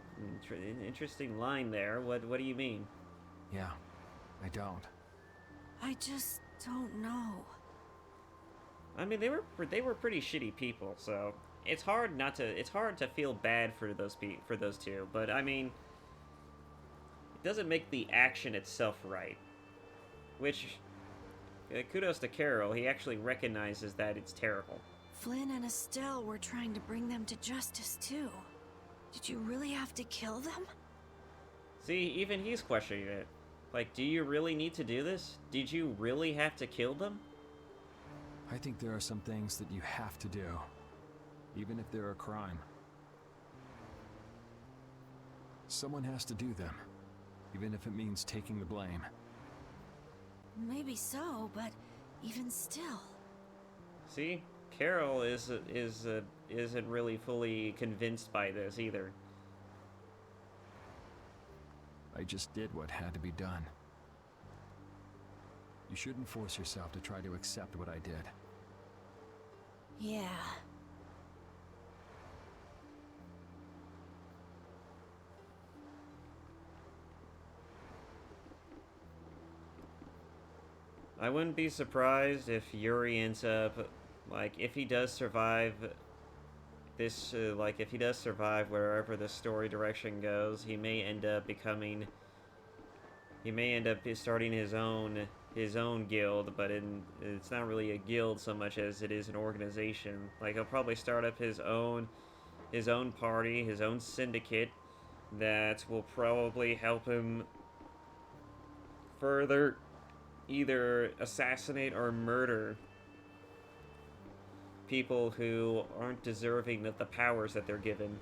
Interesting line there. What do you mean? Yeah, I don't. I just don't know. I mean, they were pretty shitty people, so it's hard to feel bad for those two, but I mean, it doesn't make the action itself right. Which, kudos to Carol, he actually recognizes that it's terrible. Flynn and Estelle were trying to bring them to justice, too. Did you really have to kill them? See, even he's questioning it. Like, do you really need to do this? Did you really have to kill them? I think there are some things that you have to do, even if they're a crime. Someone has to do them, even if it means taking the blame. Maybe so, but even still. See? Carol isn't really fully convinced by this either. I just did what had to be done. You shouldn't force yourself to try to accept what I did. Yeah. I wouldn't be surprised if Yuri ends up, like, if he does survive this, if he does survive wherever the story direction goes, he may end up starting his own guild, but it's not really a guild so much as it is an organization. Like, he'll probably start up his own party, his own syndicate, that will probably help him further either assassinate or murder people who aren't deserving of the powers that they're given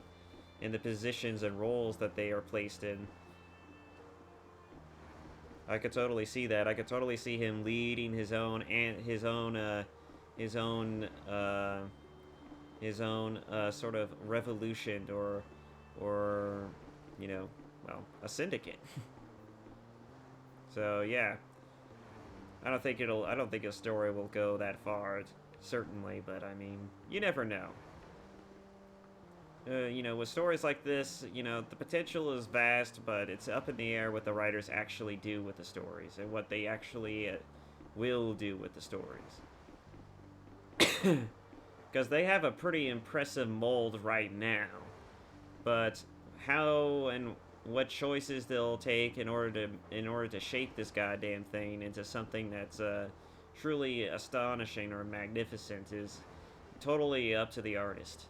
and the positions and roles that they are placed in. I could totally see that. I could totally see him leading his own sort of revolution or you know, well, a syndicate. So yeah, I don't think his story will go that far, certainly, but I mean, you never know. You know, with stories like this, you know, the potential is vast, but it's up in the air what the writers actually do with the stories and what they actually will do with the stories. Because they have a pretty impressive mold right now, but how and what choices they'll take in order to shape this goddamn thing into something that's truly astonishing or magnificent is totally up to the artist.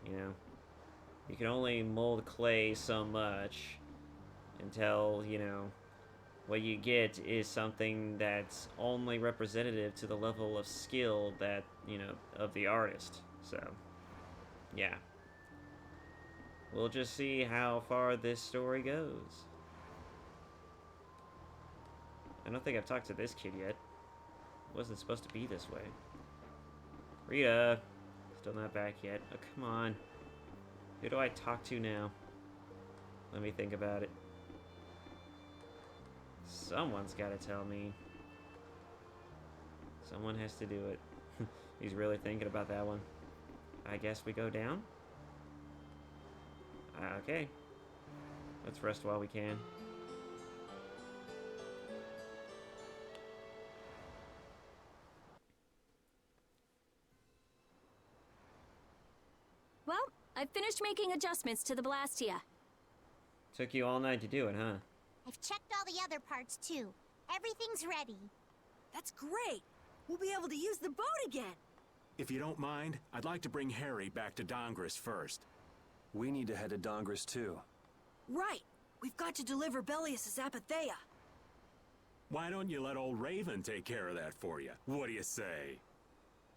You know, you can only mold clay so much until, you know, what you get is something that's only representative to the level of skill that, you know, of the artist. So, yeah. We'll just see how far this story goes. I don't think I've talked to this kid yet. It wasn't supposed to be this way. Rita! Still not back yet. Oh, come on. Who do I talk to now? Let me think about it. Someone's got to tell me. Someone has to do it. He's really thinking about that one. I guess we go down? Okay. Let's rest while we can. Well, I've finished making adjustments to the Blastia. Took you all night to do it, huh? I've checked all the other parts too. Everything's ready. That's great. We'll be able to use the boat again. If you don't mind, I'd like to bring Harry back to Dongris first. We need to head to Dongris too. Right. We've got to deliver Belius's apatheia. Why don't you let old Raven take care of that for you? What do you say?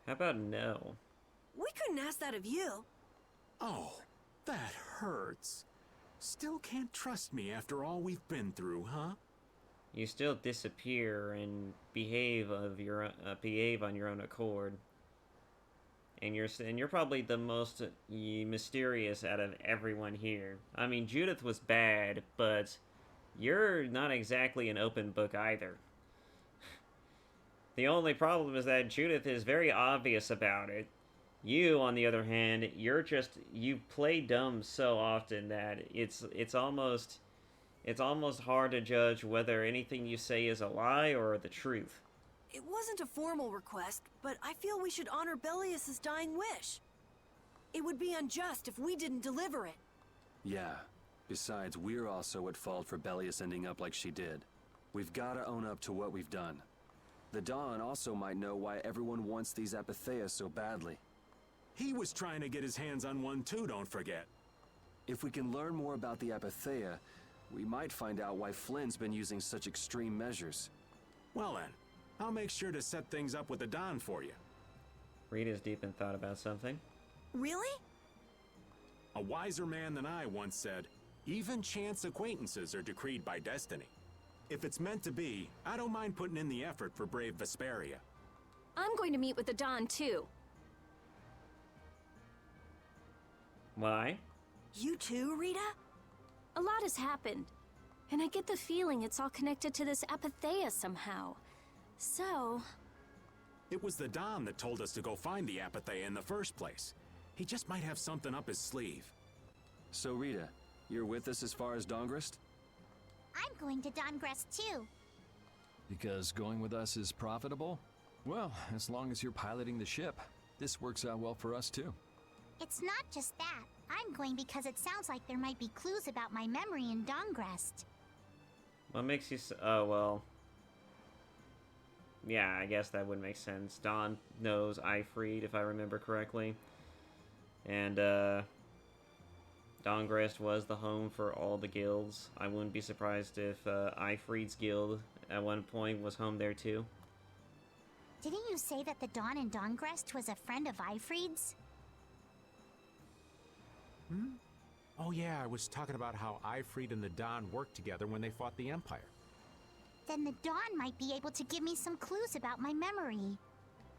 How about no? We couldn't ask that of you. Oh, that hurts. Still can't trust me after all we've been through, huh? You still disappear and behave on your own accord. And you're probably the most mysterious out of everyone here. I mean, Judith was bad, but you're not exactly an open book either. The only problem is that Judith is very obvious about it. You, on the other hand, you play dumb so often that it's almost hard to judge whether anything you say is a lie or the truth. It wasn't a formal request, but I feel we should honor Belius's dying wish. It would be unjust if we didn't deliver it. Yeah. Besides, we're also at fault for Belius ending up like she did. We've gotta own up to what we've done. The Dawn also might know why everyone wants these apatheias so badly. He was trying to get his hands on one too, don't forget. If we can learn more about the apatheia, we might find out why Flynn's been using such extreme measures. Well then, I'll make sure to set things up with the Don for you. Rita's deep in thought about something. Really? A wiser man than I once said, even chance acquaintances are decreed by destiny. If it's meant to be, I don't mind putting in the effort for brave Vesperia. I'm going to meet with the Don, too. Why? You too, Rita? A lot has happened, and I get the feeling it's all connected to this apatheia somehow. So... It was the Don that told us to go find the apatheia in the first place. He just might have something up his sleeve. So Rita, you're with us as far as Dongris? I'm going to Dongres too. Because going with us is profitable? Well, as long as you're piloting the ship, this works out well for us too. It's not just that. I'm going because it sounds like there might be clues about my memory in Dongrest. What makes you oh, well... Yeah, I guess that would make sense. Don knows Ifreed, if I remember correctly. And, Dongrest was the home for all the guilds. I wouldn't be surprised if Ifreed's guild at one point was home there too. Didn't you say that the Dawn in Dawngrest was a friend of Ifried's? Hmm? Oh yeah, I was talking about how Ifried and the Dawn worked together when they fought the Empire. Then the Dawn might be able to give me some clues about my memory.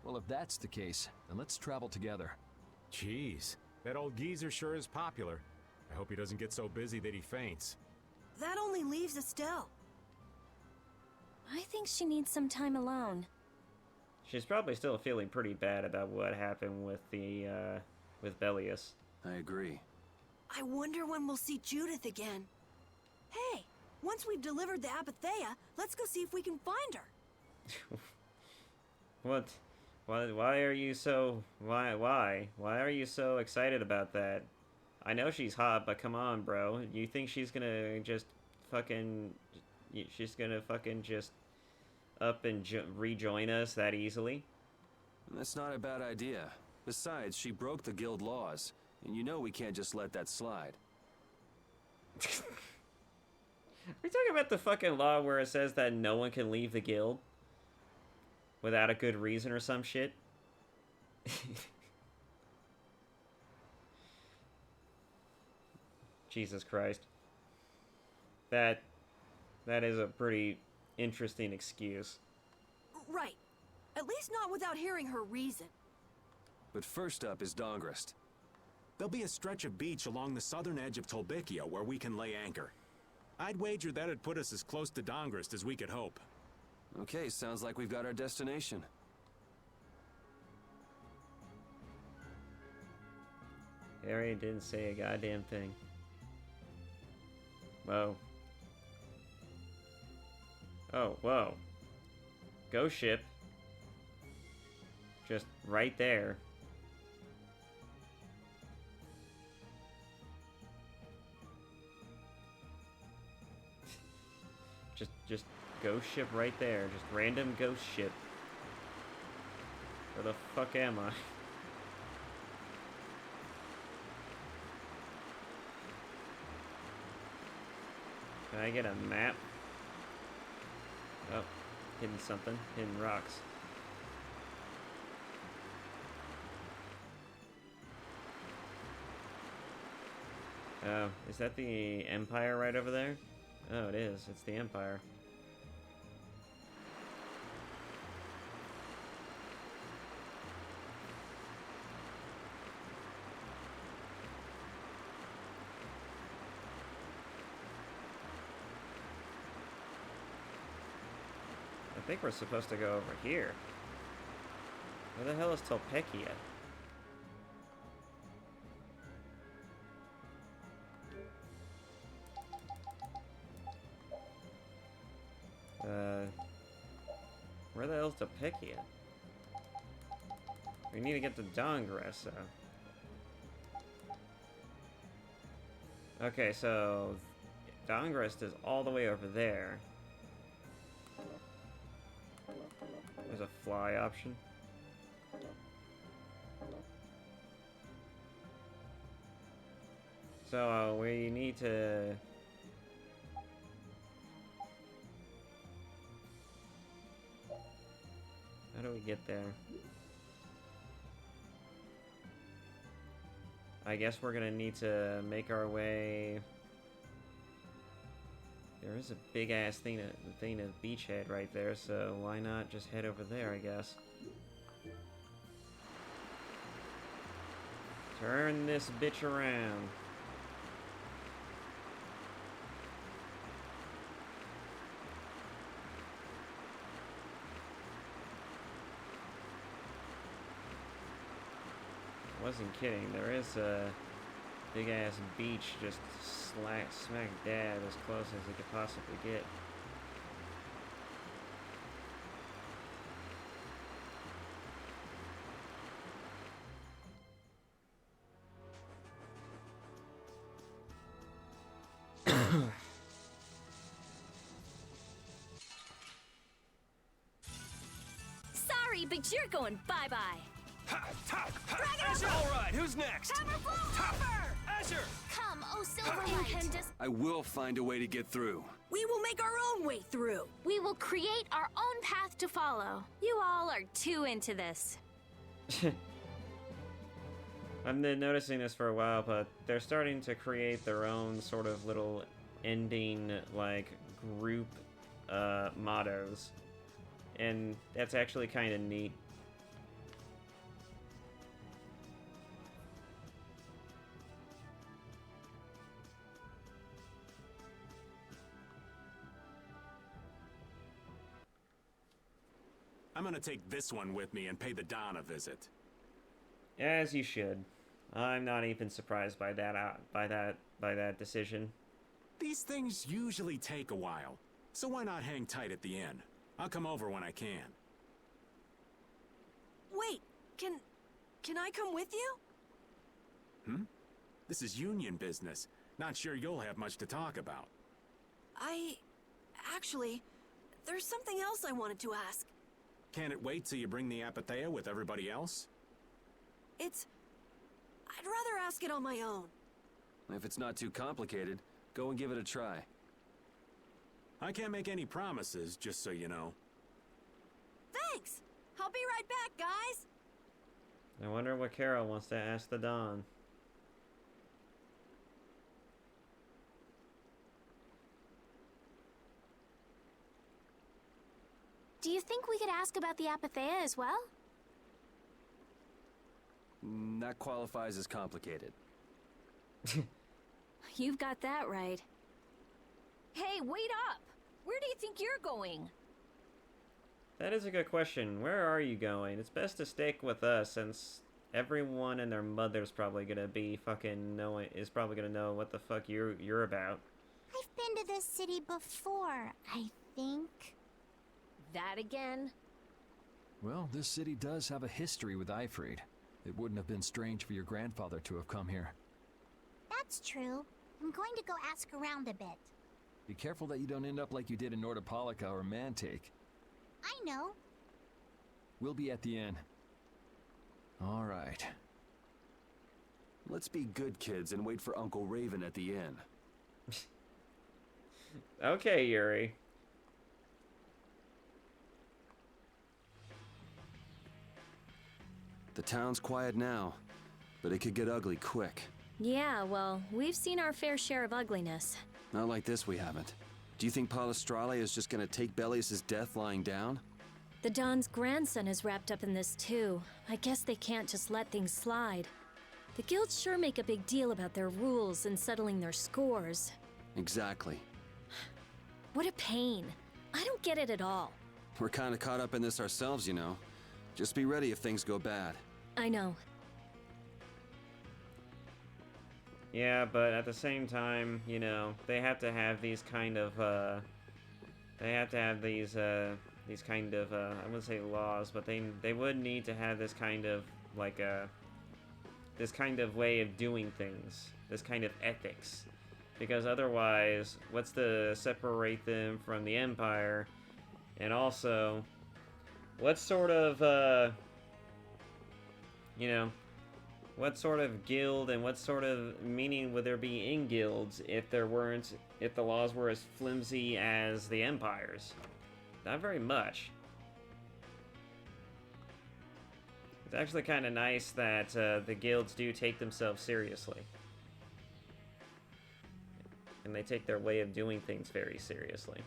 Well, if that's the case, then let's travel together. Jeez, that old geezer sure is popular. I hope he doesn't get so busy that he faints. That only leaves Estelle. I think she needs some time alone. She's probably still feeling pretty bad about what happened with with Bellius. I agree. I wonder when we'll see Judith again. Hey, once we've delivered the Apatheia, let's go see if we can find her. What? Why are you so... Why are you so excited about that? I know she's hot, but come on, bro. You think she's gonna just fucking... She's gonna fucking just up and rejoin us that easily? That's not a bad idea. Besides, she broke the guild laws, and you know we can't just let that slide. Are we talking about the fucking law where it says that no one can leave the guild without a good reason or some shit? Jesus Christ. That is a pretty interesting excuse. Right. At least not without hearing her reason. But first up is Dawngrest. There'll be a stretch of beach along the southern edge of Tolbikia where we can lay anchor. I'd wager that'd put us as close to Dawngrest as we could hope. Okay, sounds like we've got our destination. Harry didn't say a goddamn thing. Whoa. Oh, whoa. Ghost ship. Just right there. Just ghost ship right there. Just random ghost ship. Where the fuck am I? Can I get a map? Oh, hidden something. Hidden rocks. Oh, is that the Empire right over there? Oh, it is. It's the Empire. I think we're supposed to go over here. Where the hell is Tolpekia? Where the hell's Tolpekia? We need to get to Dawngrest, so... Okay, so... Dawngrest is all the way over there. There's a fly option. So, we need to... How do we get there? I guess we're gonna need to make our way... There is a big-ass thing of beachhead right there, so why not just head over there, I guess. Turn this bitch around. I wasn't kidding, there is a big-ass beach just smack dab as close as it could possibly get. Sorry, but you're going bye-bye. All right, who's next? Hammer! Azure! Come, oh Silverlight! I will find a way to get through. We will make our own way through. We will create our own path to follow. You all are too into this. I've been noticing this for a while, but they're starting to create their own sort of little ending, like, group mottos. And that's actually kind of neat. I'm gonna take this one with me and pay the Don a visit. As you should. I'm not even surprised by that decision. These things usually take a while, so why not hang tight at the inn? I'll come over when I can. Wait, can I come with you? This is union business. Not sure you'll have much to talk about. Actually, there's something else I wanted to ask. Can it wait till you bring the Apatheia with everybody else? I'd rather ask it on my own. If it's not too complicated, go and give it a try. I can't make any promises, just so you know. Thanks! I'll be right back, guys! I wonder what Carol wants to ask the Don. Do you think we could ask about the Apatheia as well? That qualifies as complicated. You've got that right. Hey, wait up! Where do you think you're going? That is a good question. Where are you going? It's best to stick with us, since everyone and their mother's probably gonna be probably gonna know what the fuck you're about. I've been to this city before, I think. That again? Well, this city does have a history with Ifrid. It wouldn't have been strange for your grandfather to have come here. That's true. I'm going to go ask around a bit. Be careful that you don't end up like you did in Nordopolica or Mantake. I know. We'll be at the inn. All right. Let's be good kids and wait for Uncle Raven at the inn. Okay, Yuri. The town's quiet now, but it could get ugly quick. Yeah, well, we've seen our fair share of ugliness. Not like this, we haven't. Do you think Palestralia is just gonna take Belius's death lying down? The Don's grandson is wrapped up in this too. I guess they can't just let things slide. The guilds sure make a big deal about their rules and settling their scores. Exactly. What a pain. I don't get it at all. We're kinda caught up in this ourselves, you know. Just be ready if things go bad. I know. Yeah, but at the same time, you know, they have to have these kind of, I wouldn't say laws, but they would need to have this kind of, like, this kind of way of doing things. This kind of ethics. Because otherwise, what's to separate them from the Empire? And also, what sort of, you know, what sort of guild and what sort of meaning would there be in guilds if the laws were as flimsy as the Empire's? Not very much. It's actually kind of nice that the guilds do take themselves seriously. And they take their way of doing things very seriously.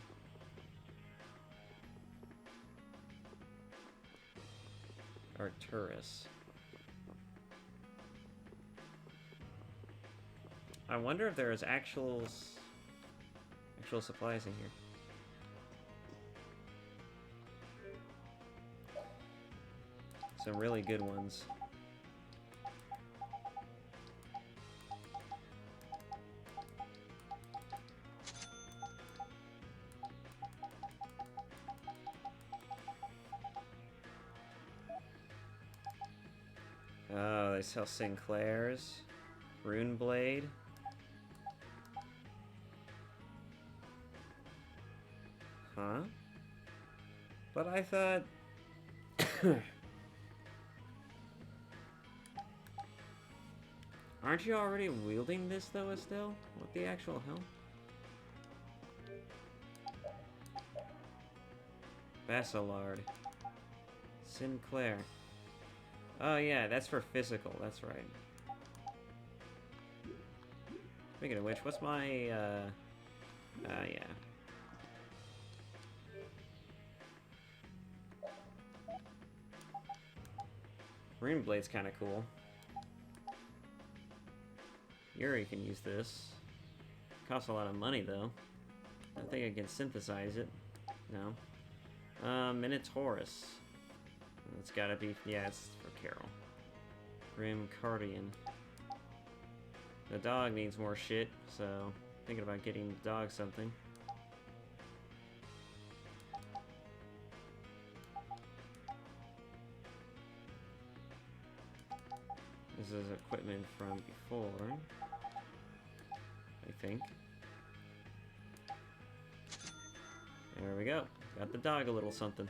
Arcturus. I wonder if there's actual supplies in here. Some really good ones. Oh, they sell Sinclair's. Rune Blade. Huh? But I thought... Aren't you already wielding this, though, Estelle? What the actual hell? Basilard. Sinclair. Oh yeah, that's for physical, that's right. Speaking of which, what's my, yeah. Rune Blade's kinda cool. Yuri can use this. Costs a lot of money, though. I think I can synthesize it. No. Minotaurus. It's gotta be... Yeah, it's for Carol. Grim Cardian. The dog needs more shit, so... Thinking about getting the dog something. This is equipment from before. I think. There we go. Got the dog a little something.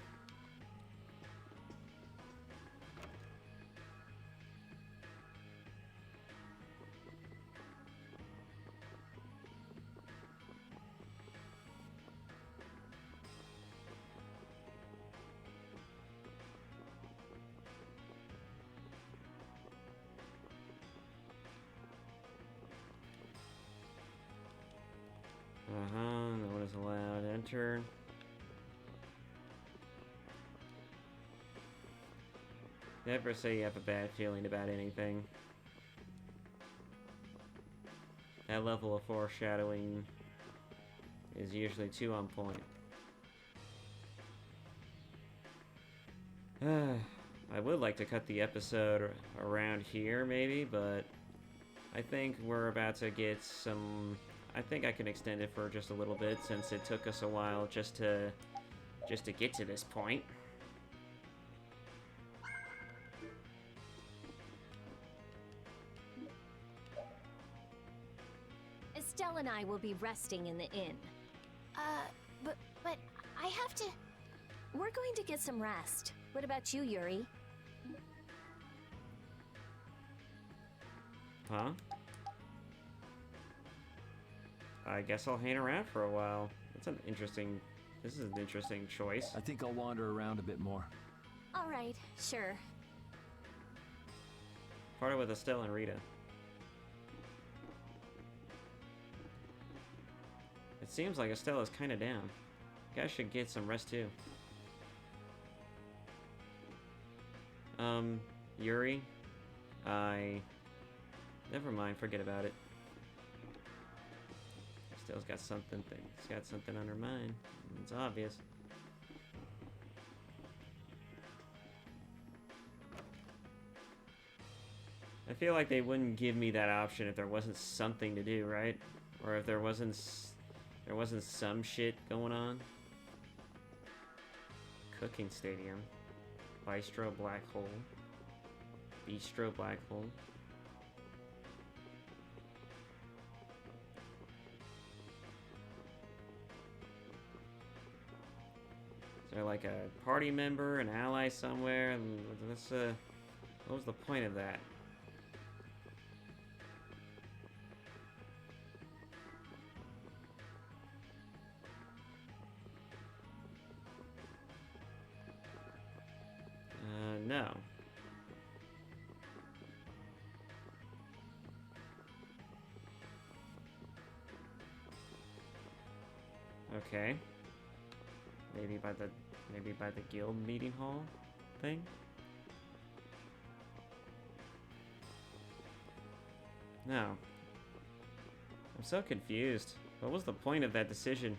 No one is allowed. Enter. Never say you have a bad feeling about anything. That level of foreshadowing is usually too on point. I would like to cut the episode around here, maybe, but I think we're about to get some... I think I can extend it for just a little bit, since it took us a while just to get to this point. Estelle and I will be resting in the inn. But I have to... We're going to get some rest. What about you, Yuri? Huh? I guess I'll hang around for a while. That's an interesting... This is an interesting choice. I think I'll wander around a bit more. All right, sure. Party with Estelle and Rita. It seems like Estelle is kind of down. You guys should get some rest too. Yuri? Never mind, forget about it. Estelle's got something. She's got something on her mind. It's obvious. I feel like they wouldn't give me that option if there wasn't something to do, right? Or if there wasn't some shit going on. Cooking stadium. Bistro Black Hole. Bistro Black Hole. Is there like a party member, an ally somewhere? And that's, what was the point of that? No. Okay. Maybe by the guild meeting hall thing? No. I'm so confused. What was the point of that decision?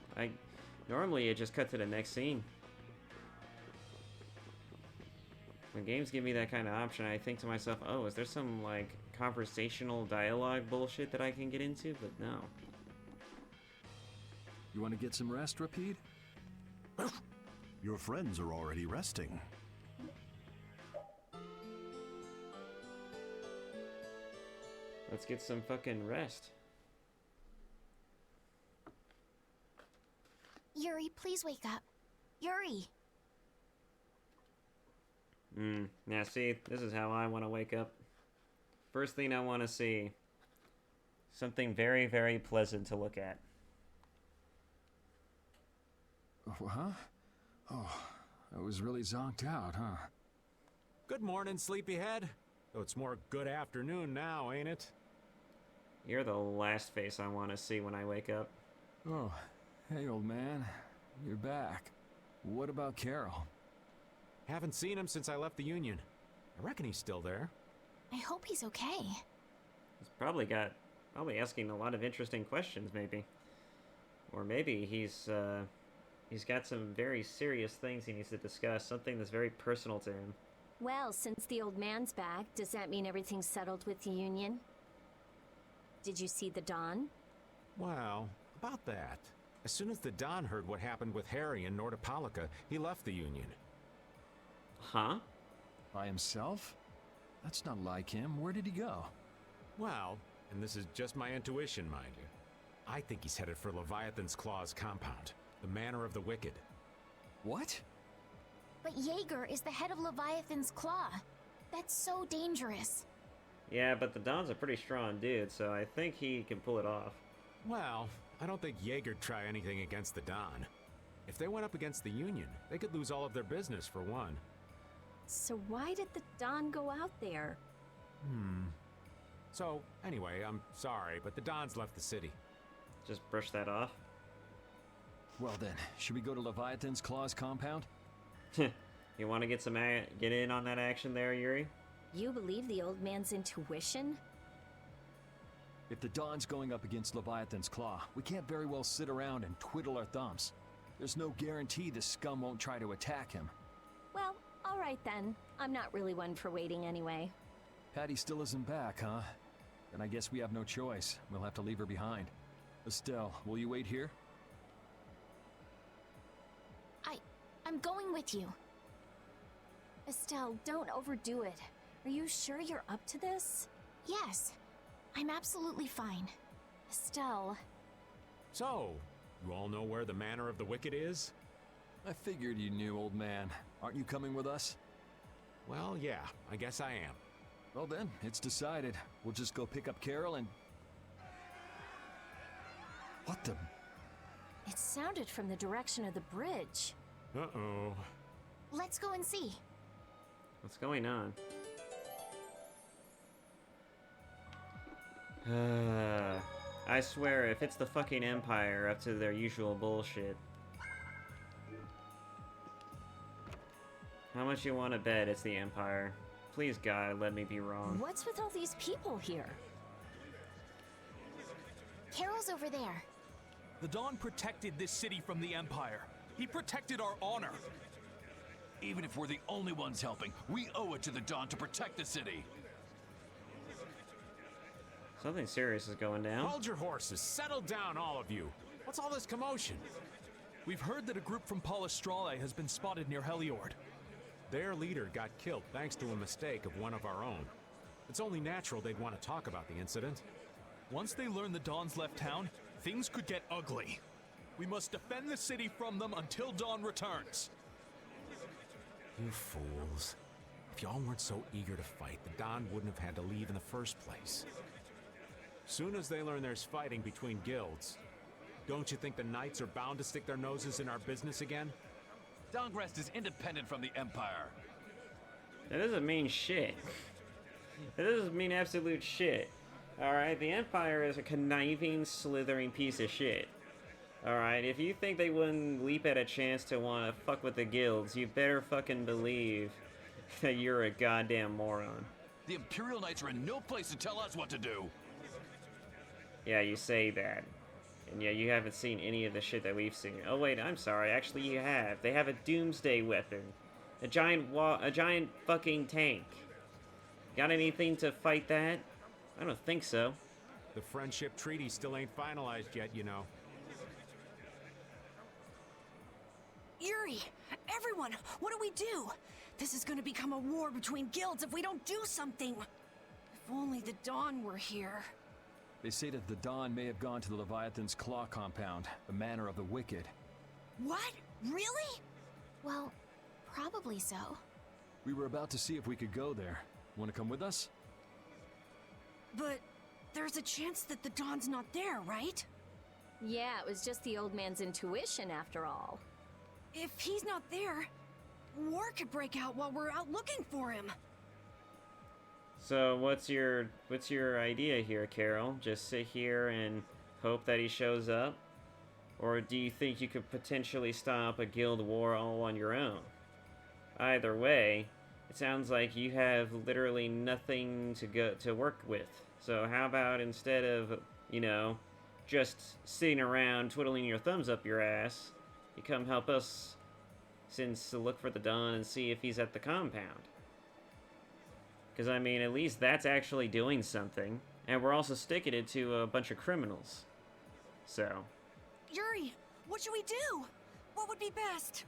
Normally it just cut to the next scene. When games give me that kind of option, I think to myself, oh, is there some, like, conversational dialogue bullshit that I can get into? But no. You want to get some rest, Rapide? Your friends are already resting. Let's get some fucking rest. Yuri, please wake up. Yuri! Now see, this is how I want to wake up. First thing I want to see. Something very, very pleasant to look at. Huh? Oh, I was really zonked out, huh? Good morning, sleepyhead. Though it's more good afternoon now, ain't it? You're the last face I want to see when I wake up. Oh, hey, old man. You're back. What about Carol? Haven't seen him since I left the Union. I reckon he's still there. I hope he's okay. He's probably asking a lot of interesting questions, maybe. Or maybe he's got some very serious things he needs to discuss, something that's very personal to him. Well, since the old man's back, does that mean everything's settled with the Union? Did you see the Don? Well, about that. As soon as the Don heard what happened with Harry and Nordopolica, he left the Union. Huh? By himself? That's not like him. Where did he go? Well, and this is just my intuition, mind you, I think he's headed for Leviathan's Claw's compound, the Manor of the Wicked. What? But Jaeger is the head of Leviathan's Claw. That's so dangerous. Yeah, but the Don's a pretty strong dude, so I think he can pull it off. Well, I don't think Jaeger'd try anything against the Don. If they went up against the Union, they could lose all of their business, for one. So why did the Don go out there? So, anyway, I'm sorry, but the Don's left the city. Just brush that off. Well then, should we go to Leviathan's Claw's compound? You want to get in on that action there, Yuri? You believe the old man's intuition? If the Don's going up against Leviathan's Claw, we can't very well sit around and twiddle our thumbs. There's no guarantee the scum won't try to attack him. Well, all right then. I'm not really one for waiting anyway. Patty still isn't back, huh? Then I guess we have no choice. We'll have to leave her behind. Estelle, will you wait here? I'm going with you. Estelle, don't overdo it. Are you sure you're up to this? Yes. I'm absolutely fine. Estelle. So, you all know where the Manor of the Wicked is? I figured you knew, old man. Aren't you coming with us? Well, yeah, I guess I am. Well then, it's decided. We'll just go pick up Carol and... What the... It sounded from the direction of the bridge. Uh-oh. Let's go and see. What's going on? I swear, if it's the fucking Empire up to their usual bullshit. How much you want to bet it's the Empire? Please, God, let me be wrong. What's with all these people here? Carol's over there. The Don protected this city from the Empire. He protected our honor. Even if we're the only ones helping, we owe it to the Don to protect the city. Something serious is going down. Hold your horses. Settle down, all of you. What's all this commotion? We've heard that a group from Palestrale has been spotted near Heliord. Their leader got killed thanks to a mistake of one of our own. It's only natural they'd want to talk about the incident. Once they learn the Don's left town, things could get ugly. We must defend the city from them until Don returns. You fools. If y'all weren't so eager to fight, the Don wouldn't have had to leave in the first place. Soon as they learn there's fighting between guilds, don't you think the Knights are bound to stick their noses in our business again? Dongrest is independent from the Empire. That doesn't mean shit. That doesn't mean absolute shit. Alright, the Empire is a conniving, slithering piece of shit. Alright, if you think they wouldn't leap at a chance to want to fuck with the guilds, you better fucking believe that you're a goddamn moron. The Imperial Knights are in no place to tell us what to do. Yeah, you say that. And yeah, you haven't seen any of the shit that we've seen. Oh wait, I'm sorry, actually you have. They have a doomsday weapon. A giant fucking tank. Got anything to fight that? I don't think so. The friendship treaty still ain't finalized yet, you know. Yuri! Everyone! What do we do? This is gonna become a war between guilds if we don't do something! If only the Dawn were here. They say that the Dawn may have gone to the Leviathan's Claw compound, the Manor of the Wicked. What? Really? Well, probably so. We were about to see if we could go there. Want to come with us? But there's a chance that the Dawn's not there, right? Yeah, it was just the old man's intuition after all. If he's not there, war could break out while we're out looking for him. So what's your idea here, Carol? Just sit here and hope that he shows up? Or do you think you could potentially stop a guild war all on your own? Either way, it sounds like you have literally nothing to work with. So how about instead of, you know, just sitting around twiddling your thumbs up your ass, you come help us to look for the Don and see if he's at the compound. Because, I mean, at least that's actually doing something. And we're also sticking it to a bunch of criminals. So. Yuri, what should we do? What would be best?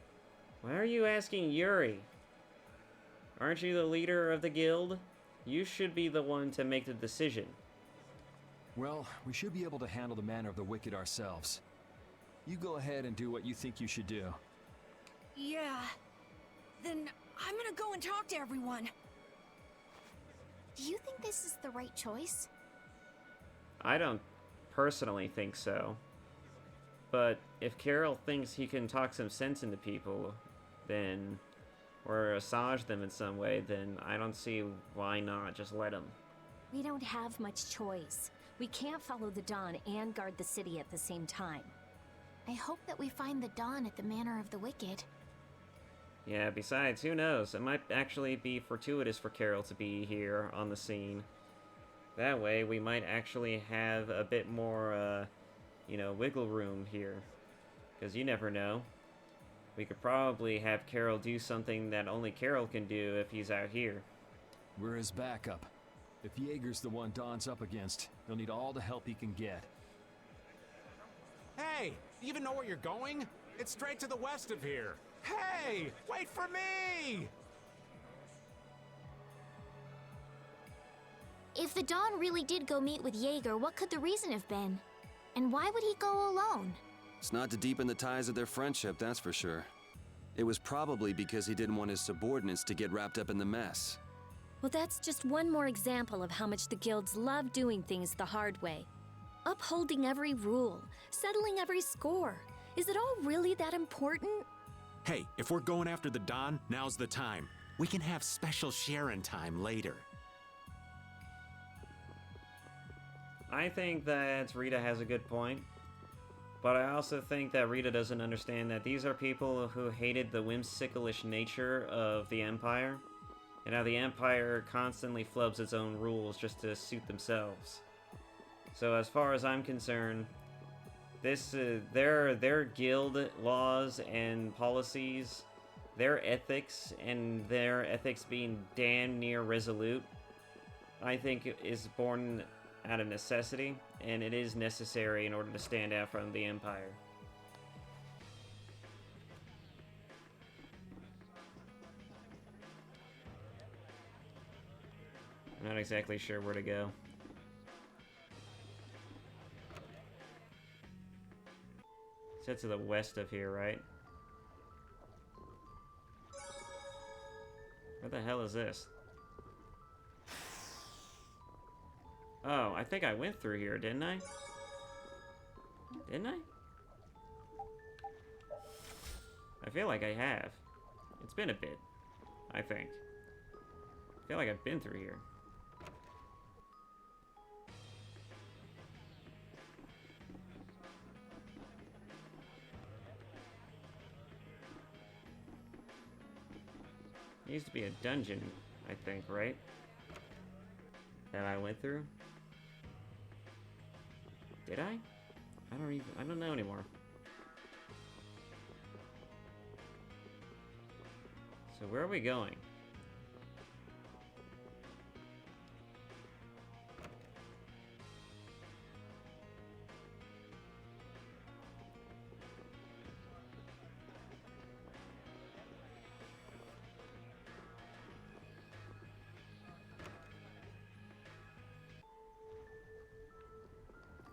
Why are you asking Yuri? Aren't you the leader of the guild? You should be the one to make the decision. Well, we should be able to handle the manner of the wicked ourselves. You go ahead and do what you think you should do. Yeah. Then I'm gonna go and talk to everyone. Do you think this is the right choice? I don't personally think so. But if Carol thinks he can talk some sense into people, then, or massage them in some way, then I don't see why not just let him. We don't have much choice. We can't follow the Dawn and guard the city at the same time. I hope that we find the Dawn at the Manor of the Wicked. Yeah, besides, who knows? It might actually be fortuitous for Carol to be here on the scene. That way, we might actually have a bit more, you know, wiggle room here. Because you never know. We could probably have Carol do something that only Carol can do if he's out here. We're his backup. If Jaeger's the one Don's up against, he'll need all the help he can get. Hey, you even know where you're going? It's straight to the west of here. Hey, wait for me! If the Dawn really did go meet with Jaeger, what could the reason have been? And why would he go alone? It's not to deepen the ties of their friendship, that's for sure. It was probably because he didn't want his subordinates to get wrapped up in the mess. Well, that's just one more example of how much the guilds love doing things the hard way. Upholding every rule, settling every score. Is it all really that important? Hey, if we're going after the Don, now's the time. We can have special sharing time later. I think that Rita has a good point. But I also think that Rita doesn't understand that these are people who hated the whimsical-ish nature of the Empire. And how the Empire constantly flubs its own rules just to suit themselves. So as far as I'm concerned, their guild laws and policies, their ethics being damn near resolute, I think is born out of necessity, and it is necessary in order to stand out from the Empire. I'm not exactly sure where to go. It's to the west of here, right? What the hell is this? Oh, I think I went through here, didn't I? Didn't I? I feel like I have. It's been a bit, I think. I feel like I've been through here. It used to be a dungeon, I think, right? That I went through? Did I? I don't know anymore. So where are we going?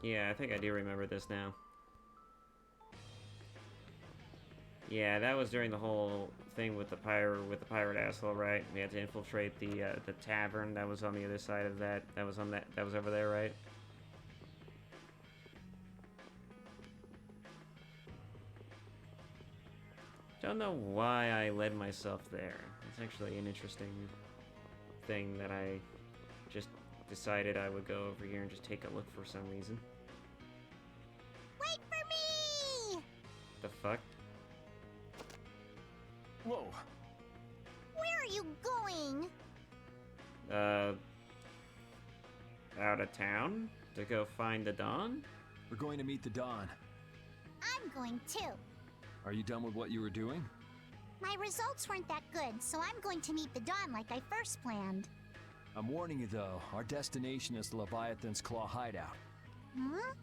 Yeah, I think I do remember this now. Yeah, that was during the whole thing with the pirate asshole, right? We had to infiltrate the tavern that was on the other side of that. That was over there, right? Don't know why I led myself there. It's actually an interesting thing that I just decided I would go over here and just take a look for some reason. Wait for me! The fuck? Whoa. Where are you going? Out of town? To go find the Dawn? We're going to meet the Dawn. I'm going too. Are you done with what you were doing? My results weren't that good, so I'm going to meet the Dawn like I first planned. I'm warning you though, our destination is the Leviathan's Claw hideout. Huh?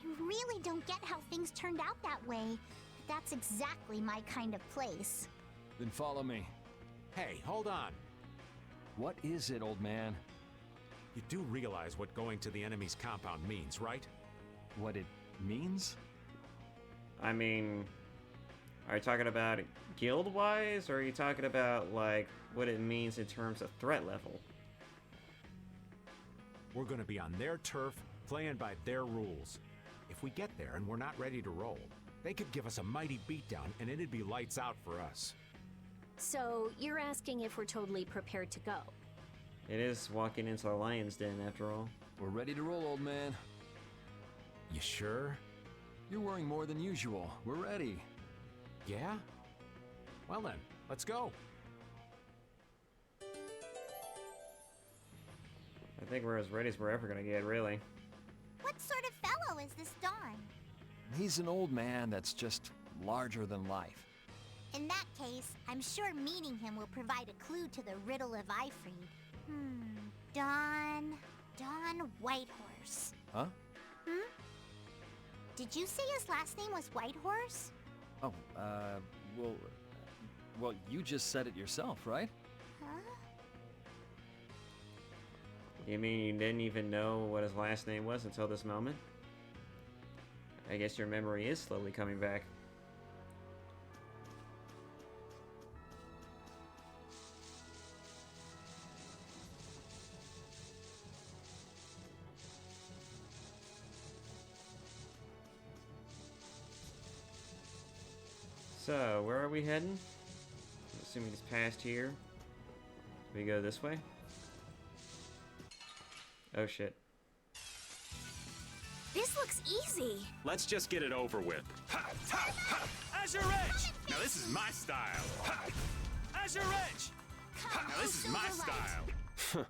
I really don't get how things turned out that way, but that's exactly my kind of place. Then follow me. Hey, hold on. What is it, old man? You do realize what going to the enemy's compound means, right? What it means? I mean, are you talking about guild-wise, or are you talking about, like, what it means in terms of threat level? We're gonna be on their turf, playing by their rules. If we get there and we're not ready to roll, they could give us a mighty beatdown and it'd be lights out for us. So, you're asking if we're totally prepared to go? It is walking into the lion's den, after all. We're ready to roll, old man. You sure? You're worrying more than usual. We're ready. Yeah? Well then, let's go. I think we're as ready as we're ever gonna get, really. What sort of fellow is this Dawn? He's an old man that's just larger than life. In that case, I'm sure meeting him will provide a clue to the riddle of Ifried. Dawn Whitehorse. Huh? Did you say his last name was Whitehorse? Oh, well, you just said it yourself, right? Huh? You mean you didn't even know what his last name was until this moment? I guess your memory is slowly coming back. So, where are we heading? I'm assuming it's past here. We go this way? Oh shit. This looks easy. Let's just get it over with. Ha! Ha! Ha! Azure Edge! Now this is my style. Ha! Azure Edge! Now this is my style.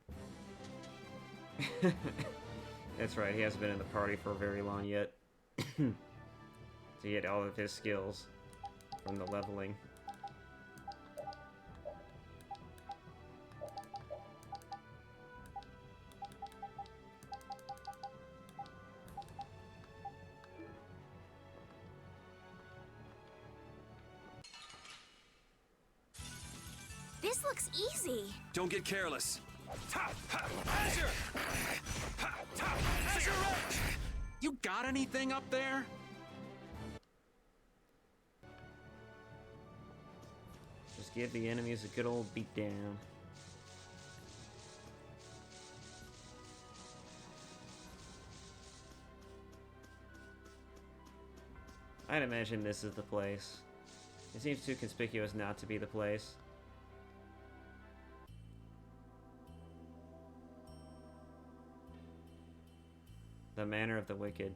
That's right, he hasn't been in the party for very long yet. To get all of his skills from the leveling. This looks easy. Don't get careless. Ha! Ha! Azure! Ha! Ha! Azure Edge! You got anything up there? Just give the enemies a good old beatdown. I'd imagine this is the place. It seems too conspicuous not to be the place. The Manor of the Wicked.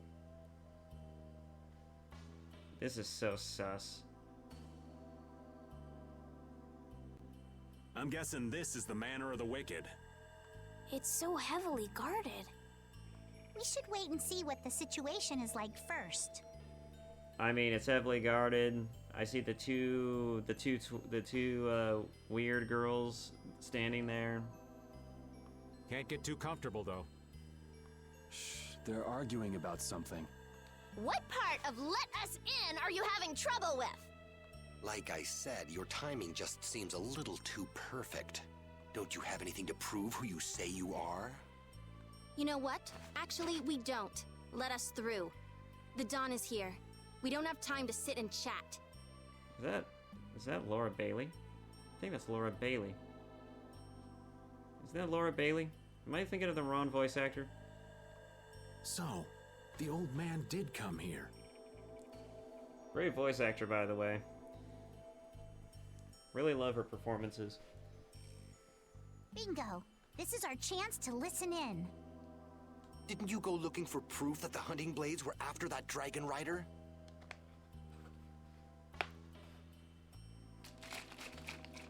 This is so sus. I'm guessing this is the Manor of the Wicked. It's so heavily guarded. We should wait and see what the situation is like first. I mean, it's heavily guarded. I see the two weird girls standing there. Can't get too comfortable though. Shh, they're arguing about something. What part of let us in are you having trouble with? Like I said, your timing just seems a little too perfect. Don't you have anything to prove who you say you are? You know what? Actually, we don't. Let us through. The Dawn is here. We don't have time to sit and chat. Is that Laura Bailey? I think that's Laura Bailey. Is that Laura Bailey? Am I thinking of the wrong voice actor? So, the old man did come here. Great voice actor, by the way. Really love her performances. Bingo! This is our chance to listen in. Didn't you go looking for proof that the hunting blades were after that dragon rider?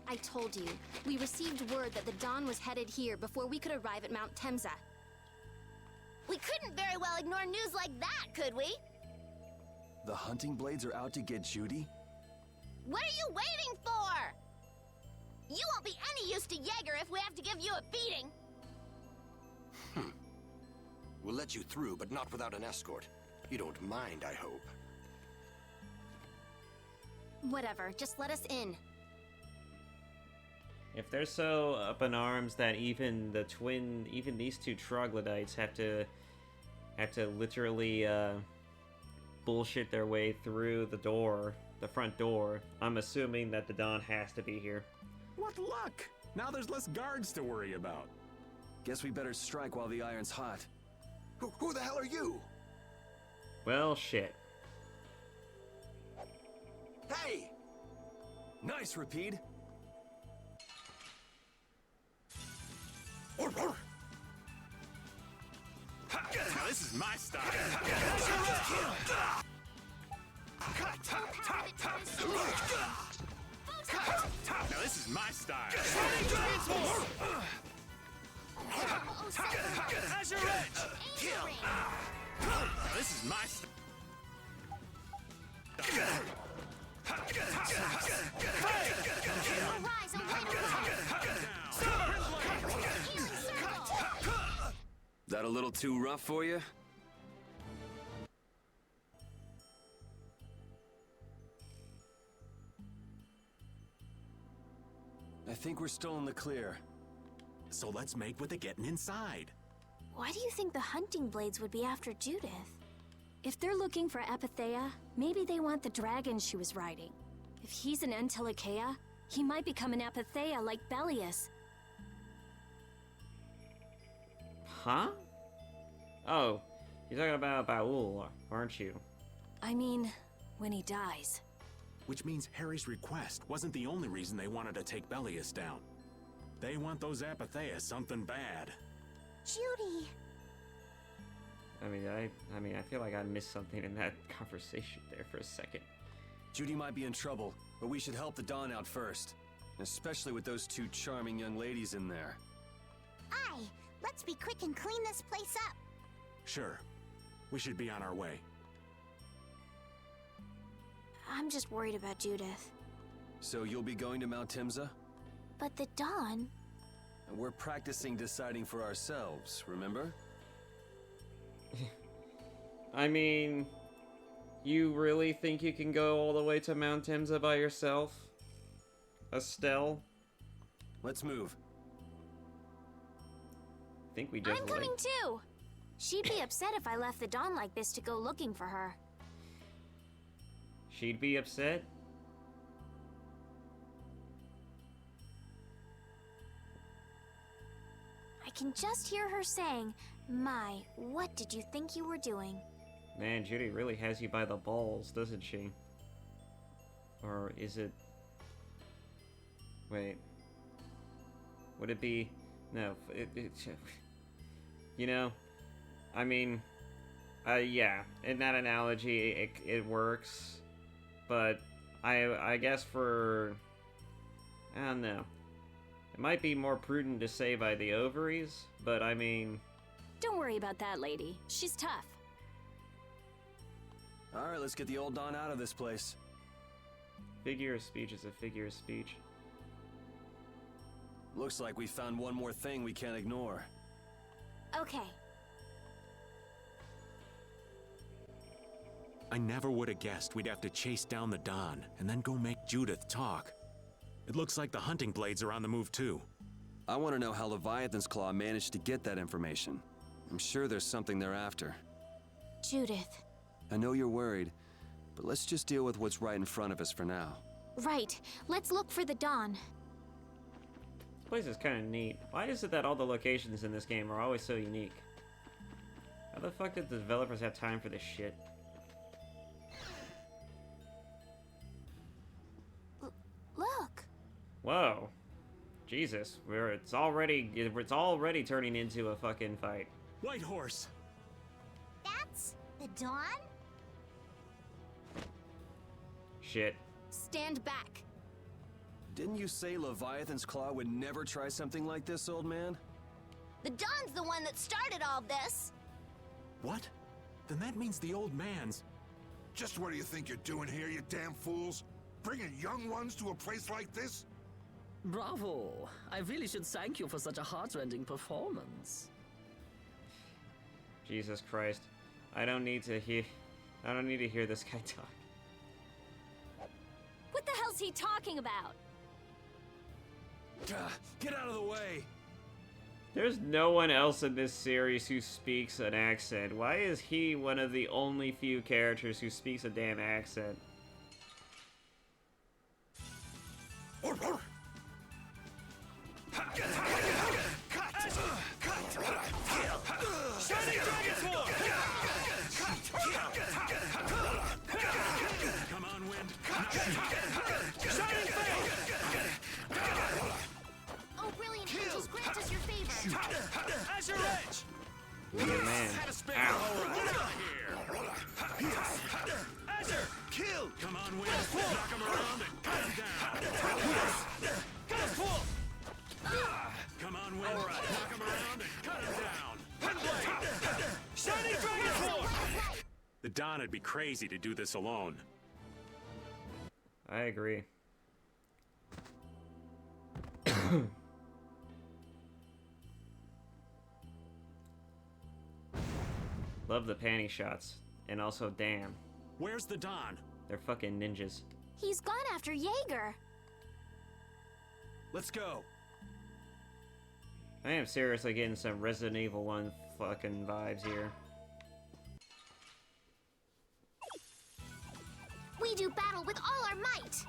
I told you. We received word that the Dawn was headed here before we could arrive at Mount Temza. We couldn't very well ignore news like that, could we? The hunting blades are out to get Judy? What are you waiting for? You won't be any use to Jaeger if we have to give you a beating. We'll let you through, but not without an escort. You don't mind, I hope. Whatever, just let us in. If they're so up in arms that even these two troglodytes have to literally bullshit their way through the front door, I'm assuming that the Dawn has to be here. What luck! Now there's less guards to worry about. Guess we better strike while the iron's hot. Who the hell are you? Well, shit. Hey! Nice, Rapide. Now this is my style. Now this is my style. Azure Edge! Now this is my style. That a little too rough for you? I think we're still in the clear. So let's make with the getting inside. Why do you think the hunting blades would be after Judith? If they're looking for Epithea, maybe they want the dragon she was riding. If he's an Entelekea, he might become an Epithea like Belius. Huh? Oh, you're talking about Baul, aren't you? I mean, when he dies. Which means Harry's request wasn't the only reason they wanted to take Belius down. They want those Epithea something bad. Judy! I mean, I feel like I missed something in that conversation there for a second. Judy might be in trouble, but we should help the Dawn out first. Especially with those two charming young ladies in there. Aye! Let's be quick and clean this place up. Sure. We should be on our way. I'm just worried about Judith. So you'll be going to Mount Timza? But the Dawn... We're practicing deciding for ourselves, remember? I mean, you really think you can go all the way to Mount Timza by yourself? Estelle? Let's move. I think we just I'm coming too! She'd be upset if I left the Dawn like this to go looking for her. She'd be upset? I can just hear her saying, "My, what did you think you were doing?" Man, Judy really has you by the balls, doesn't she? Or is it... Wait. Would it be... No, you know, I mean, yeah, in that analogy, it works, but I guess for, I don't know, it might be more prudent to say by the ovaries, but I mean... Don't worry about that, lady. She's tough. Alright, let's get the old Dawn out of this place. Figure of speech is a figure of speech. Looks like we found one more thing we can't ignore. Okay. I never would have guessed we'd have to chase down the Dawn and then go make Judith talk. It looks like the hunting blades are on the move too. I want to know how Leviathan's Claw managed to get that information. I'm sure there's something they're after. Judith. I know you're worried, but let's just deal with what's right in front of us for now. Right. Let's look for the Dawn. This place is kind of neat. Why is it that all the locations in this game are always so unique? How the fuck did the developers have time for this shit? Look! Whoa. Jesus, it's already turning into a fucking fight. White horse. That's the Dawn? Shit. Stand back. Didn't you say Leviathan's Claw would never try something like this, old man? The Dawn's the one that started all this. What? Then that means the old man's... Just what do you think you're doing here, you damn fools? Bringing young ones to a place like this? Bravo! I really should thank you for such a heart-rending performance. Jesus Christ. I don't need to hear this guy talk. What the hell's he talking about? Get out of the way! There's no one else in this series who speaks an accent. Why is he one of the only few characters who speaks a damn accent? Come on, Wind. Oh, brilliant angels, grant us your favor. Azure Edge! Oh, man. Azure! Kill! Come on, Wind. Knock him around and cut him down. Ghost Wolf! Come on, Wind. Knock him around and cut him down. Windblade! Shining Dragon Sword! The Don would be crazy to do this alone. I agree. Love the panty shots. And also, damn. Where's the Don? They're fucking ninjas. He's gone after Jaeger. Let's go. I am seriously getting some Resident Evil 1 fucking vibes here. We do battle with all our might.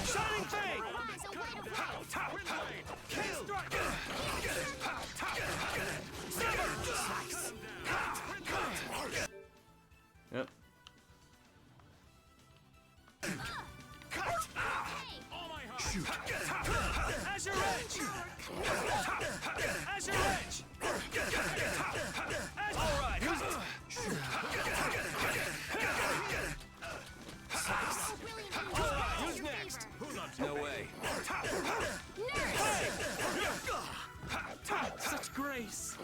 Shining Fang! Rise, a white of light. Kill! Yep. Azure Edge! Azure Edge! Alright, who's next? No way. Such grace!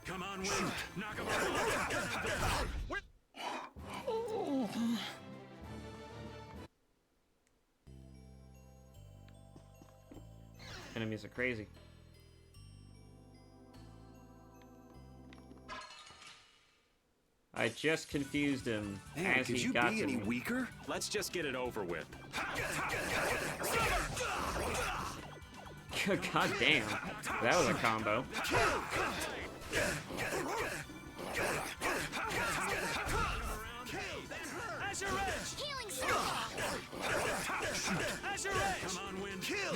Come on, Wind. Knock him around. Enemies are crazy. I just confused him Man, as could he you got be to any me. weaker? Let's just get it over with. God damn. That was a combo. Azure Edge! Healing sword. Azure Edge! Come on, Wind. Kill!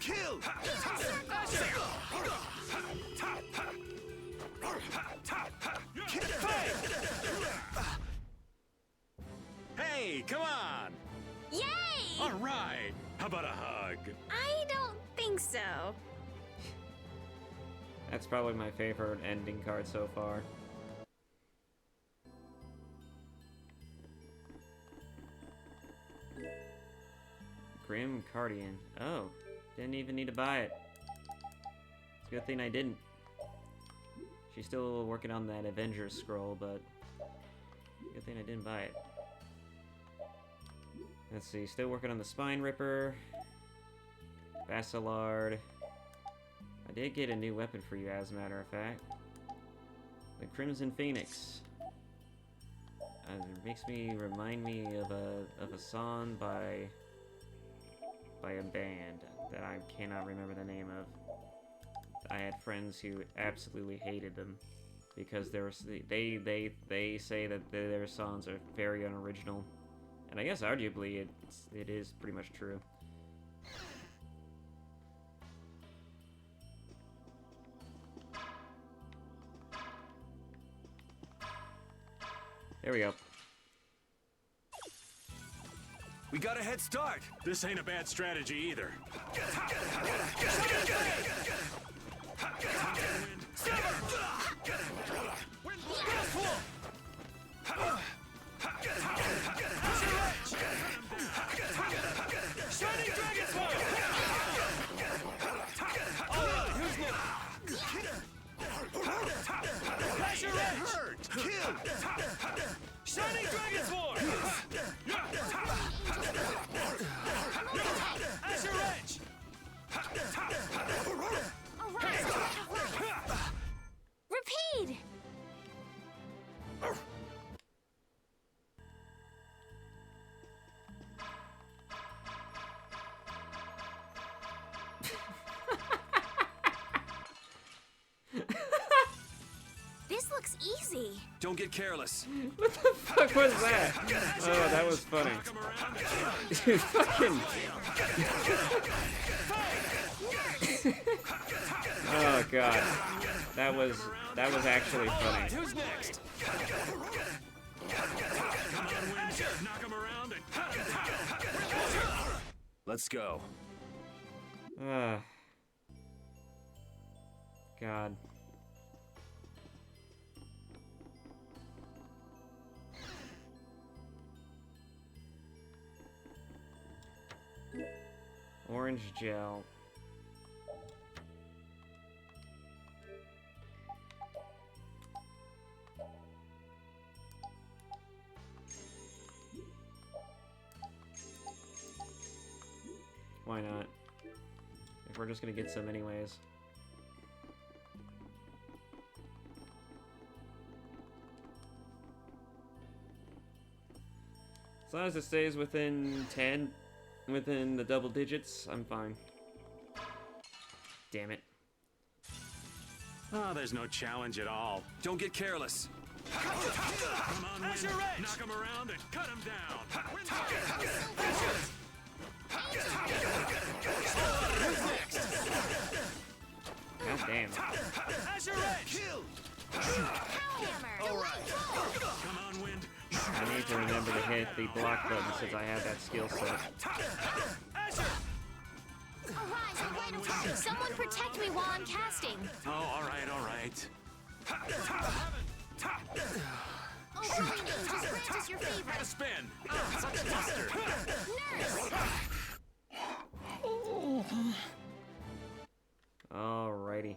Kill! Hey, come on! Yay! All right. How about a hug? I don't think so. That's probably my favorite ending card so far. Grim Cardian. Oh, didn't even need to buy it. It's a good thing I didn't. She's still working on that Avengers scroll, but good thing I didn't buy it. Let's see, still working on the Spine Ripper. Basilard. I did get a new weapon for you, as a matter of fact. The Crimson Phoenix. It makes me remind me of a song by a band that I cannot remember the name of. I had friends who absolutely hated them because they say that their songs are very unoriginal, and I guess arguably it is pretty much true. There we go. We got a head start. This ain't a bad strategy either. Shining Dragon Sword! Alright, who's next? Azure Edge! Kill! Shining Dragon Sword! Azure Edge! Repeat! This looks easy. Don't get careless. What the fuck was that? Oh, that was funny. Dude, fucking. Oh god, that was actually funny. Who's next? Knock him around and cut him down. Let's go. God. Orange gel. Why not? If we're just gonna get some anyways. As long as it stays within 10, within the double digits, I'm fine. Damn it. Oh, there's no challenge at all. Don't get careless. Come on, Wind. Knock him around and cut him down. God damn. Azure Edge! All right. Come on, Wind. I need to remember to hit the block button since I have that skill set. Arise and light of light. Someone protect me while I'm casting. Oh, all right. Oh, Holy Angels, grant us your favor. Got a spin. Such a buster. Nurse! Alrighty.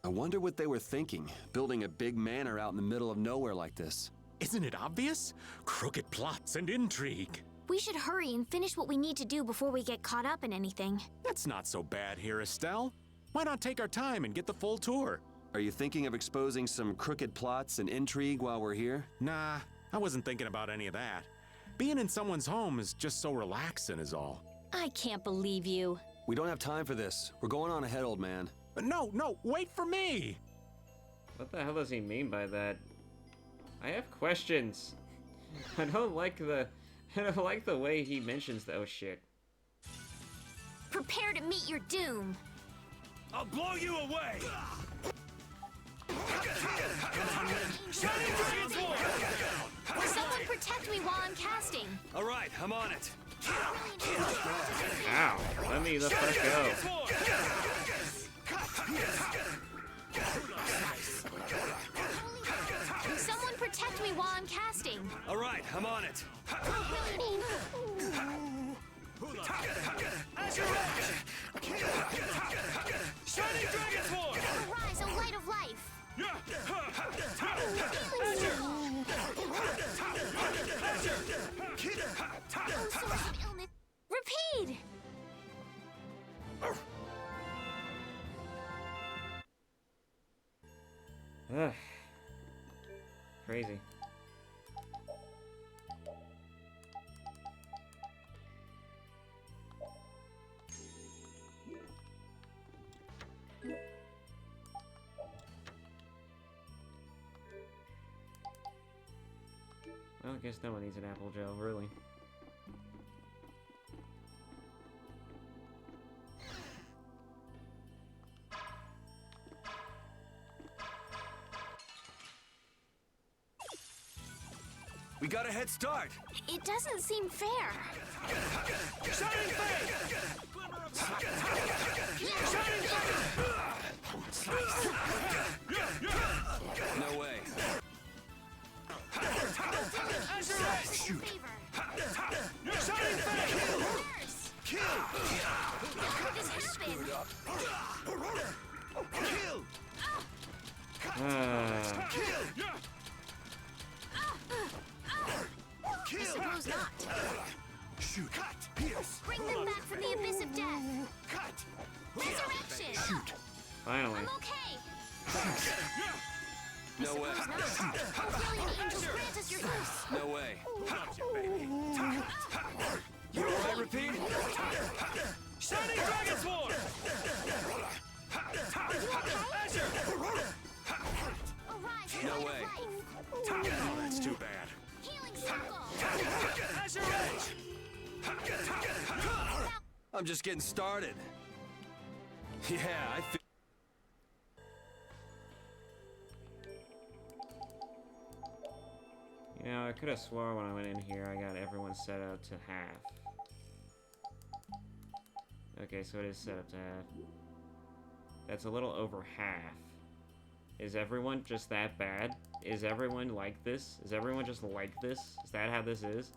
I wonder what they were thinking, building a big manor out in the middle of nowhere like this. Isn't it obvious? Crooked plots and intrigue. We should hurry and finish what we need to do before we get caught up in anything. That's not so bad here, Estelle. Why not take our time and get the full tour? Are you thinking of exposing some crooked plots and intrigue while we're here? Nah, I wasn't thinking about any of that. Being in someone's home is just so relaxing is all. I can't believe you. We don't have time for this. We're going on ahead, old man. No, wait for me! What the hell does he mean by that? I have questions. I don't like the way he mentions the oh shit. Prepare to meet your doom. I'll blow you away! Someone protect me while I'm casting. All right, I'm on it. Ow, let me the fuck go. Someone protect me while I'm casting. All right, I'm on it. Shining Dragon Sword! Arise, a light of life. Oh, source of illness. Repeat! Ugh. Crazy. Well, I guess no one needs an apple gel, really. We got a head start. It doesn't seem fair. Shining Fang! Shining Fang! No way. Shoot! Shining Fang! Kill! How did this happen? Kill! I suppose not. Shoot! Cut! Pierce! Bring them back from the abyss of death. Cut! Resurrection! Shoot! Finally. I'm okay. No way. Oh, brilliant angels, grant us your use. No way. You alright, Repeat? Shining Dragon Sword! Arise, No light of way. life. Oh, that's too bad. Healing circle. Azure Edge! I'm just getting started. Yeah, I feel. You know, I could have swore when I went in here I got everyone set up to half. Okay, so it is set up to half. That's a little over half. Is everyone just that bad? Is everyone like this? Is everyone just like this? Is that how this is?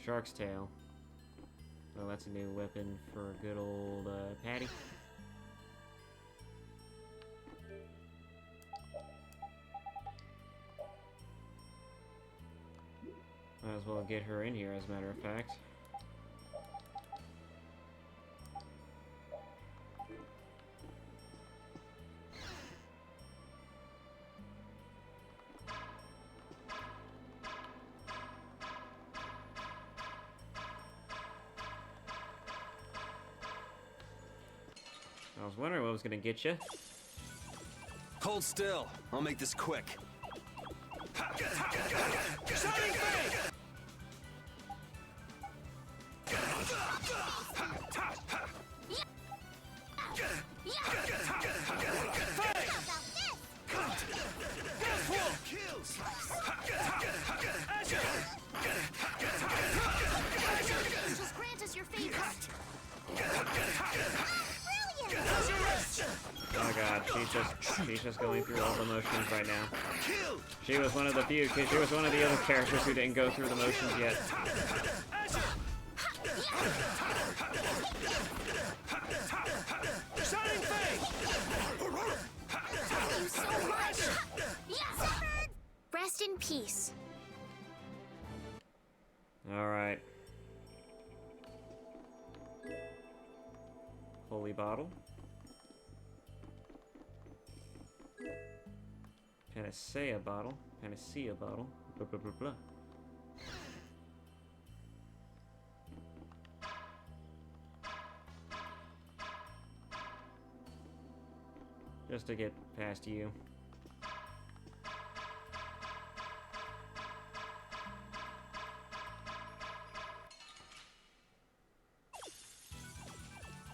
Shark's tail. Well, that's a new weapon for good old Patty. Might as well get her in here, as a matter of fact. I was wondering what was gonna get you. Hold still. I'll make this quick. Shining Fang! Angels, grant us your favor. Oh god, she's just going through all the motions right now. She was one of the few, she was one of the other characters who didn't go through the motions yet. Shining Fang! Thank you so much. Yes. Rest in peace. Alright. Holy bottle. Panacea bottle. Panacea bottle. Blah, blah, blah, blah. Just to get past you.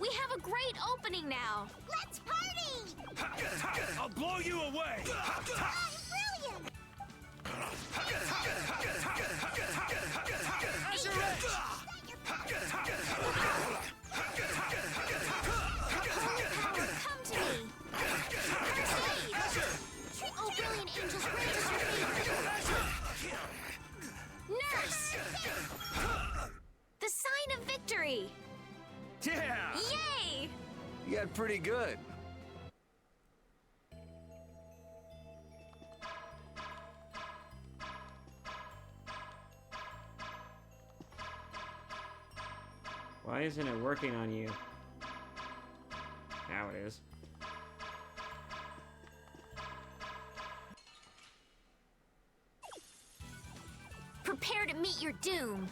We have a great opening now. Let's party! I'll blow you away! Brilliant! Azure Edge! Come to me. First aid. Oh, brilliant angels, grant us your favor. Nurse! The sign of victory! Yeah! Yay! You got pretty good. Why isn't it working on you? Now it is. Prepare to meet your doom.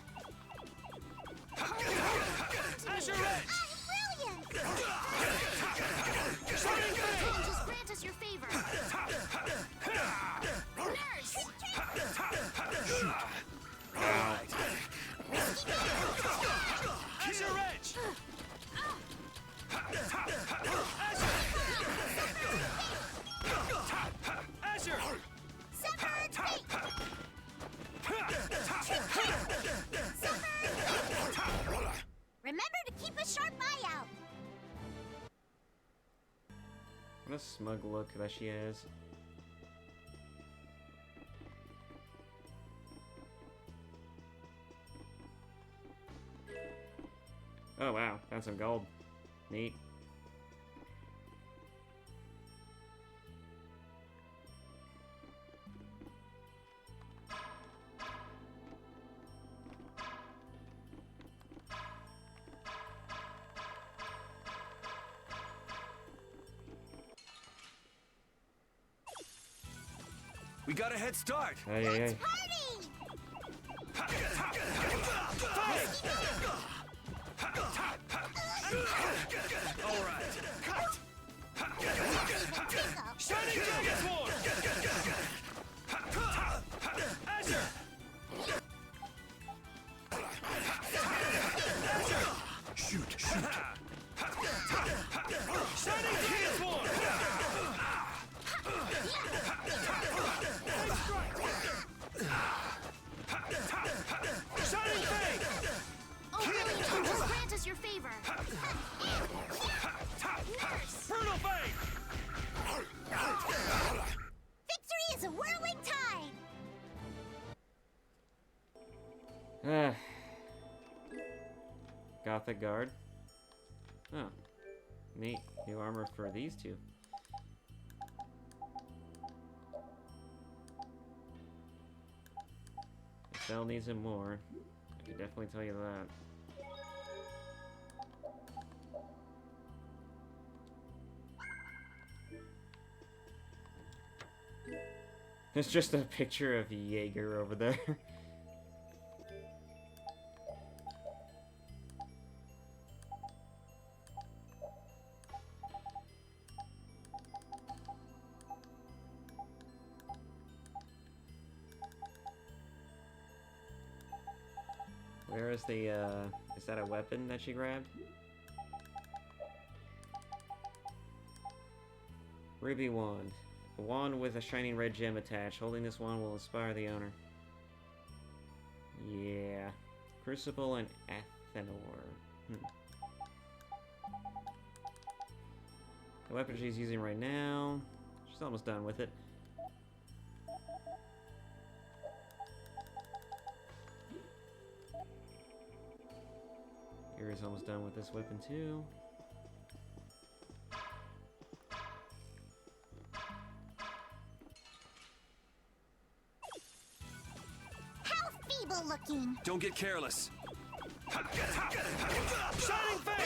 Azure Edge! Brilliant! Shining Fang! Angels, grant What a smug look that she has. Oh wow, found some gold. Neat. We got a head start. Hey, hey, hey. All right. Shining Dragon Sword! Azure! Shoot, shoot. Shining Dragon Sword! Shining Fang! Oh, really? Just grant us your favor. Brutal Fang! Victory is a whirling tide! Gothic Guard. Oh. Neat. New armor for these two. Estelle needs him more. I can definitely tell you that. It's just a picture of Jaeger over there. Where is the, is that a weapon that she grabbed? Ruby Wand. A wand with a shining red gem attached. Holding this wand will inspire the owner. Yeah. Crucible and Athenor. The weapon she's using right now. She's almost done with it. Yuri's almost done with this weapon too. How feeble looking! Don't get careless. Shining Fang!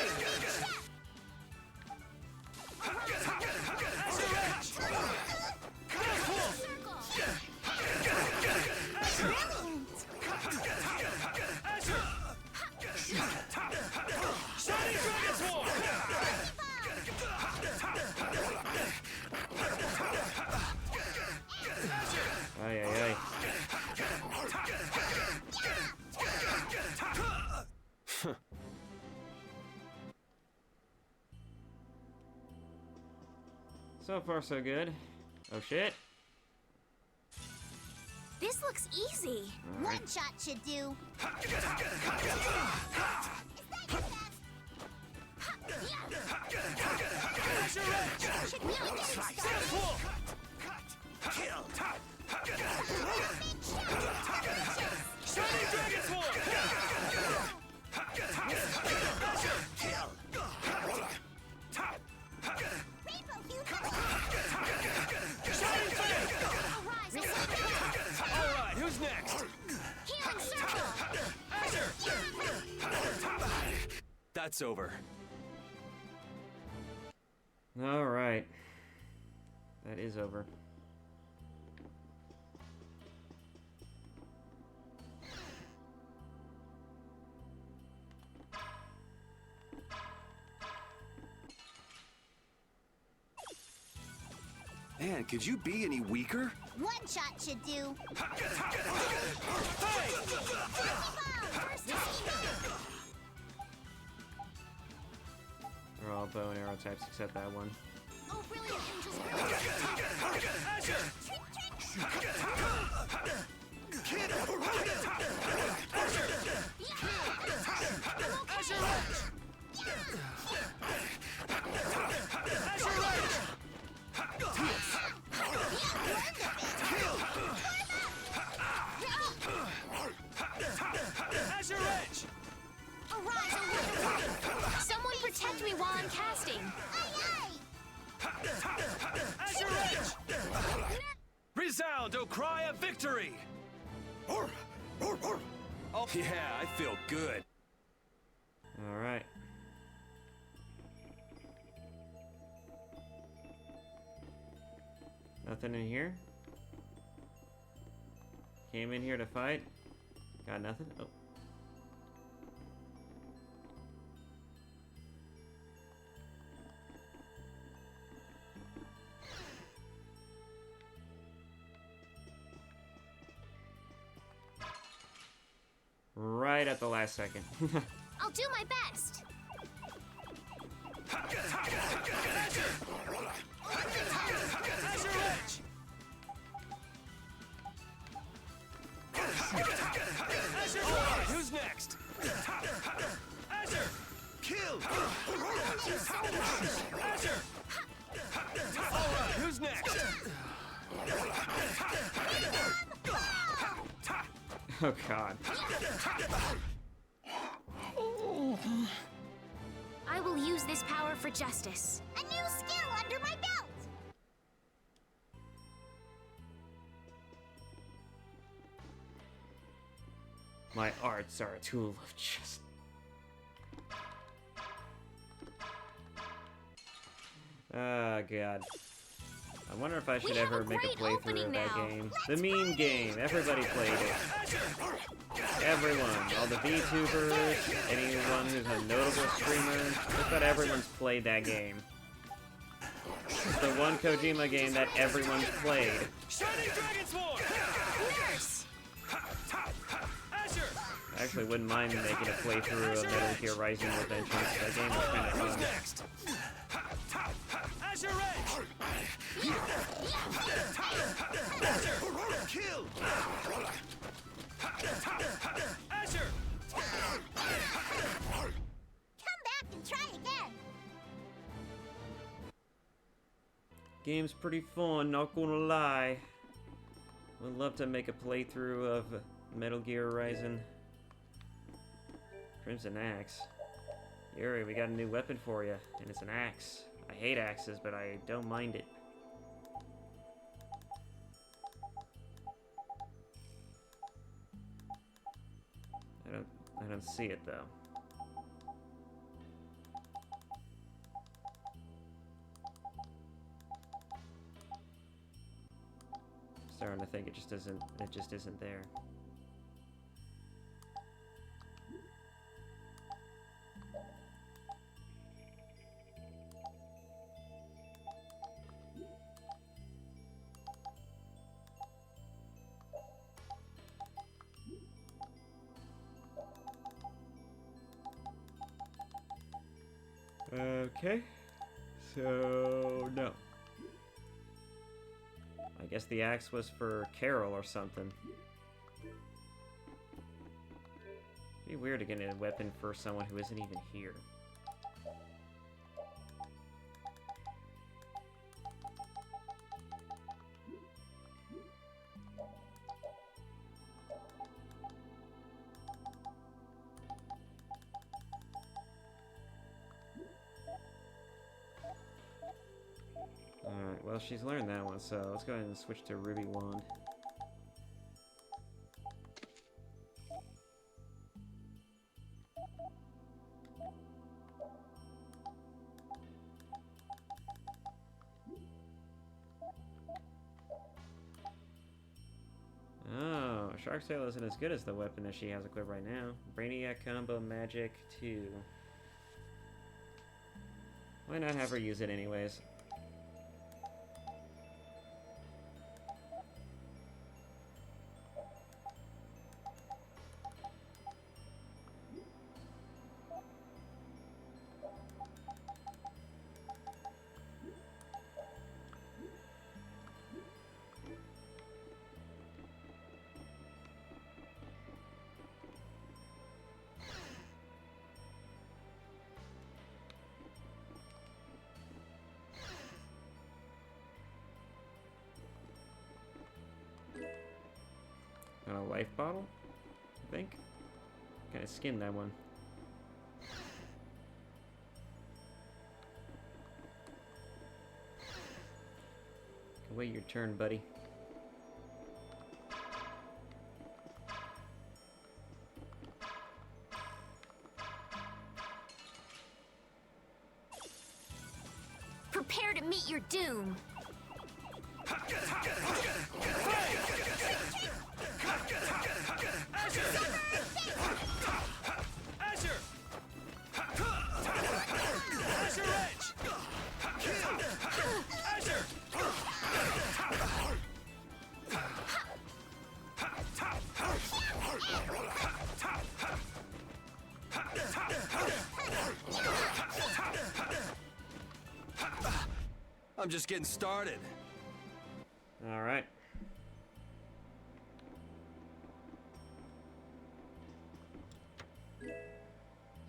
Shining Dragon Sword! Ay, ay, ay. So far, so good. Oh shit. This looks easy. All right. One shot should do. Should really get started. Kill! Shining Dragon Sword! Kill! Shining Fang! Alright, who's next? Healing circle. That's over. Alright. That is over. Man, could you be any weaker? One shot should do. They're all bow and arrow types except that one. Oh, brilliant. Azure Edge! Resound, O cry of victory! Oh, yeah, I feel good. Alright. Nothing in here? Came in here to fight? Got nothing? Oh. Right at the last second. I'll do my best. Alright, who's next? Azure! Kill! Azure! Alright, who's next? Oh god. I will use this power for justice. A new skill under my belt! My arts are a tool of justice. Oh god. I wonder if I should ever make a playthrough of that game. The meme game. Everybody played it. Everyone. All the VTubers. Anyone who's a notable streamer. Just about everyone's played that game. It's the one Kojima game that everyone's played. Shining Dragon Sword! Yes! Azure! I actually wouldn't mind making a playthrough of Metal Gear Rising Adventures. That game was kind of Who's fun. next? Azure Edge! Azure! Kill! Azure! Come back and try again! Game's pretty fun, not gonna lie. Would love to make a playthrough of Metal Gear Rising. Crimson Axe. Yuri, we got a new weapon for you, and it's an axe. I hate axes, but I don't mind it. I don't see it though. Starting to think it just isn't there. Okay, so no. I guess the axe was for Carol or something. Be weird to get a weapon for someone who isn't even here. Alright, well she's learned that one, so let's go ahead and switch to Ruby Wand. Oh, Shark's Tail isn't as good as the weapon that she has equipped right now. Brainiac Combo Magic 2. Why not have her use it anyways? A life bottle, I think. Kind of skinned that one. Wait your turn, buddy. Prepare to meet your doom. I'm just getting started. All right.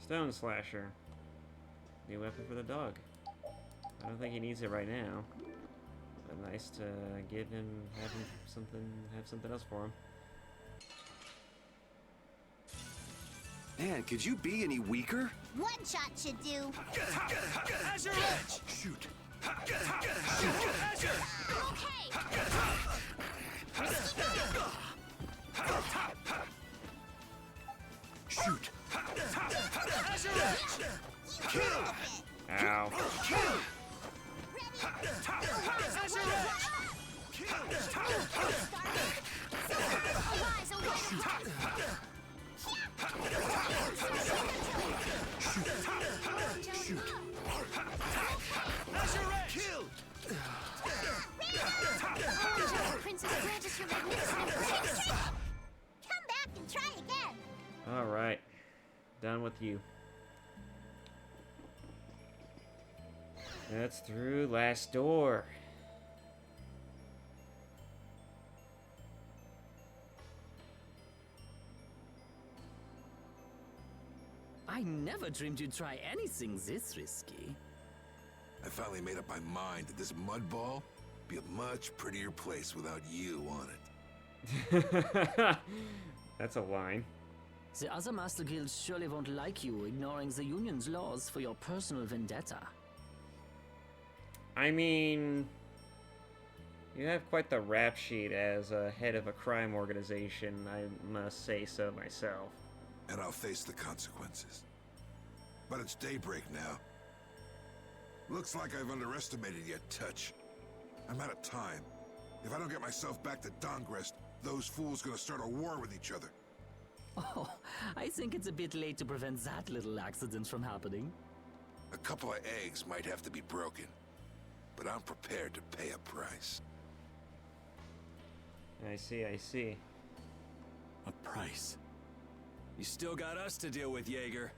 Stone Slasher. New weapon for the dog. I don't think he needs it right now. But nice to give him, have something else for him. Man, could you be any weaker? One shot should do. Azure Edge! Shoot! Azure! Okay. Shoot! Azure Edge! Ow. Azure Edge! Shoot! Azure Edge! Kill! Princess Francis, your magnificent protection. Come back and try again. All right. Done with you. That's through last door. I never dreamed you'd try anything this risky. I finally made up my mind that this mud ball be a much prettier place without you on it. That's a line. The other Master Guilds surely won't like you ignoring the Union's laws for your personal vendetta. I mean, you have quite the rap sheet as a head of a crime organization, I must say so myself. And I'll face the consequences. But it's daybreak now. Looks like I've underestimated your touch. I'm out of time. If I don't get myself back to Dongrest, those fools gonna start a war with each other. Oh, I think it's a bit late to prevent that little accident from happening. A couple of eggs might have to be broken, but I'm prepared to pay a price. I see, I see. A price? You still got us to deal with, Jaeger.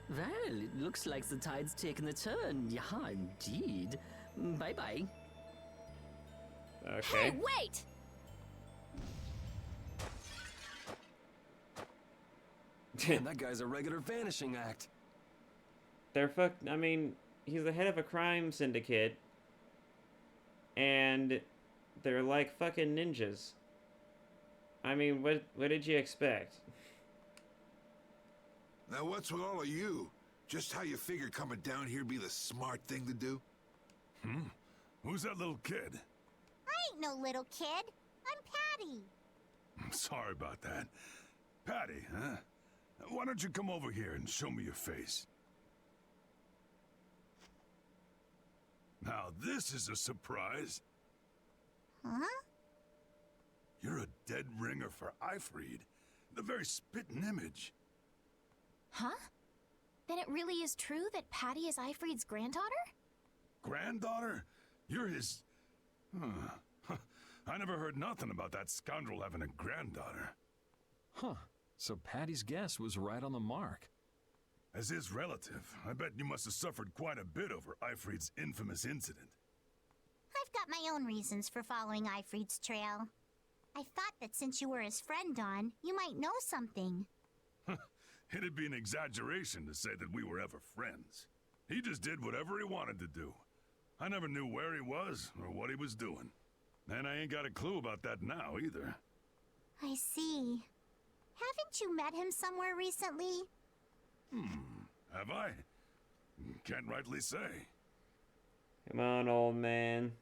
Well, it looks like the tide's taken a turn. Yeah, indeed. Bye-bye. Okay. Hey, wait! Damn, that guy's a regular vanishing act. I mean, he's the head of a crime syndicate. And they're like fucking ninjas. I mean, what did you expect? Now what's with all of you? Just how you figure coming down here be the smart thing to do? Who's that little kid? I ain't no little kid. I'm Patty. I'm sorry about that. Patty, huh? Why don't you come over here and show me your face? Now this is a surprise. Huh? You're a dead ringer for Eifried. The very spitting image. Huh? Then it really is true that Patty is Eifried's granddaughter? Granddaughter? You're his... I never heard nothing about that scoundrel having a granddaughter. Huh. So Patty's guess was right on the mark. As his relative, I bet you must have suffered quite a bit over Eifried's infamous incident. I've got my own reasons for following Eifried's trail. I thought that since you were his friend, Dawn, you might know something. It'd be an exaggeration to say that we were ever friends. He just did whatever he wanted to do. I never knew where he was or what he was doing. And I ain't got a clue about that now, either. I see. Haven't you met him somewhere recently? Have I? Can't rightly say. Come on, old man.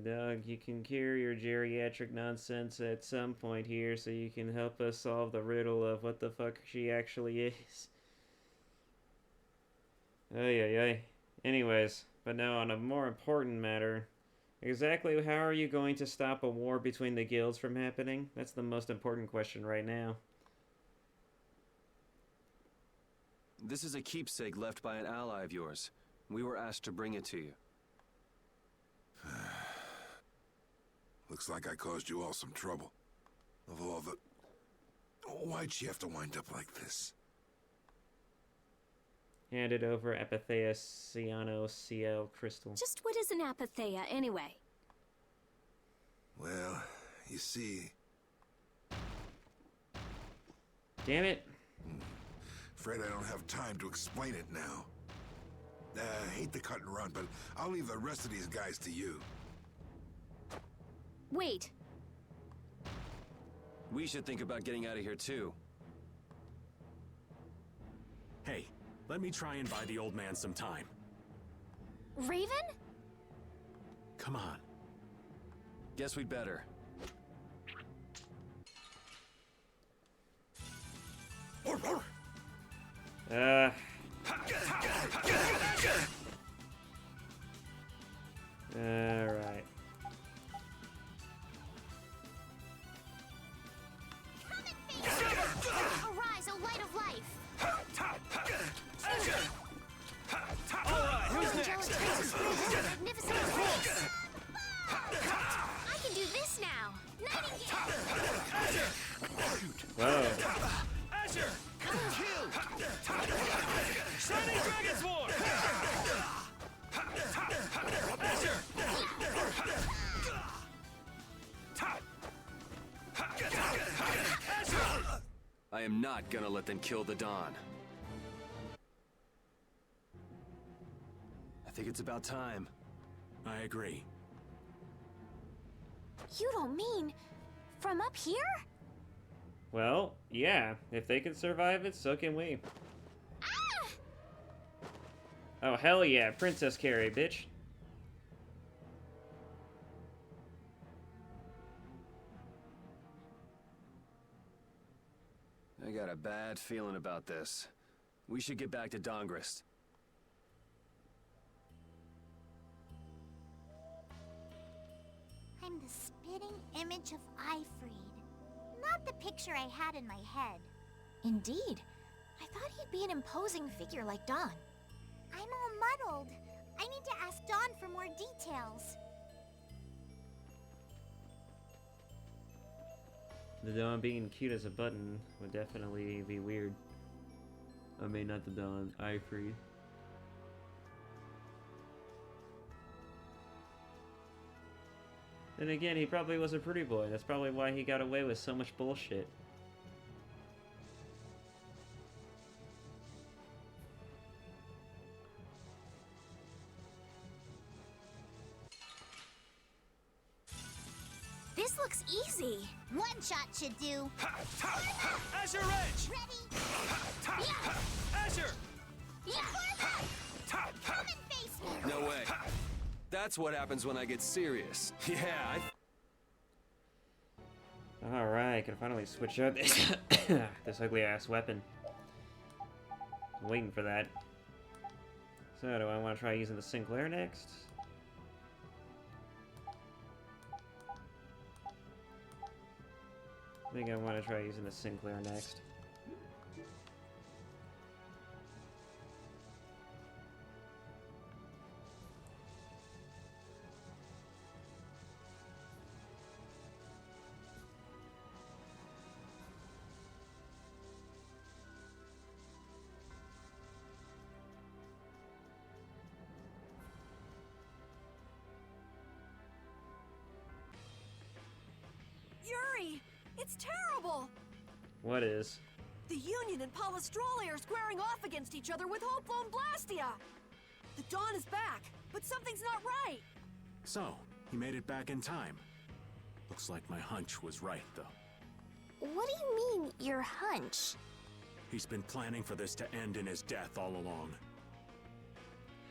Doug, you can cure your geriatric nonsense at some point here, so you can help us solve the riddle of what the fuck she actually is. Ay, ay, ay. Anyways, but now on a more important matter, exactly how are you going to stop a war between the guilds from happening? That's the most important question right now. This is a keepsake left by an ally of yours. We were asked to bring it to you. Looks like I caused you all some trouble. Of all the... Why'd she have to wind up like this? Handed over Apatheia Cyano CL crystal. Just what is an apatheia, anyway? Well, you see... Damn it. Afraid I don't have time to explain it now. Hate to cut and run, but I'll leave the rest of these guys to you. Wait. We should think about getting out of here too. Hey, let me try and buy the old man some time. Raven? Come on. Guess we'd better. Alright. Arise, O light of life! Alright, who's next? Magnificent grace! I can do this now! Nightingale! Whoa. Azure! Kill! Shining Dragon Sword! Azure! I am not gonna let them kill the Dawn. I think it's about time. I agree. You don't mean... from up here? Well, yeah. If they can survive it, so can we. Ah! Oh, hell yeah. Princess carry, bitch. I got a bad feeling about this. We should get back to Dongrist. I'm the spitting image of Ifried. Not the picture I had in my head. Indeed. I thought he'd be an imposing figure like Dawn. I'm all muddled. I need to ask Dawn for more details. The Dawn being cute as a button would definitely be weird. I mean, not the Dawn, Ifried. Then again, he probably was a pretty boy. That's probably why he got away with so much bullshit. This looks easy. One shot should do. Azure Edge! Ready? Azure! Come and face me! No way. That's what happens when I get serious. Yeah, Alright, can finally switch out this, this ugly ass weapon. I'm waiting for that. So, do I want to try using the Sinclair next? I think I want to try using the Sinclair next. Yuri! It's terrible! What is? The Union and Polystroli are squaring off against each other with Hopeful and Blastia! The Dawn is back, but something's not right! So, he made it back in time. Looks like my hunch was right, though. What do you mean, your hunch? He's been planning for this to end in his death all along.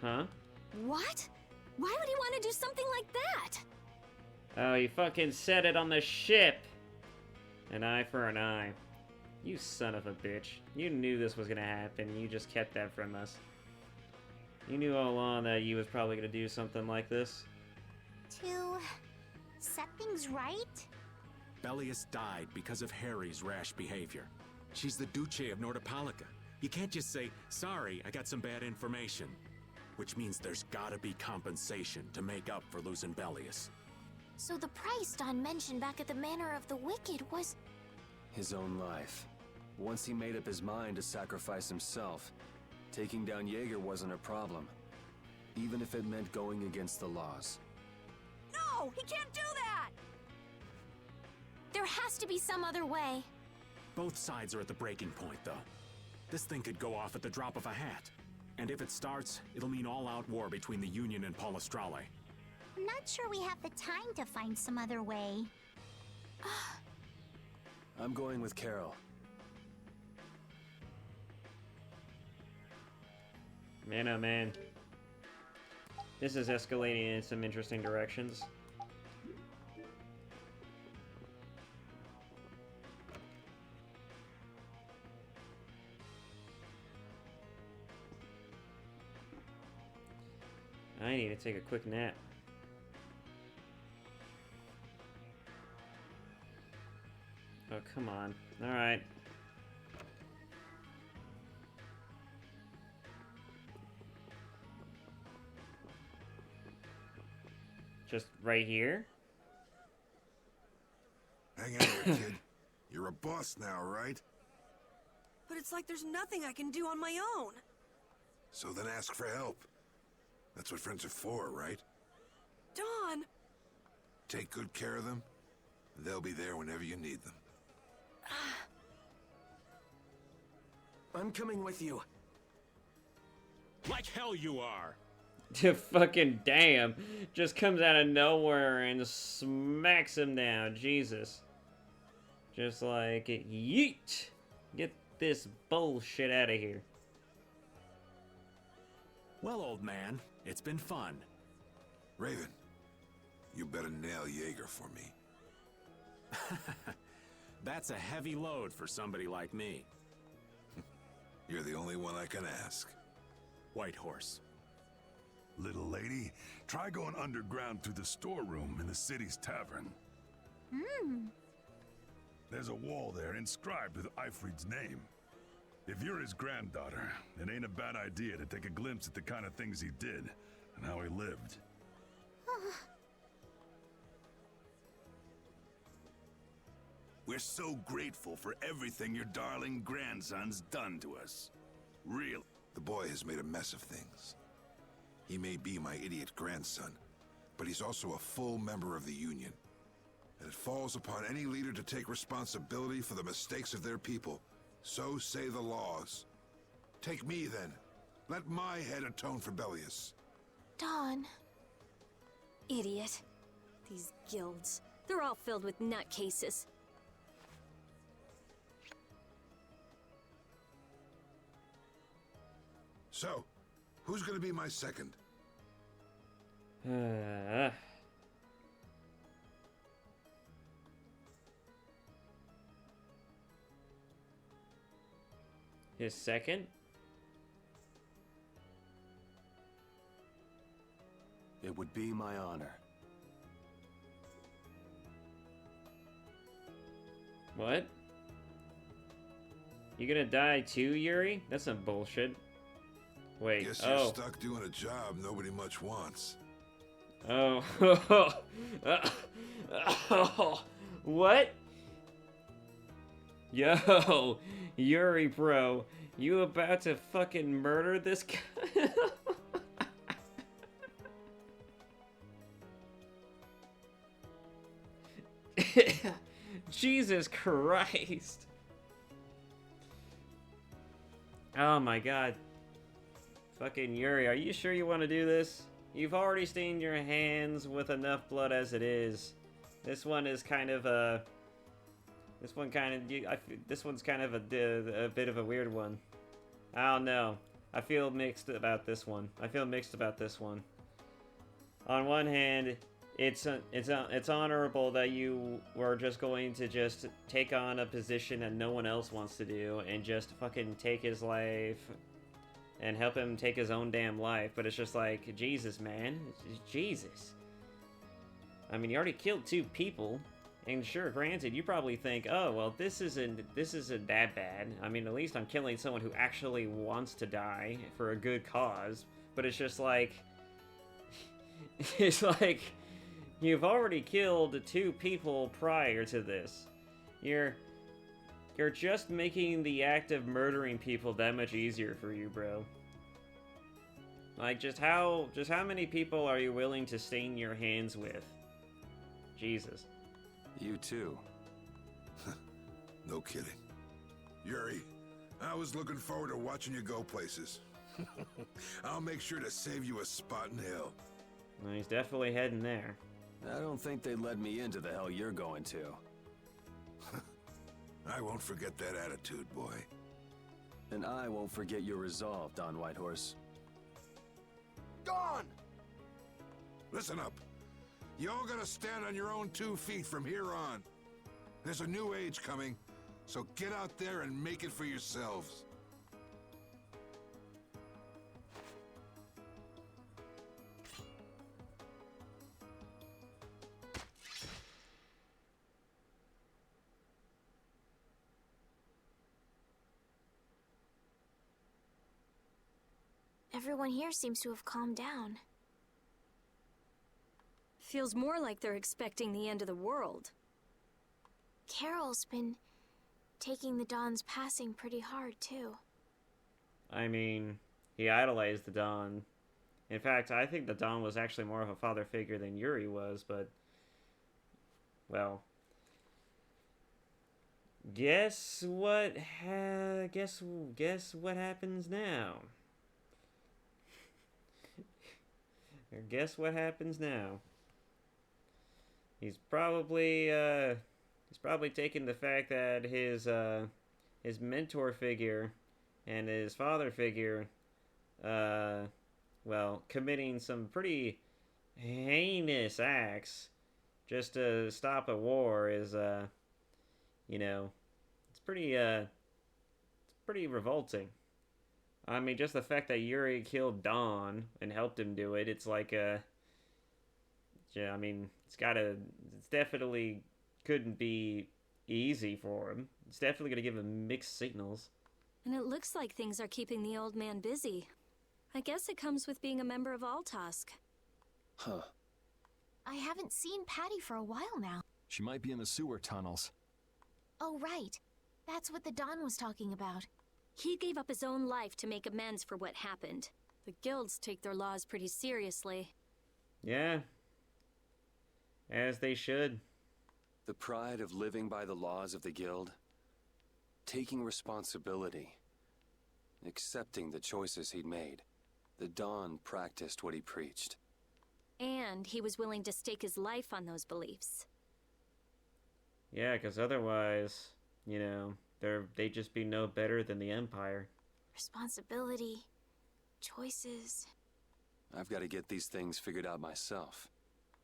Huh? What? Why would he want to do something like that? Oh, you fucking said it on the ship! An eye for an eye. You son of a bitch. You knew this was gonna happen, and you just kept that from us. You knew all along that you was probably gonna do something like this. To set things right? Bellius died because of Harry's rash behavior. She's the Duce of Nordopolica. You can't just say, sorry, I got some bad information. Which means there's gotta be compensation to make up for losing Bellius. So the price Don mentioned back at the Manor of the Wicked was... His own life. Once he made up his mind to sacrifice himself, taking down Jaeger wasn't a problem. Even if it meant going against the laws. No! He can't do that! There has to be some other way. Both sides are at the breaking point, though. This thing could go off at the drop of a hat. And if it starts, it'll mean all-out war between the Union and Palestrale. I'm not sure we have the time to find some other way. I'm going with Carol. Man, oh man. This is escalating in some interesting directions. I need to take a quick nap. Oh, come on. Alright. Just right here? Hang in there, kid. You're a boss now, right? But it's like there's nothing I can do on my own. So then ask for help. That's what friends are for, right? Don! Take good care of them. They'll be there whenever you need them. I'm coming with you. Like hell you are! Fucking damn. Just comes out of nowhere and smacks him down. Jesus. Just like, yeet! Get this bullshit out of here. Well, old man, it's been fun. Raven, you better nail Jaeger for me. That's a heavy load for somebody like me. You're the only one I can ask. White Horse. Little lady, try going underground to the storeroom in the city's tavern. There's a wall there inscribed with Eifried's name. If you're his granddaughter, it ain't a bad idea to take a glimpse at the kind of things he did and how he lived. We're so grateful for everything your darling grandson's done to us. Real. The boy has made a mess of things. He may be my idiot grandson, but he's also a full member of the Union. And it falls upon any leader to take responsibility for the mistakes of their people. So say the laws. Take me, then. Let my head atone for Bellius. Don. Idiot. These guilds. They're all filled with nutcases. So, who's gonna be my second? His second? It would be my honor. What? You gonna die too, Yuri? That's some bullshit. Wait, Guess you're stuck doing a job nobody much wants. Oh. What? Yo, Yuri, bro. You about to fucking murder this guy? Jesus Christ. Oh my god. Fucking Yuri, are you sure you want to do this? You've already stained your hands with enough blood as it is. This one is kind of a... This one's kind of a bit of a weird one. I don't know. I feel mixed about this one. On one hand, it's honorable that you were just going to just take on a position that no one else wants to do and just fucking take his life and help him take his own damn life. But it's just like, Jesus, man. Jesus. I mean, you already killed 2 people. And sure, granted, you probably think, oh, well, this isn't that bad. I mean, at least I'm killing someone who actually wants to die for a good cause. But it's just like... It's like... You've already killed 2 people prior to this. You're just making the act of murdering people that much easier for you, bro. Like, just how many people are you willing to stain your hands with? Jesus. You too. No kidding. Yuri, I was looking forward to watching you go places. I'll make sure to save you a spot in hell. Well, he's definitely heading there. I don't think they'd let me into the hell you're going to. I won't forget that attitude, boy. And I won't forget your resolve, Don Whitehorse. Dawn! Listen up. You all gotta stand on your own 2 feet from here on. There's a new age coming, so get out there and make it for yourselves. Everyone here seems to have calmed down. Feels more like they're expecting the end of the world. Carol's been taking the Dawn's passing pretty hard, too. I mean, he idolized the Dawn. In fact, I think the Dawn was actually more of a father figure than Yuri was, but... Well... Guess what happens now? Guess what happens now? He's probably taking the fact that his mentor figure and his father figure, well, committing some pretty heinous acts just to stop a war is, you know, it's pretty revolting. I mean, just the fact that Yuri killed Don and helped him do it, it's like, yeah, I mean, it's definitely couldn't be easy for him. It's definitely gonna give him mixed signals. And it looks like things are keeping the old man busy. I guess it comes with being a member of Altosk. Huh. I haven't seen Patty for a while now. She might be in the sewer tunnels. Oh, right. That's what the Don was talking about. He gave up his own life to make amends for what happened. The guilds take their laws pretty seriously. Yeah. As they should. The pride of living by the laws of the guild. Taking responsibility. Accepting the choices he'd made. The Don practiced what he preached. And he was willing to stake his life on those beliefs. Yeah, because otherwise, you know, they'd just be no better than the Empire. Responsibility. Choices. I've got to get these things figured out myself.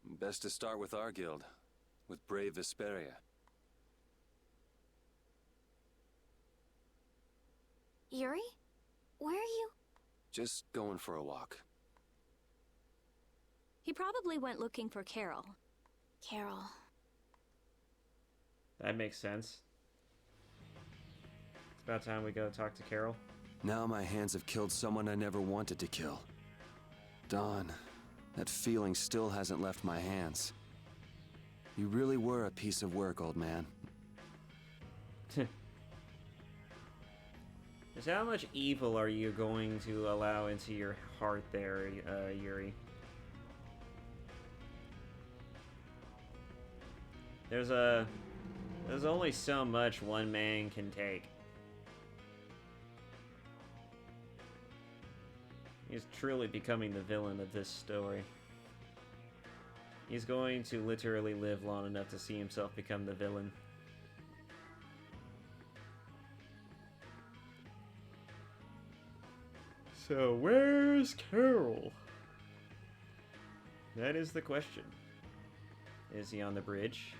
Best to start with our guild. With brave Vesperia. Yuri? Where are you? Just going for a walk. He probably went looking for Carol. Carol. That makes sense. It's about time we go talk to Carol. Now my hands have killed someone I never wanted to kill. Dawn, that feeling still hasn't left my hands. You really were a piece of work, old man. Just how much evil are you going to allow into your heart there, Yuri? There's only so much one man can take. He's truly becoming the villain of this story. He's going to literally live long enough to see himself become the villain. So, where's Carol? That is the question. Is he on the bridge?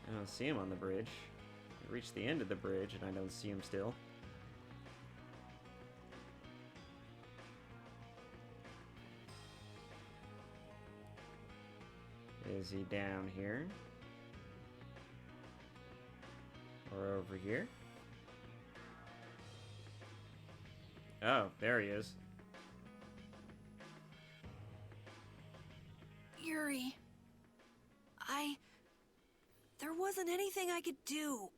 I don't see him on the bridge. I reached the end of the bridge and I don't see him still. Is he down here? Or over here? Oh, there he is. Yuri. There wasn't anything I could do.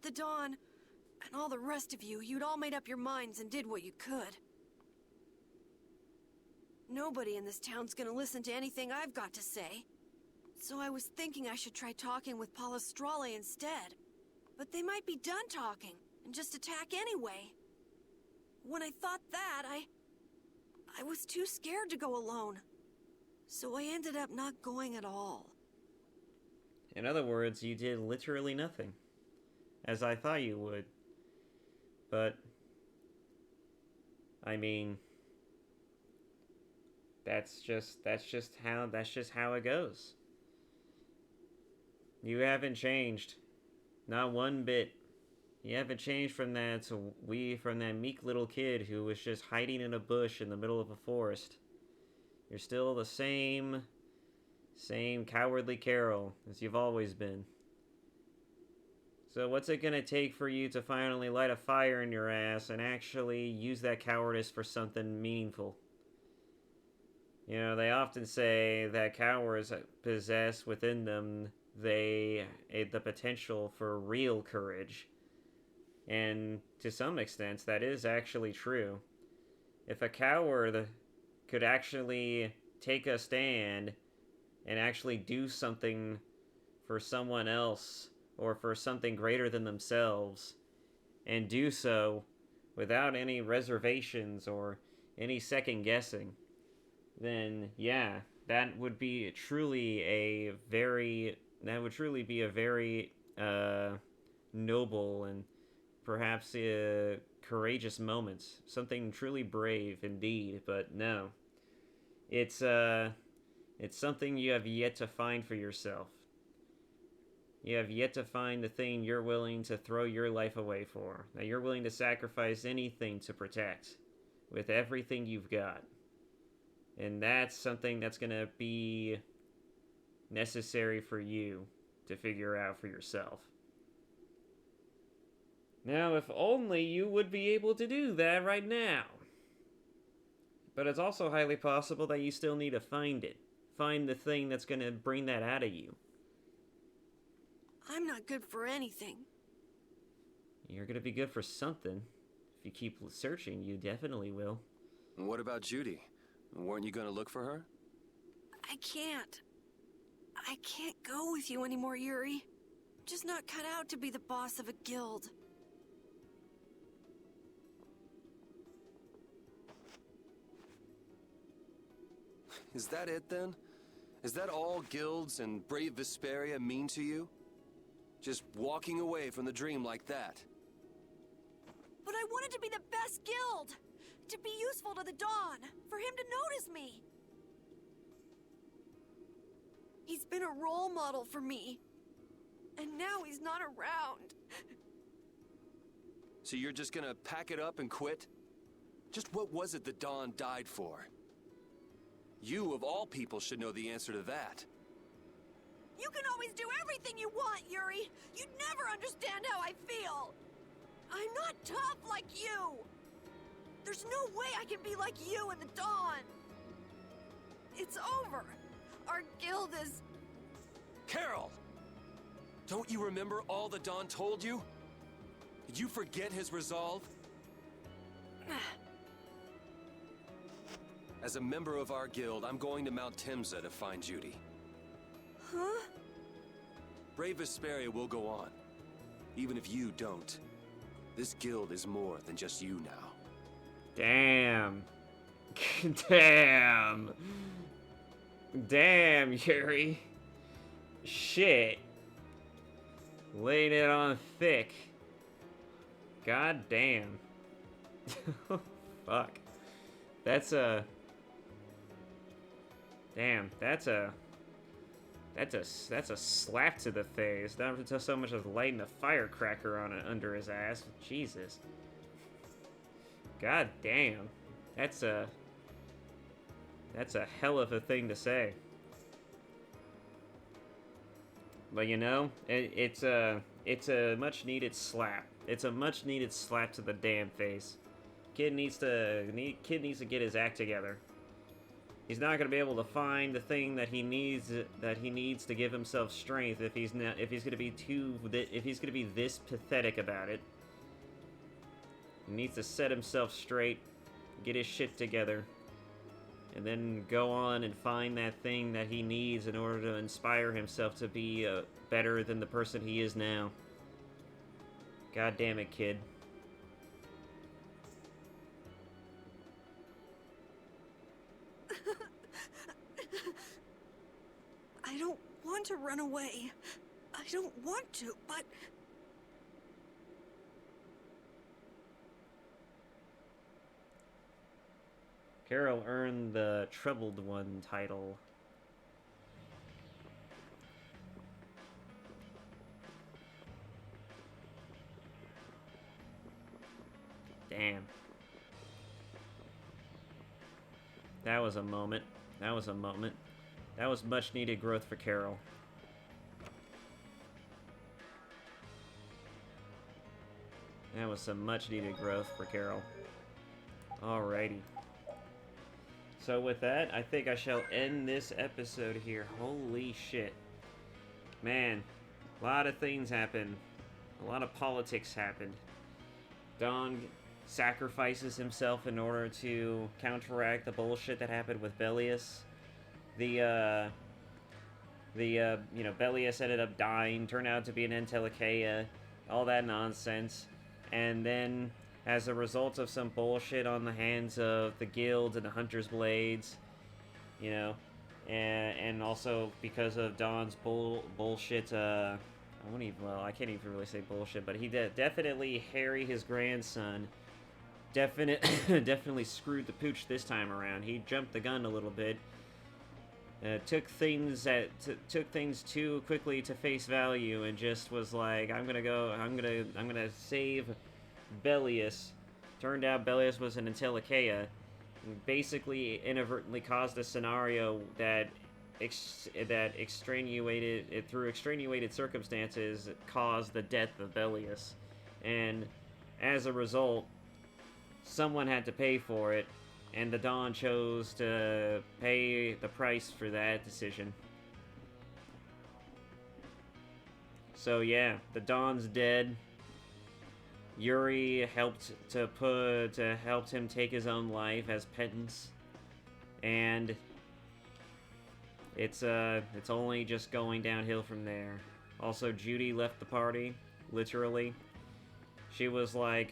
The Dawn, and all the rest of you, you'd all made up your minds and did what you could. Nobody in this town's gonna listen to anything I've got to say. So I was thinking I should try talking with Palestrale instead. But they might be done talking, and just attack anyway. When I thought that, I was too scared to go alone. So I ended up not going at all. In other words, you did literally nothing. As I thought you would. But I mean, that's just how it goes. You haven't changed. Not one bit. You haven't changed from that meek little kid who was just hiding in a bush in the middle of a forest. You're still the same cowardly Carol as you've always been. So what's it gonna take for you to finally light a fire in your ass and actually use that cowardice for something meaningful? You know, they often say that cowards possess within them the potential for real courage. And to some extent, that is actually true. If a coward could actually take a stand and actually do something for someone else or for something greater than themselves, and do so without any reservations or any second guessing, then yeah, that would truly be a very noble and perhaps courageous moment. Something truly brave indeed, but no. It's something you have yet to find for yourself. You have yet to find the thing you're willing to throw your life away for, that you're willing to sacrifice anything to protect, with everything you've got. And that's something that's gonna be necessary for you to figure out for yourself. Now, if only you would be able to do that right now. But it's also highly possible that you still need to find it. Find the thing that's gonna bring that out of you. I'm not good for anything. You're gonna be good for something. If you keep searching, you definitely will. What about Judy? Weren't you gonna look for her? I can't go with you anymore, Yuri. I'm just not cut out to be the boss of a guild. Is that it then? Is that all guilds and brave Vesperia mean to you? Just walking away from the dream like that? But I wanted to be the best guild! To be useful to the Dawn! For him to notice me! He's been a role model for me. And now he's not around. So you're just gonna pack it up and quit? Just what was it the Dawn died for? You, of all people, should know the answer to that. You can always do everything you want, Yuri! You'd never understand how I feel! I'm not tough like you! There's no way I can be like you and the Dawn! It's over! Our guild is... Carol! Don't you remember all the Dawn told you? Did you forget his resolve? As a member of our guild, I'm going to Mount Timsa to find Judy. Huh? Brave Vesperia will go on. Even if you don't. This guild is more than just you now. Damn. Damn. Damn, Yuri. Shit. Laying it on thick. God damn. Fuck. That's Damn, that's a slap to the face. Not so much as lighting a firecracker on it under his ass. Jesus. God damn. That's a hell of a thing to say. But you know, it's a much needed slap. It's a much needed slap to the damn face. Kid needs to get his act together. He's not gonna be able to find the thing that he needs to give himself strength if he's gonna be this pathetic about it. He needs to set himself straight, get his shit together, and then go on and find that thing that he needs in order to inspire himself to be better than the person he is now. God damn it, kid. I don't want to run away. I don't want to, but... Carol earned the Troubled One title. Damn. That was a moment. That was a moment. That was much needed growth for Carol. That was some much needed growth for Carol. Alrighty. So with that, I think I shall end this episode here. Holy shit. Man, a lot of things happened. A lot of politics happened. Don sacrifices himself in order to counteract the bullshit that happened with Bellius. Bellius ended up dying, turned out to be an Entelekea, all that nonsense. And then, as a result of some bullshit on the hands of the guilds and the Hunter's Blades, you know, and also because of Don's bullshit, I can't even really say bullshit, but he definitely Harry, his grandson, definitely screwed the pooch this time around. He jumped the gun a little bit. Took things too quickly to face value and just was like, I'm gonna save Bellius. Turned out Bellius was an Entelekea, and basically inadvertently caused a scenario that through extenuated circumstances caused the death of Bellius, and as a result, someone had to pay for it. And the Dawn chose to pay the price for that decision. So yeah, the Dawn's dead. Yuri helped him take his own life as penance, and it's only just going downhill from there. Also, Judy left the party, literally. She was like,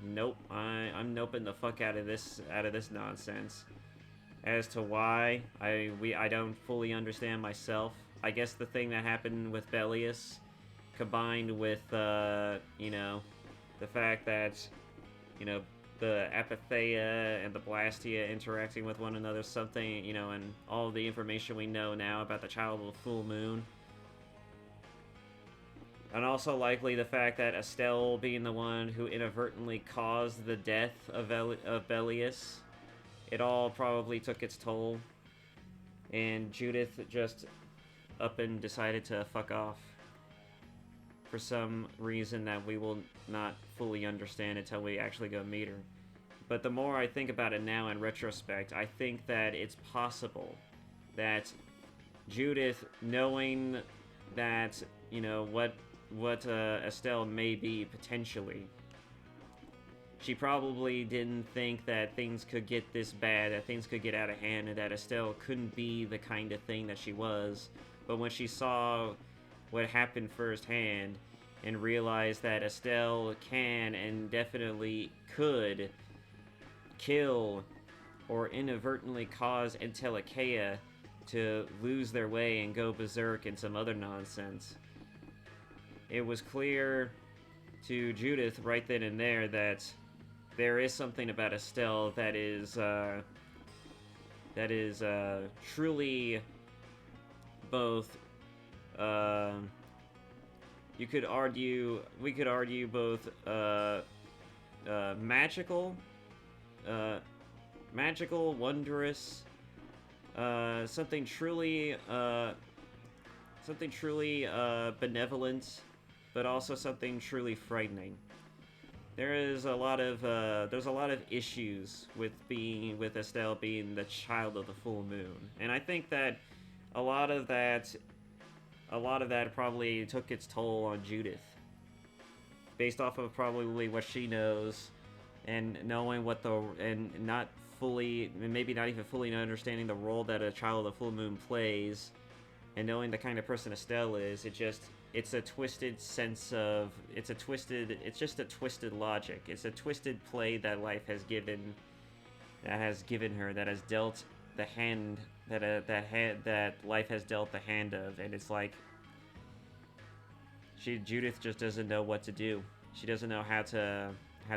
nope, I'm noping the fuck out of this nonsense. As to why, I don't fully understand myself. I guess the thing that happened with Bellius, combined with, you know, the fact that, you know, the Apatheia and the Blastia interacting with one another, something, you know, and all the information we know now about the Child of the Full Moon. And also likely the fact that Estelle being the one who inadvertently caused the death of Bellius. It all probably took its toll. And Judith just up and decided to fuck off. For some reason that we will not fully understand until we actually go meet her. But the more I think about it now in retrospect, I think that it's possible that Judith, knowing that, you know, what Estelle may be potentially, she probably didn't think that things could get this bad, that things could get out of hand, and that Estelle couldn't be the kind of thing that she was. But when she saw what happened firsthand and realized that Estelle can and definitely could kill or inadvertently cause Entelekea to lose their way and go berserk and some other nonsense, it was clear to Judith right then and there that there is something about Estelle that is that is truly both, we could argue both magical, wondrous, something truly benevolent, but also something truly frightening. There's a lot of issues with Estelle being the child of the full moon, and I think that a lot of that probably took its toll on Judith, based off of probably what she knows, and knowing not fully, maybe not even fully understanding the role that a child of the full moon plays, and knowing the kind of person Estelle is. It's a twisted sense of, it's just a twisted logic. It's a twisted play that life has given her, that has dealt the hand, that life has dealt the hand of, and it's like, Judith just doesn't know what to do. She doesn't know how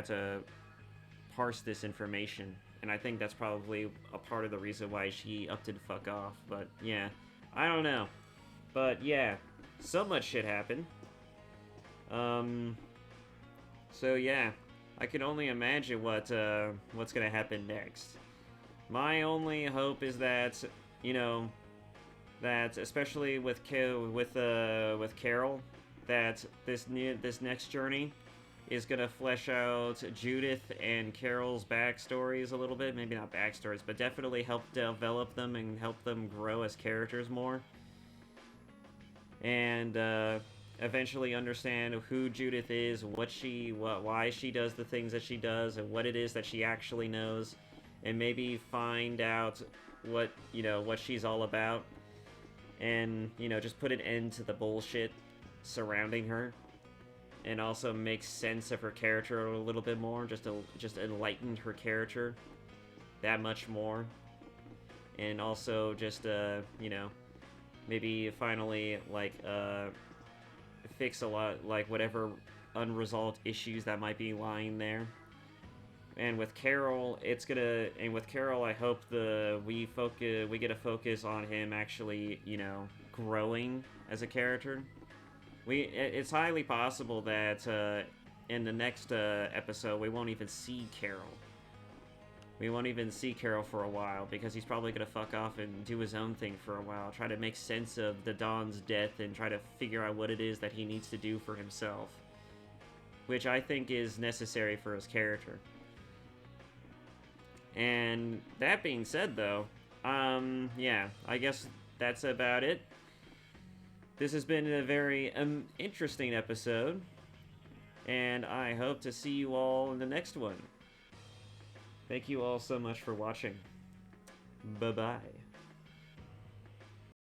to parse this information, and I think that's probably a part of the reason why she upped and fuck off. But yeah, I don't know. But yeah, so much shit happened. So yeah, I can only imagine what's gonna happen next. My only hope is that, you know, that especially with Carol, that this next journey is gonna flesh out Judith and Carol's backstories a little bit. Maybe not backstories, but definitely help develop them and help them grow as characters more. And eventually understand who Judith is, why she does the things that she does, and what it is that she actually knows, and maybe find out what she's all about, and just put an end to the bullshit surrounding her, and also make sense of her character a little bit more, just enlighten her character that much more, and also just maybe finally fix a lot, whatever unresolved issues that might be lying there. And with Carol, I hope we get a focus on him actually, growing as a character. It's highly possible that in the next episode we won't even see Carol. We won't even see Carol for a while, because he's probably gonna fuck off and do his own thing for a while, try to make sense of the Don's death and try to figure out what it is that he needs to do for himself, which I think is necessary for his character. And that being said, though, yeah, I guess that's about it. This has been a very interesting episode, and I hope to see you all in the next one. Thank you all so much for watching. Bye-bye.